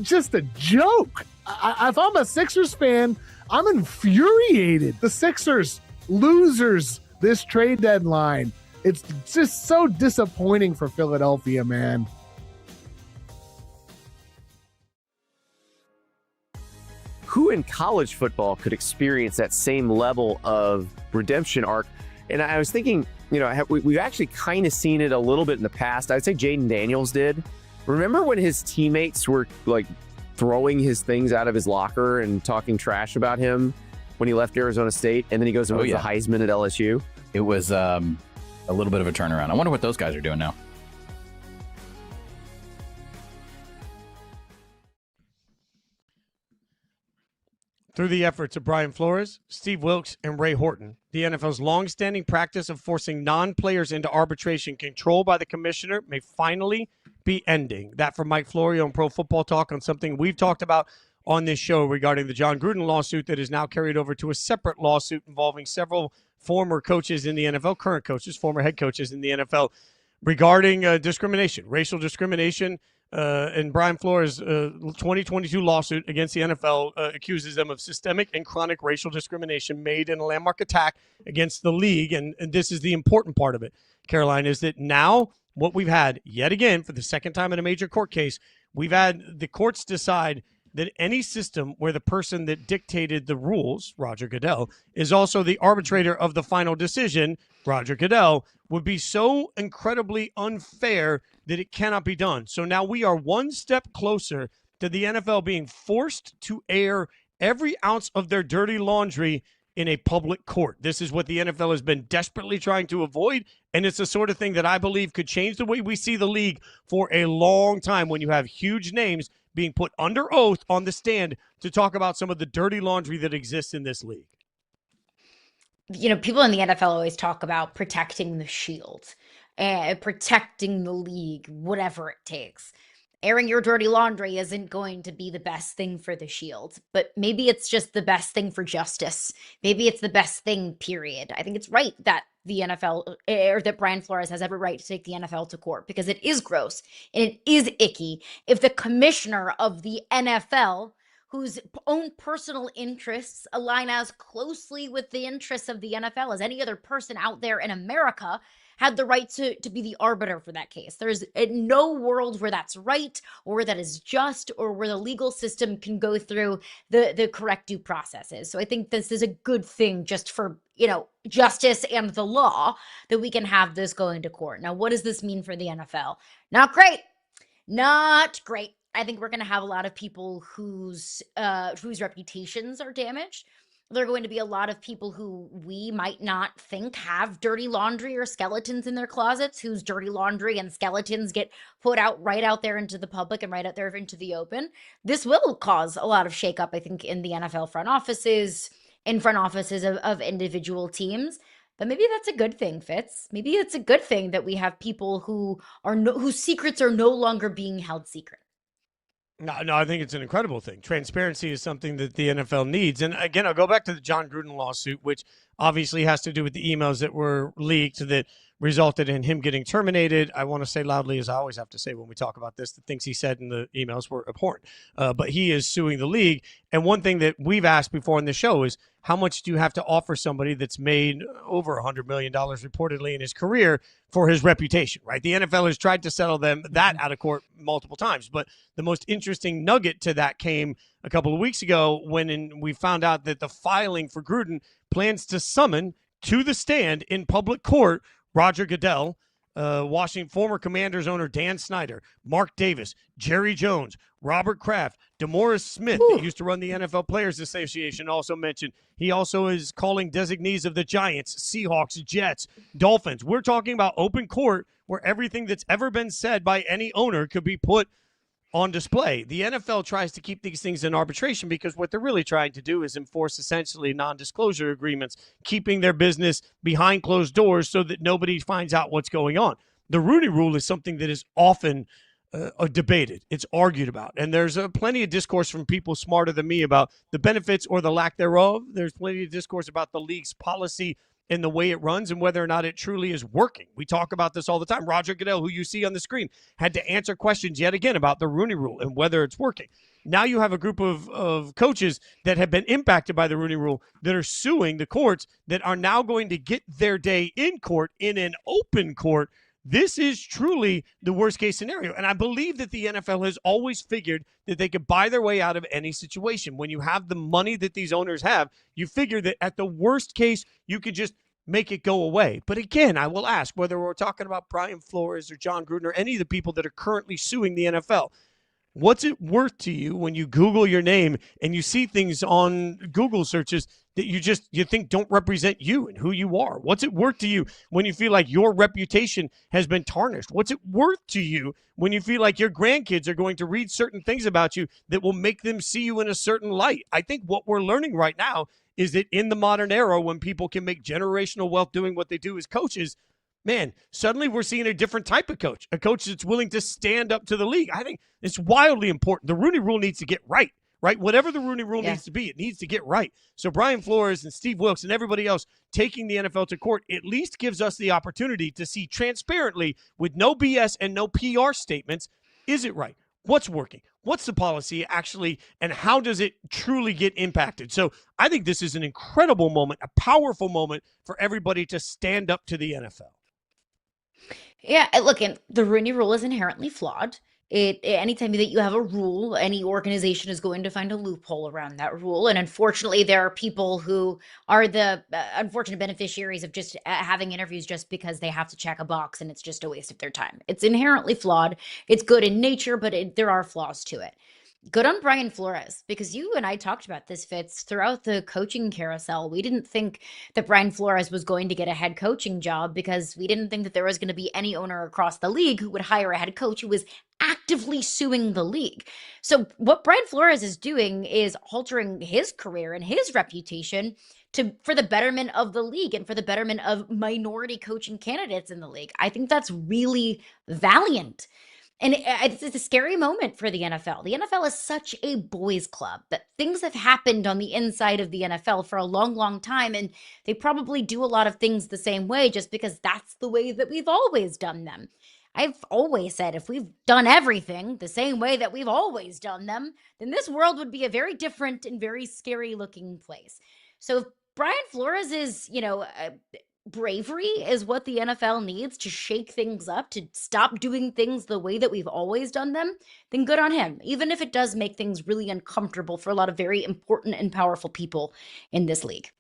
[SPEAKER 7] Just a joke. If I'm a Sixers fan, I'm infuriated. The Sixers, losers this trade deadline. It's just so disappointing for Philadelphia, man.
[SPEAKER 8] Who in college football could experience that same level of redemption arc? And I was thinking, we've actually kind of seen it a little bit in the past. I'd say Jaden Daniels did. Remember when his teammates were like throwing his things out of his locker and talking trash about him when he left Arizona State, and then he goes and wins the Heisman at LSU?
[SPEAKER 9] It was a little bit of a turnaround. I wonder what those guys are doing now.
[SPEAKER 1] Through the efforts of Brian Flores, Steve Wilkes, and Ray Horton, the NFL's long-standing practice of forcing non-players into arbitration control by the commissioner may finally be ending. That from Mike Florio on Pro Football Talk on something we've talked about on this show regarding the John Gruden lawsuit that is now carried over to a separate lawsuit involving several former coaches in the NFL, current coaches, former head coaches in the NFL, regarding discrimination, racial discrimination. And Brian Flores' 2022 lawsuit against the NFL accuses them of systemic and chronic racial discrimination made in a landmark attack against the league. And this is the important part of it, Caroline, is that now what we've had yet again for the second time in a major court case, we've had the courts decide that any system where the person that dictated the rules, Roger Goodell, is also the arbitrator of the final decision, Roger Goodell, would be so incredibly unfair that it cannot be done. So now we are one step closer to the NFL being forced to air every ounce of their dirty laundry in a public court. This is what the NFL has been desperately trying to avoid, and it's the sort of thing that I believe could change the way we see the league for a long time when you have huge names being put under oath on the stand to talk about some of the dirty laundry that exists in this league.
[SPEAKER 2] People in the NFL always talk about protecting the shield and protecting the league, whatever it takes. Airing your dirty laundry isn't going to be the best thing for the shield, but maybe it's just the best thing for justice. Maybe it's the best thing, period. I think it's right that the NFL, or that Brian Flores has every right to take the NFL to court because it is gross and it is icky if the commissioner of the NFL, whose own personal interests align as closely with the interests of the NFL as any other person out there in America, had the right to be the arbiter for that case. There's no world where that's right or where that is just or where the legal system can go through the correct due processes. So I think this is a good thing just for, justice and the law that we can have this going to court. Now, what does this mean for the NFL? Not great. Not great. I think we're going to have a lot of people whose reputations are damaged. There are going to be a lot of people who we might not think have dirty laundry or skeletons in their closets, whose dirty laundry and skeletons get put out right out there into the public and right out there into the open. This will cause a lot of shakeup, I think, in the NFL front offices, of individual teams. But maybe that's a good thing, Fitz. Maybe it's a good thing that we have people whose secrets are no longer being held secret.
[SPEAKER 1] No, I think it's an incredible thing. Transparency is something that the NFL needs. And again, I'll go back to the John Gruden lawsuit, which obviously has to do with the emails that were leaked that resulted in him getting terminated. I want to say loudly, as I always have to say when we talk about this, the things he said in the emails were abhorrent. But he is suing the league. And one thing that we've asked before in the show is, how much do you have to offer somebody that's made over $100 million reportedly in his career for his reputation, right? The NFL has tried to settle that out of court multiple times. But the most interesting nugget to that came a couple of weeks ago when we found out that the filing for Gruden plans to summon to the stand in public court Roger Goodell, Washington former Commanders owner Dan Snyder, Mark Davis, Jerry Jones, Robert Kraft, DeMaurice Smith, that used to run the NFL Players Association, also mentioned. He also is calling designees of the Giants, Seahawks, Jets, Dolphins. We're talking about open court where everything that's ever been said by any owner could be put on display. The NFL tries to keep these things in arbitration because what they're really trying to do is enforce essentially non-disclosure agreements, keeping their business behind closed doors so that nobody finds out what's going on. The Rooney Rule is something that is often debated. It's argued about. And there's plenty of discourse from people smarter than me about the benefits or the lack thereof. There's plenty of discourse about the league's policy and the way it runs and whether or not it truly is working. We talk about this all the time. Roger Goodell, who you see on the screen, had to answer questions yet again about the Rooney Rule and whether it's working. Now you have a group of coaches that have been impacted by the Rooney Rule that are suing the courts that are now going to get their day in court in an open court. This is truly the worst case scenario. And I believe that the NFL has always figured that they could buy their way out of any situation. When you have the money that these owners have, you figure that at the worst case, you could just make it go away. But again, I will ask, whether we're talking about Brian Flores or John Gruden or any of the people that are currently suing the NFL, what's it worth to you when you Google your name and you see things on Google searches that you think don't represent you and who you are? What's it worth to you when you feel like your reputation has been tarnished? What's it worth to you when you feel like your grandkids are going to read certain things about you that will make them see you in a certain light? I think what we're learning right now is that in the modern era, when people can make generational wealth doing what they do as coaches, man, suddenly we're seeing a different type of coach, a coach that's willing to stand up to the league. I think it's wildly important. The Rooney Rule needs to get right? Whatever the Rooney Rule needs to be, it needs to get right. So Brian Flores and Steve Wilkes and everybody else taking the NFL to court at least gives us the opportunity to see transparently, with no BS and no PR statements, is it right? What's working? What's the policy actually, and how does it truly get impacted? So I think this is an incredible moment, a powerful moment for everybody to stand up to the NFL.
[SPEAKER 2] Yeah, look, and the Rooney Rule is inherently flawed. Anytime that you have a rule, any organization is going to find a loophole around that rule. And unfortunately, there are people who are the unfortunate beneficiaries of just having interviews just because they have to check a box, and it's just a waste of their time. It's inherently flawed. It's good in nature, but there are flaws to it. Good on Brian Flores, because you and I talked about this, Fitz, throughout the coaching carousel. We didn't think that Brian Flores was going to get a head coaching job because we didn't think that there was going to be any owner across the league who would hire a head coach who was actively suing the league. So what Brian Flores is doing is altering his career and his reputation for the betterment of the league and for the betterment of minority coaching candidates in the league. I think that's really valiant. And it's a scary moment for the NFL. The NFL is such a boys' club that things have happened on the inside of the NFL for a long, long time. And they probably do a lot of things the same way just because that's the way that we've always done them. I've always said if we've done everything the same way that we've always done them, then this world would be a very different and very scary looking place. So if Brian Flores is, bravery is what the NFL needs to shake things up, to stop doing things the way that we've always done them, then good on him, even if it does make things really uncomfortable for a lot of very important and powerful people in this league.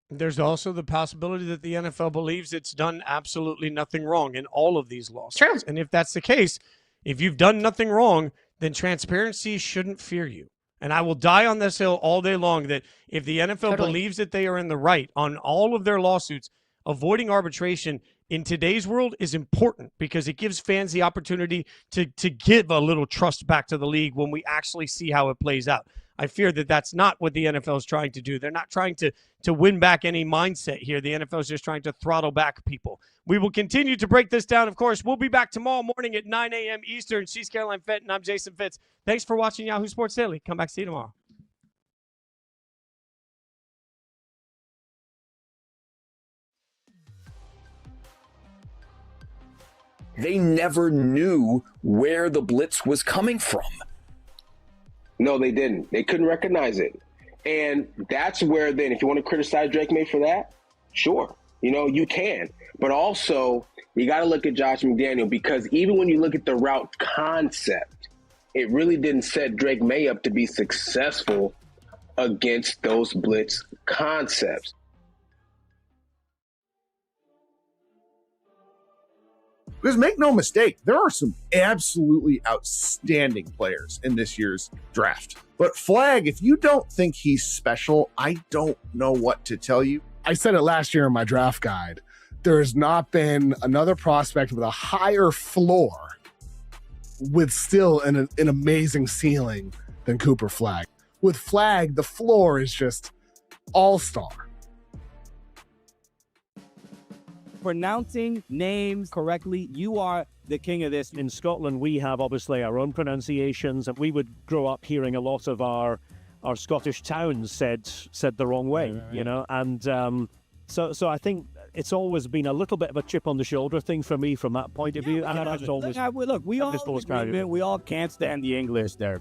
[SPEAKER 1] There's also the possibility that the NFL believes it's done absolutely nothing wrong in all of these lawsuits.
[SPEAKER 2] True.
[SPEAKER 1] And if that's the case, if you've done nothing wrong, then transparency shouldn't fear you. And I will die on this hill all day long that if the NFL believes that they are in the right on all of their lawsuits, avoiding arbitration in today's world is important because it gives fans the opportunity to give a little trust back to the league when we actually see how it plays out. I fear that that's not what the NFL is trying to do. They're not trying to win back any mindset here. The NFL is just trying to throttle back people. We will continue to break this down. Of course, we'll be back tomorrow morning at 9 a.m. Eastern. She's Caroline Fenton. I'm Jason Fitz. Thanks for watching Yahoo Sports Daily. Come back, see you tomorrow.
[SPEAKER 18] they never knew where the blitz was coming from.
[SPEAKER 19] No, they didn't. They couldn't recognize it. And that's where then, if you want to criticize Drake May for that, sure, you can. But also, you got to look at Josh McDaniel, because even when you look at the route concept, it really didn't set Drake May up to be successful against those blitz concepts.
[SPEAKER 7] Because make no mistake, there are some absolutely outstanding players in this year's draft. But Flag, if you don't think he's special, I don't know what to tell you. I said it last year in my draft guide. There has not been another prospect with a higher floor with still an amazing ceiling than Cooper Flag. With Flag, the floor is just all-star.
[SPEAKER 15] Pronouncing names correctly, you are the king of this.
[SPEAKER 20] In Scotland, we have obviously our own pronunciations, and we would grow up hearing a lot of our Scottish towns said the wrong way, and so I think it's always been a little bit of a chip on the shoulder thing for me from that point of view. And that's always
[SPEAKER 15] look, we all can't stand the English there.